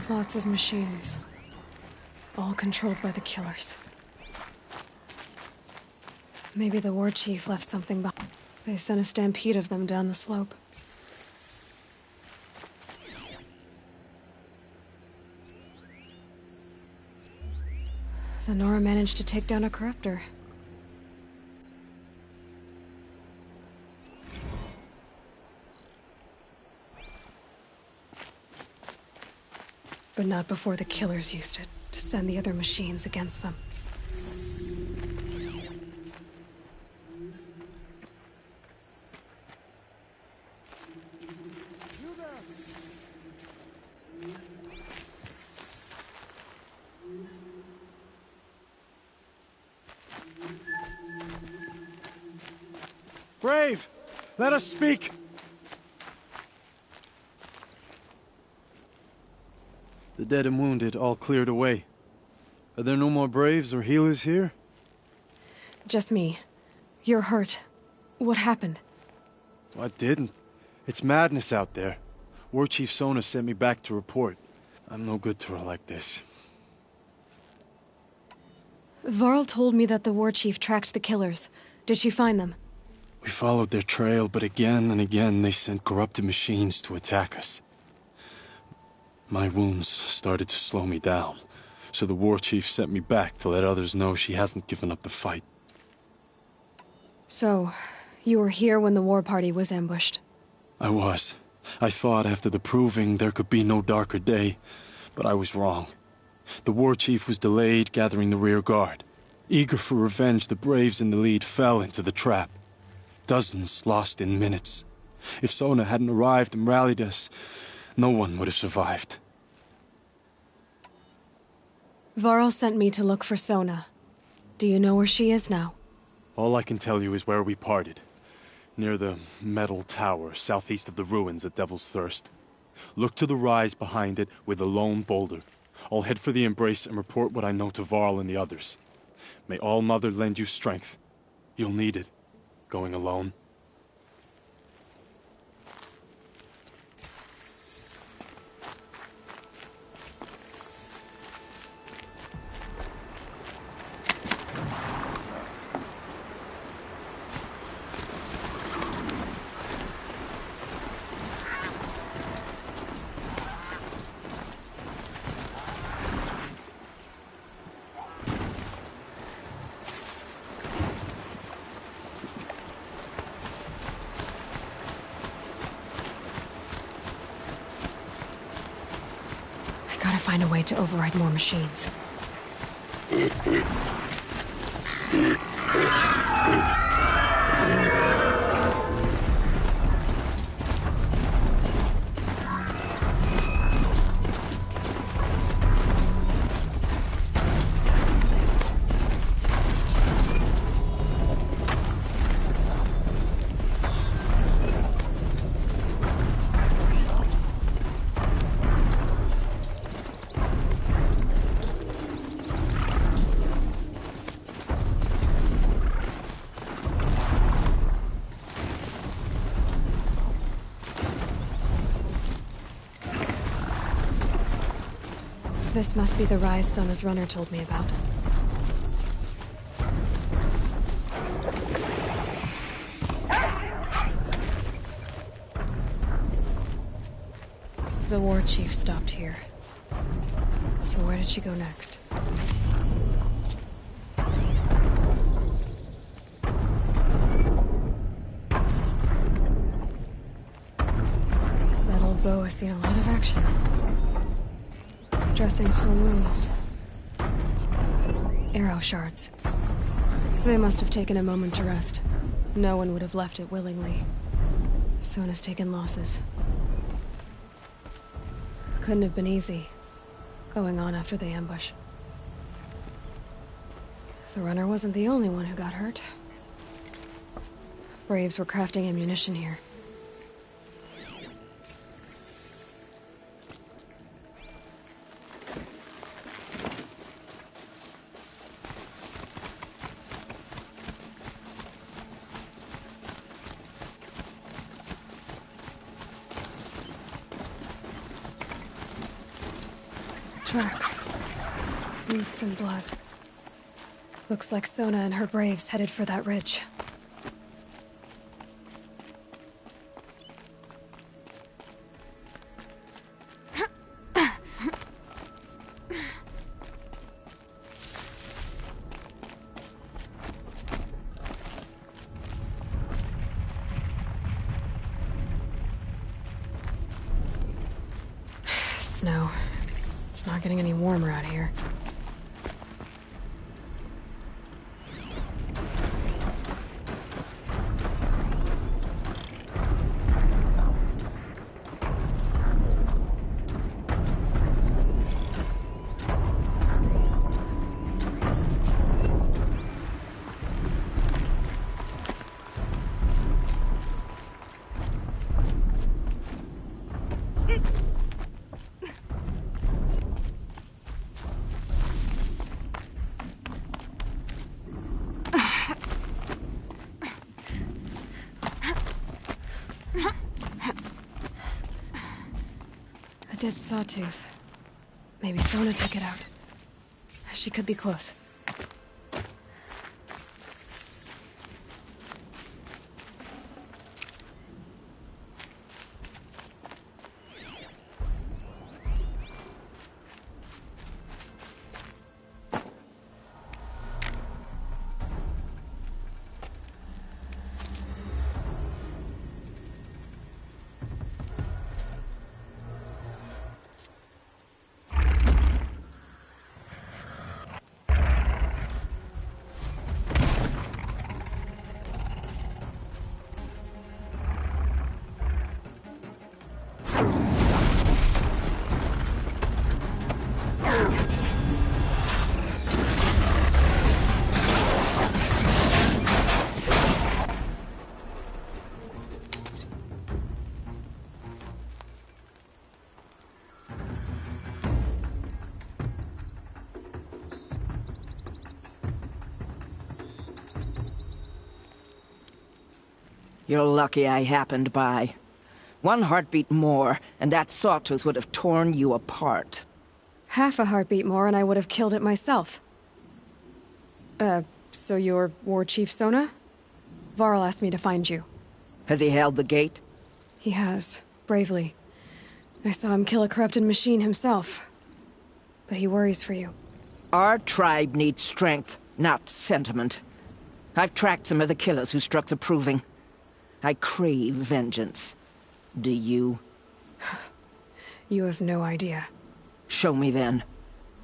Lots of machines. All controlled by the killers. Maybe the war chief left something behind. They sent a stampede of them down the slope. The Nora managed to take down a corruptor. But not before the killers used it to send the other machines against them. Brave! Let us speak! The dead and wounded all cleared away. Are there no more Braves or healers here? Just me. You're hurt. What happened? What didn't? It's madness out there. War Chief Sona sent me back to report. I'm no good to her like this. Varl told me that the war chief tracked the killers. Did she find them? We followed their trail, but again and again they sent corrupted machines to attack us. My wounds started to slow me down, so the war chief sent me back to let others know she hasn't given up the fight. So, you were here when the war party was ambushed? I was. I thought after the proving there could be no darker day, but I was wrong. The war chief was delayed gathering the rear guard. Eager for revenge, the Braves in the lead fell into the trap. Dozens lost in minutes. If Sona hadn't arrived and rallied us, no one would have survived. Varl sent me to look for Sona. Do you know where she is now? All I can tell you is where we parted. Near the metal tower, southeast of the ruins at Devil's Thirst. Look to the rise behind it with a lone boulder. I'll head for the Embrace and report what I know to Varl and the others. May All-Mother lend you strength. You'll need it, going alone. Gotta find a way to override more machines. This must be the rise Sona's runner told me about. The war chief stopped here. So where did she go next? That old bow has seen a lot of action. Dressings for wounds. Arrow shards. They must have taken a moment to rest. No one would have left it willingly. Sona's taken losses. Couldn't have been easy, going on after the ambush. The runner wasn't the only one who got hurt. Braves were crafting ammunition here. Tracks. Roots and blood. Looks like Sona and her braves headed for that ridge. Snow. It's not getting any warmer out here. Dead sawtooth. Maybe Sona took it out. She could be close. You're lucky I happened by. One heartbeat more, and that sawtooth would have torn you apart. Half a heartbeat more and I would have killed it myself. So you're War Chief Sona? Varl asked me to find you. Has he held the gate? He has, bravely. I saw him kill a corrupted machine himself. But he worries for you. Our tribe needs strength, not sentiment. I've tracked some of the killers who struck the Proving. I crave vengeance. Do you? You have no idea. Show me then.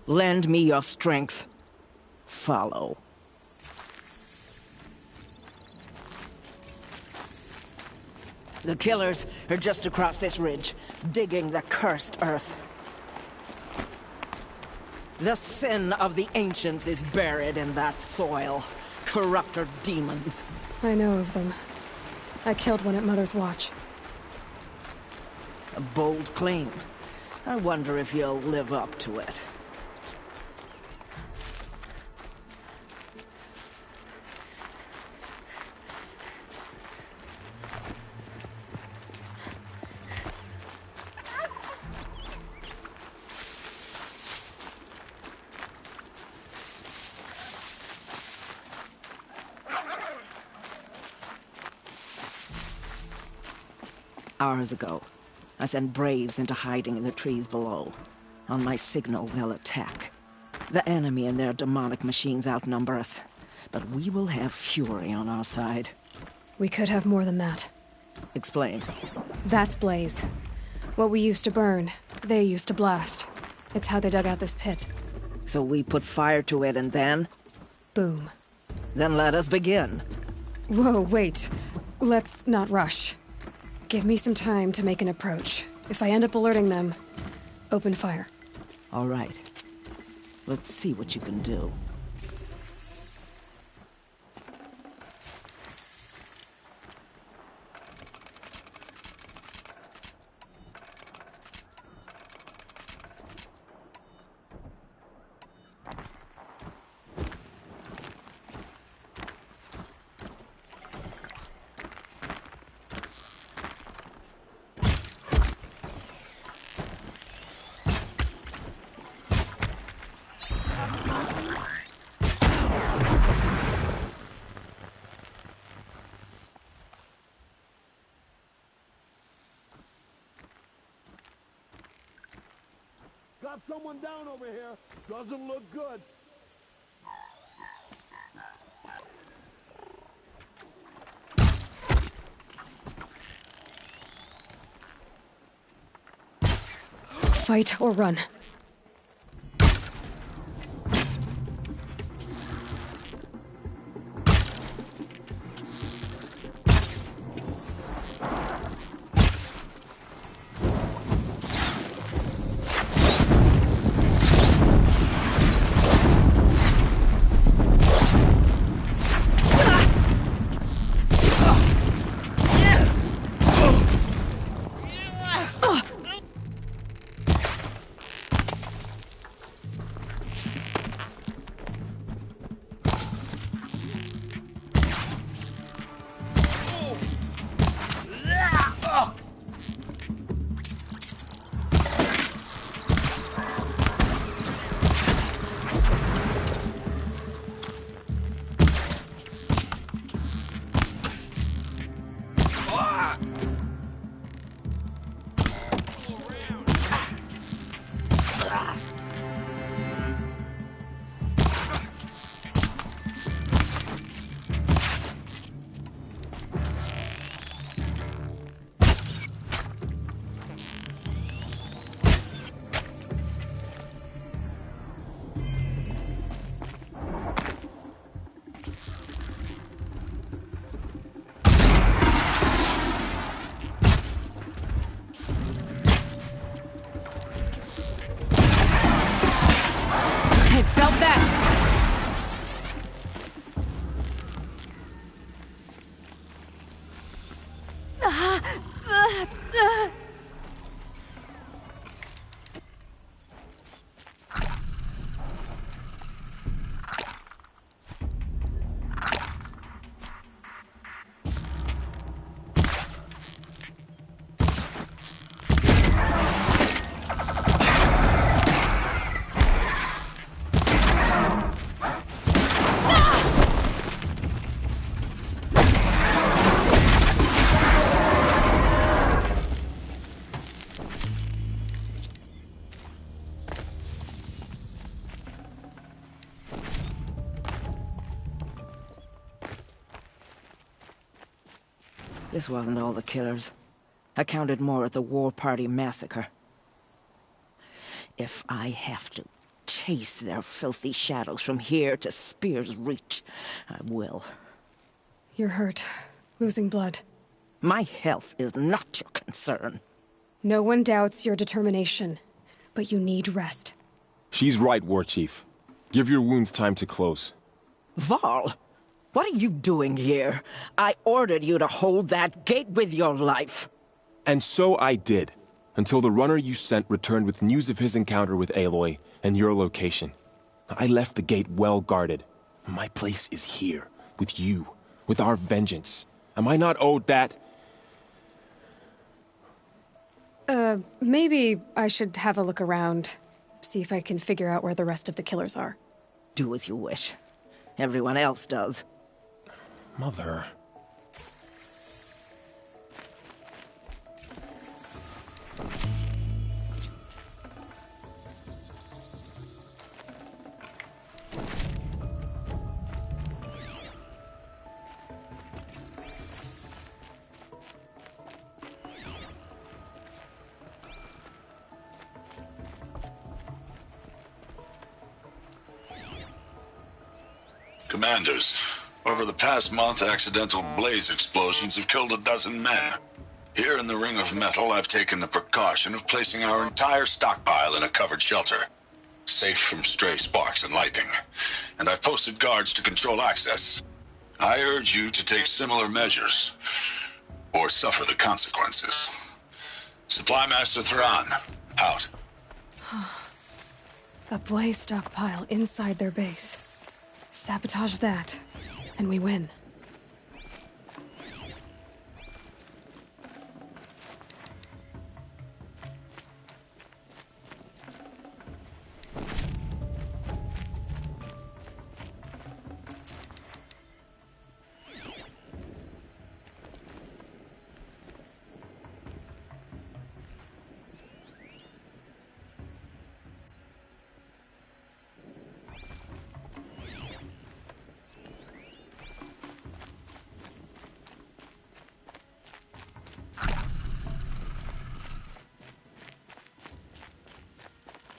Lend me your strength. Follow. The killers are just across this ridge, digging the cursed earth. The sin of the ancients is buried in that soil. Corrupter demons. I know of them. I killed one at Mother's Watch. A bold claim. I wonder if you'll live up to it. Hours ago, I sent Braves into hiding in the trees below. On my signal, they'll attack. The enemy and their demonic machines outnumber us, but we will have fury on our side. We could have more than that. Explain. That's Blaze. What we used to burn, they used to blast. It's how they dug out this pit. So we put fire to it and then? Boom. Then let us begin. Whoa, wait. Let's not rush. Give me some time to make an approach. If I end up alerting them, open fire. All right. Let's see what you can do. Got someone down over here. Doesn't look good. Fight or run. This wasn't all the killers. I counted more at the War Party massacre. If I have to chase their filthy shadows from here to Spear's Reach, I will. You're hurt. Losing blood. My health is not your concern. No one doubts your determination, but you need rest. She's right, War Chief. Give your wounds time to close. Varl, what are you doing here? I ordered you to hold that gate with your life. And so I did, until the runner you sent returned with news of his encounter with Aloy and your location. I left the gate well guarded. My place is here, with you, with our vengeance. Am I not owed that? Maybe I should have a look around, see if I can figure out where the rest of the killers are. Do as you wish. Everyone else does. Mother... Commanders, over the past month, accidental blaze explosions have killed 12 men. Here in the Ring of Metal, I've taken the precaution of placing our entire stockpile in a covered shelter, safe from stray sparks and lightning. And I've posted guards to control access. I urge you to take similar measures, or suffer the consequences. Supply Master Thrawn, out. A blaze stockpile inside their base. Sabotage that, and we win.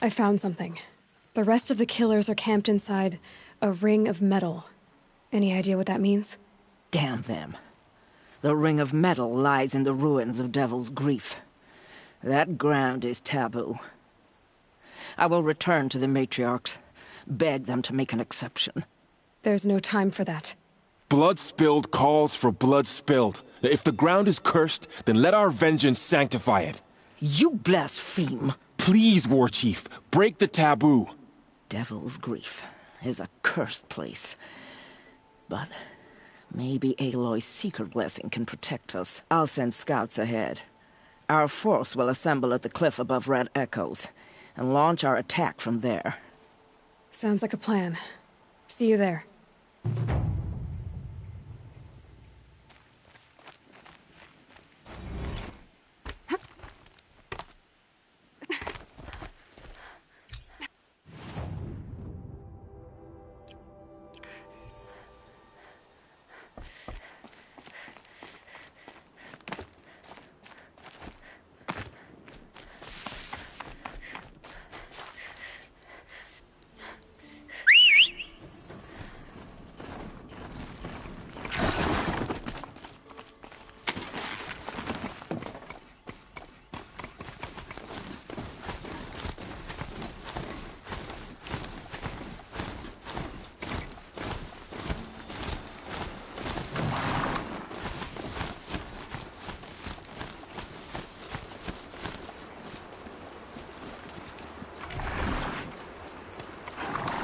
I found something. The rest of the killers are camped inside a ring of metal. Any idea what that means? Damn them. The Ring of Metal lies in the ruins of Devil's Grief. That ground is taboo. I will return to the matriarchs, beg them to make an exception. There's no time for that. Blood spilled calls for blood spilled. If the ground is cursed, then let our vengeance sanctify it. You blaspheme! Please, War Chief, break the taboo. Devil's Grief is a cursed place. But maybe Aloy's secret blessing can protect us. I'll send scouts ahead. Our force will assemble at the cliff above Red Echoes, and launch our attack from there. Sounds like a plan. See you there.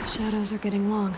Shadows are getting long.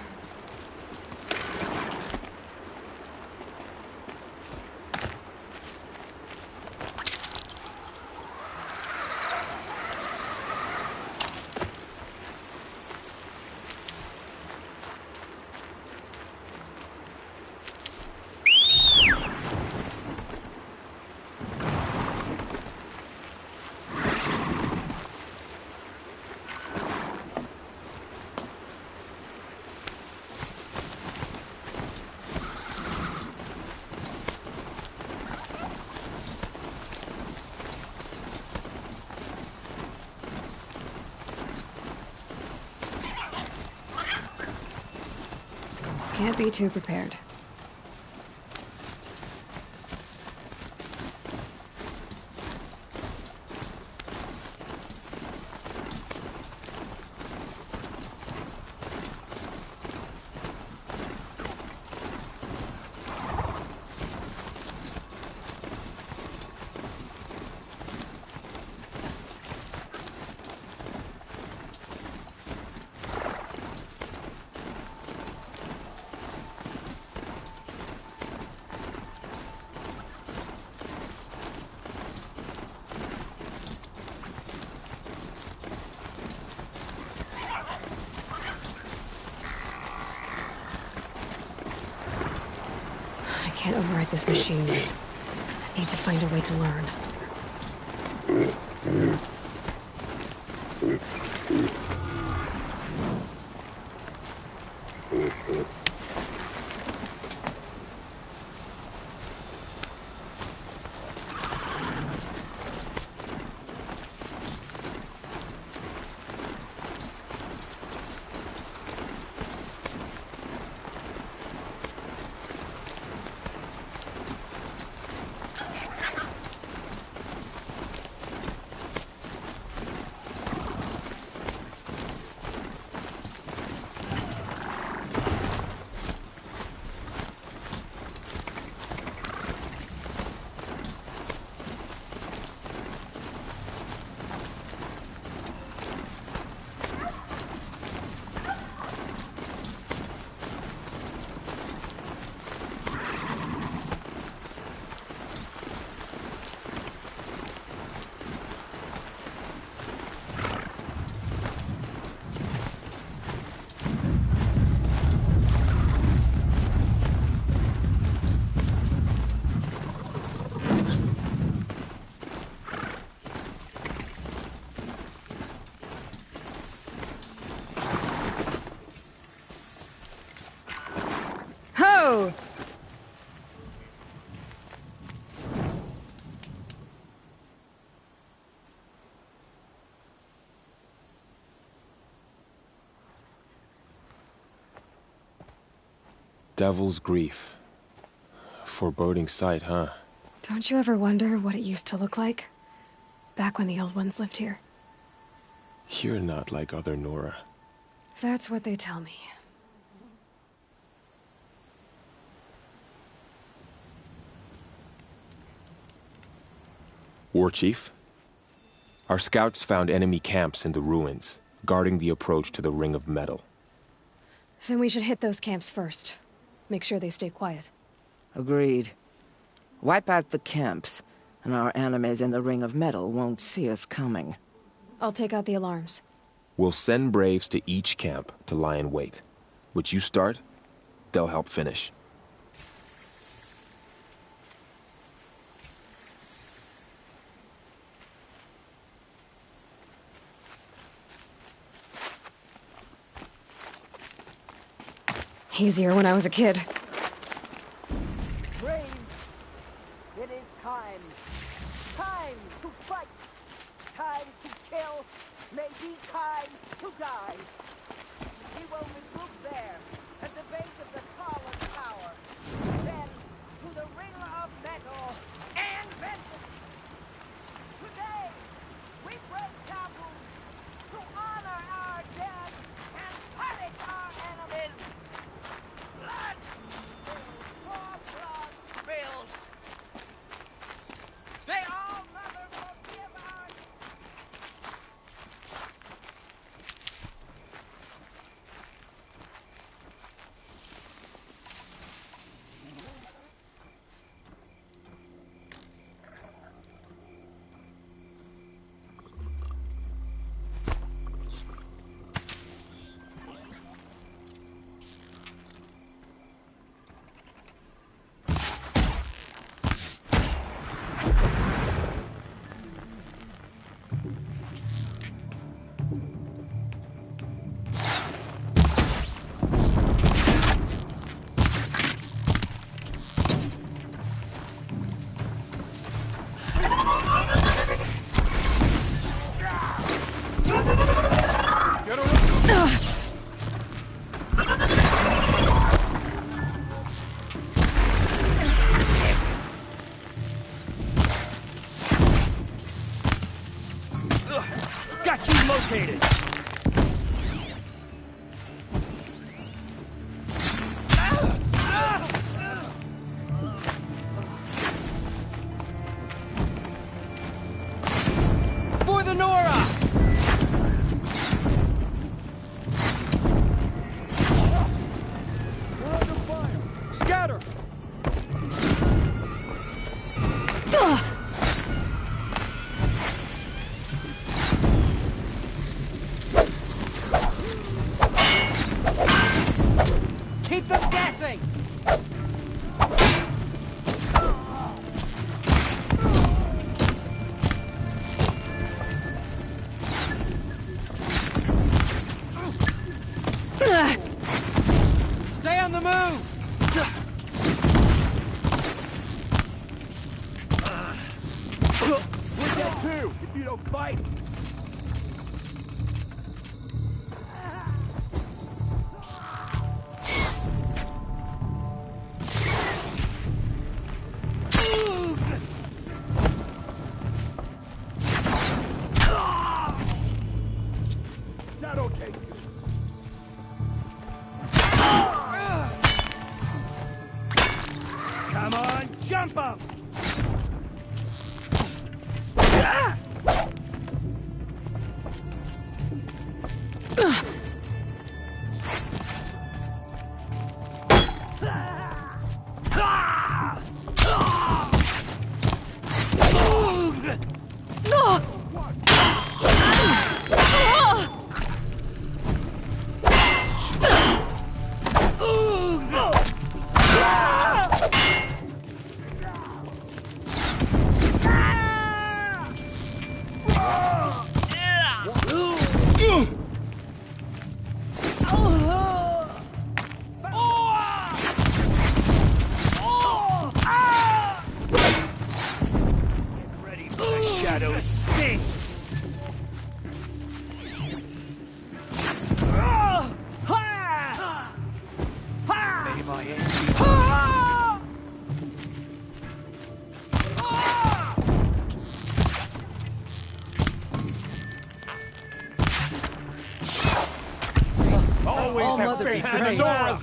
Can't be too prepared. I can't override this machine yet. I need to find a way to learn. Ho! Devil's Grief. Foreboding sight, huh? Don't you ever wonder what it used to look like? Back when the old ones lived here. You're not like other Nora. That's what they tell me. War Chief? Our scouts found enemy camps in the ruins, guarding the approach to the Ring of Metal. Then we should hit those camps first. Make sure they stay quiet. Agreed. Wipe out the camps, and our enemies in the Ring of Metal won't see us coming. I'll take out the alarms. We'll send Braves to each camp to lie in wait. Which you start, they'll help finish. Easier when I was a kid. Braves, it is time. Time to fight. Time to kill. Maybe time to die. We will regroup there, at the base of the tallest tower. Then, to the Ring of Metal and vengeance. Today, we break taboos to honor our dead and punish our enemies. Blood spilled, more blood spilled. May all mother forgive our... located. For the Nora! Scatter! Keep them guessing! Stay on the move! We're dead too, if you don't fight! That'll take you. Come on, jump up! Shadows sting! May my end always have faith in the Nora!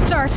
Start.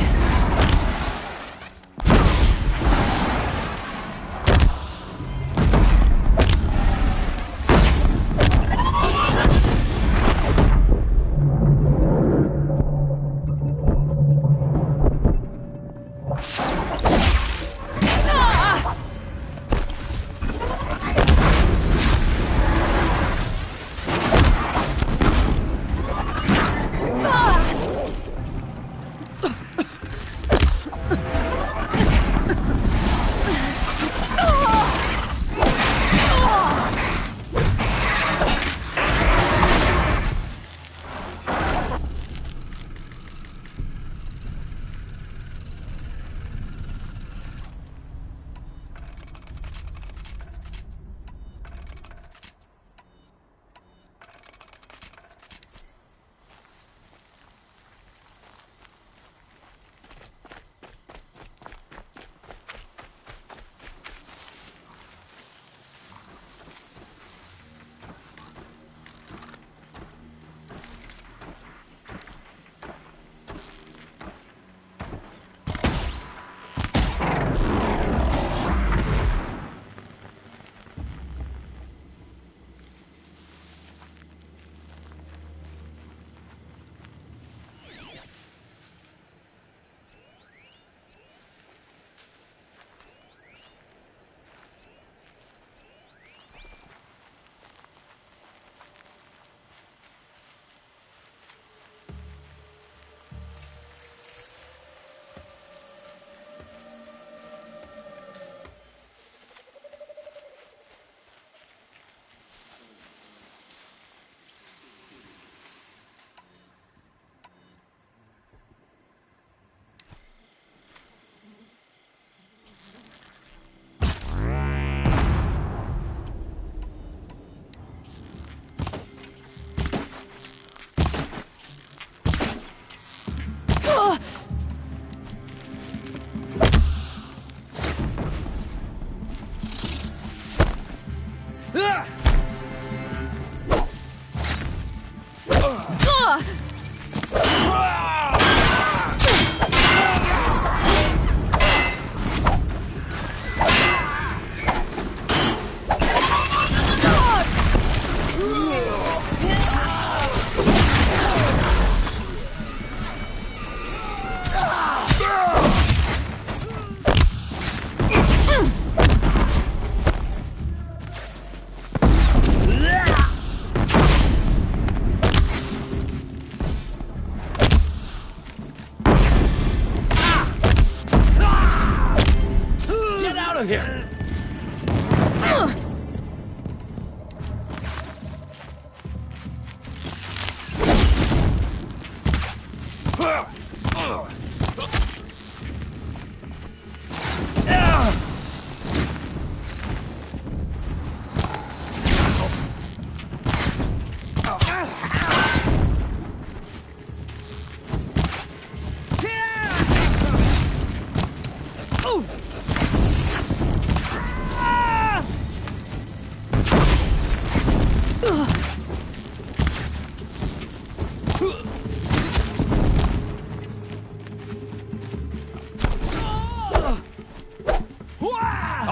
of here!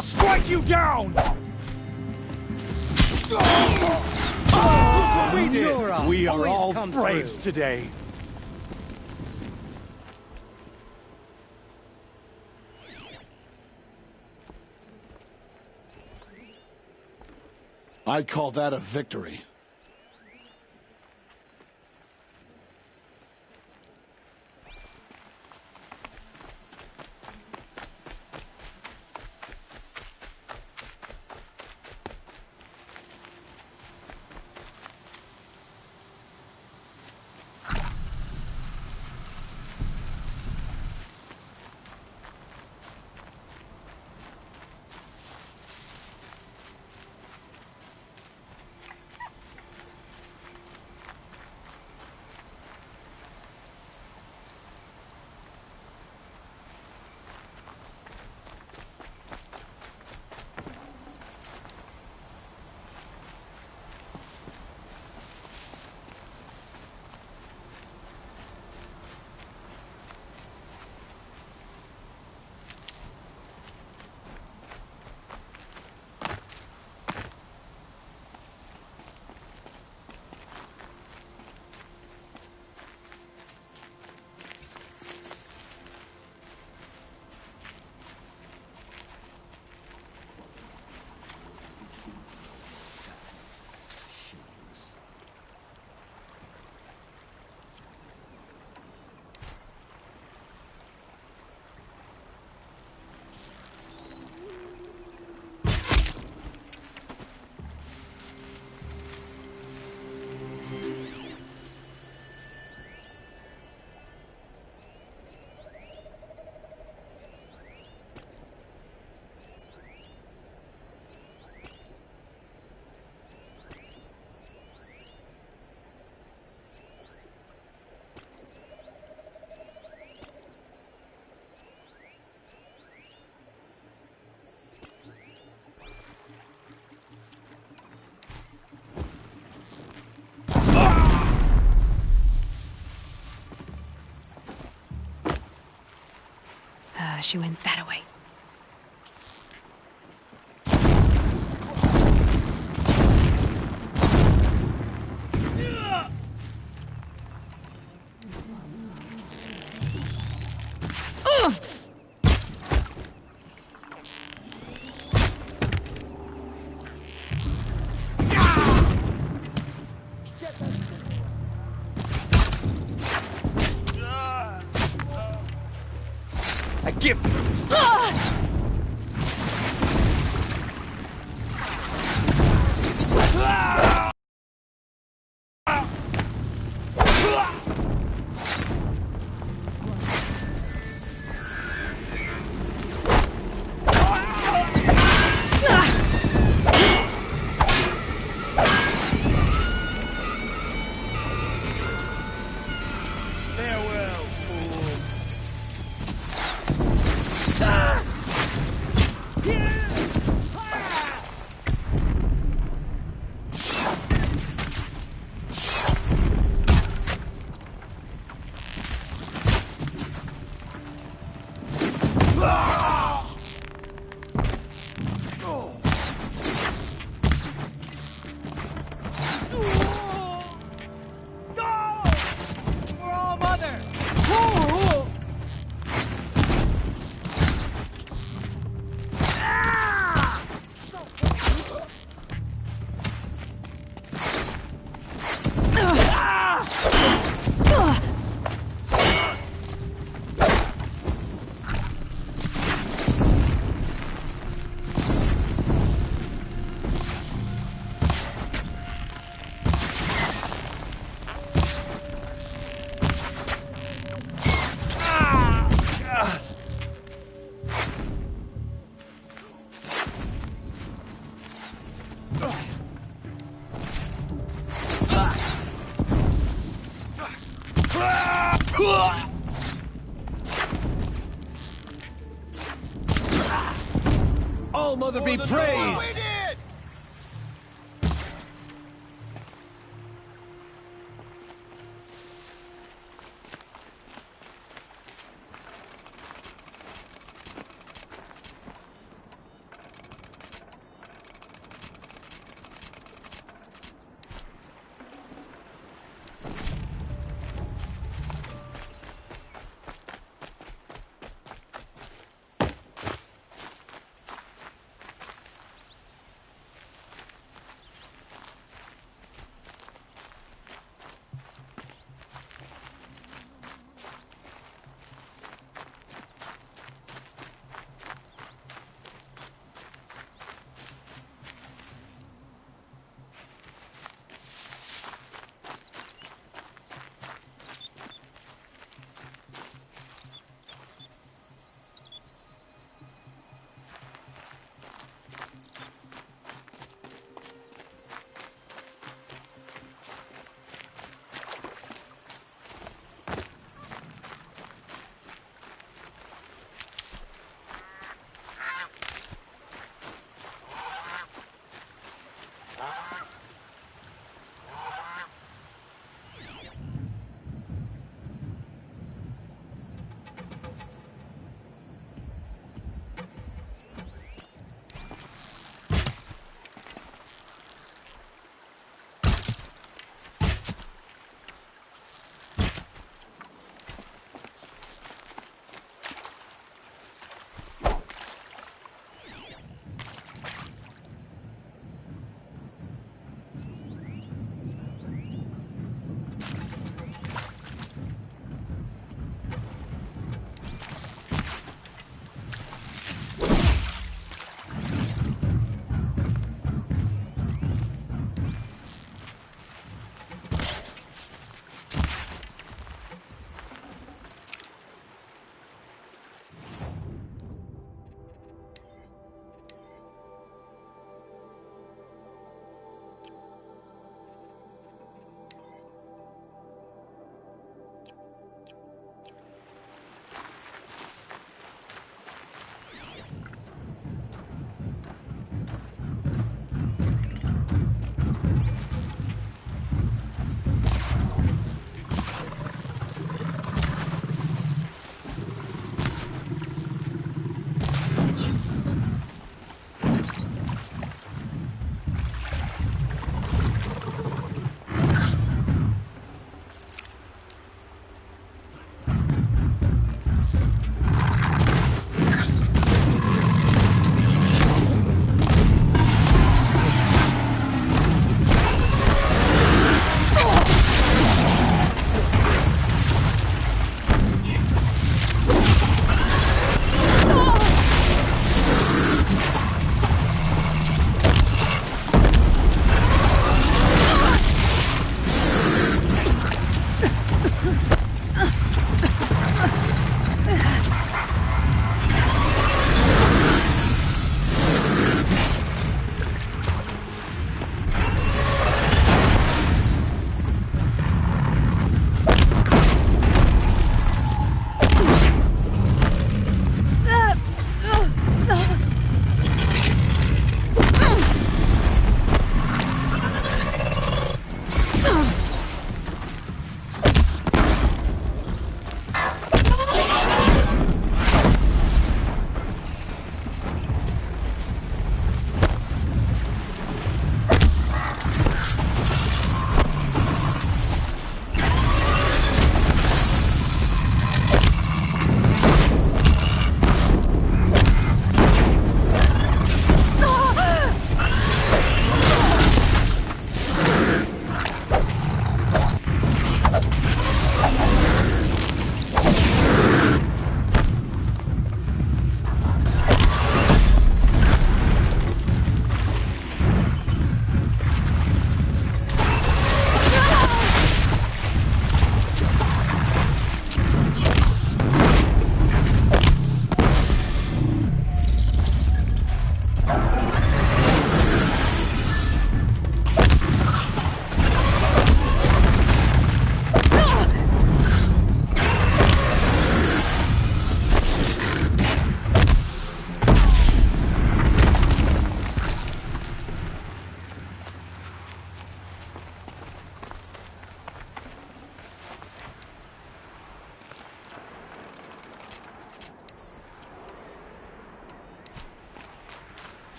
I'll strike you down! Look what we did! Nora, We are always all come braves through. today. I call that a victory. She went that way. I give. Farewell, fool. All Mother be praised!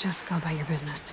Just go about your business.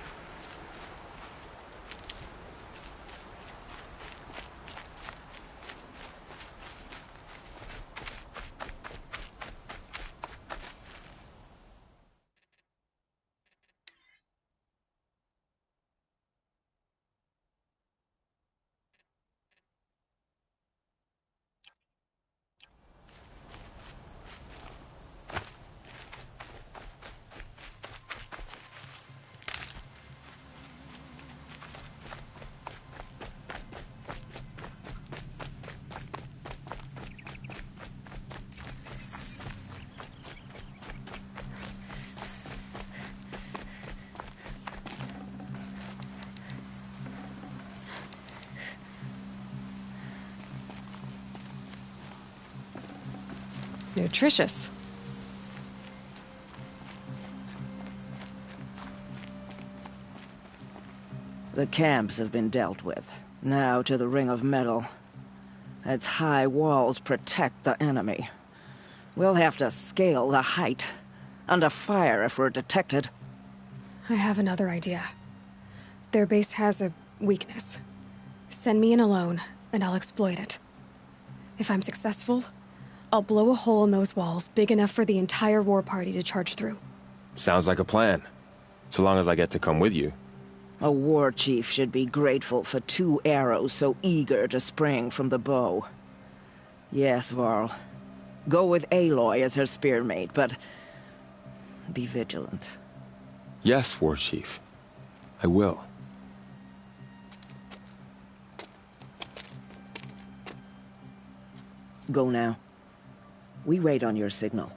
Nutritious. The camps have been dealt with. Now to the Ring of Metal. Its high walls protect the enemy. We'll have to scale the height. Under fire if we're detected. I have another idea. Their base has a weakness. Send me in alone, and I'll exploit it. If I'm successful, I'll blow a hole in those walls big enough for the entire war party to charge through. Sounds like a plan. So long as I get to come with you. A war chief should be grateful for 2 arrows so eager to spring from the bow. Yes, Varl. Go with Aloy as her spearmate, but be vigilant. Yes, War Chief. I will. Go now. We wait on your signal.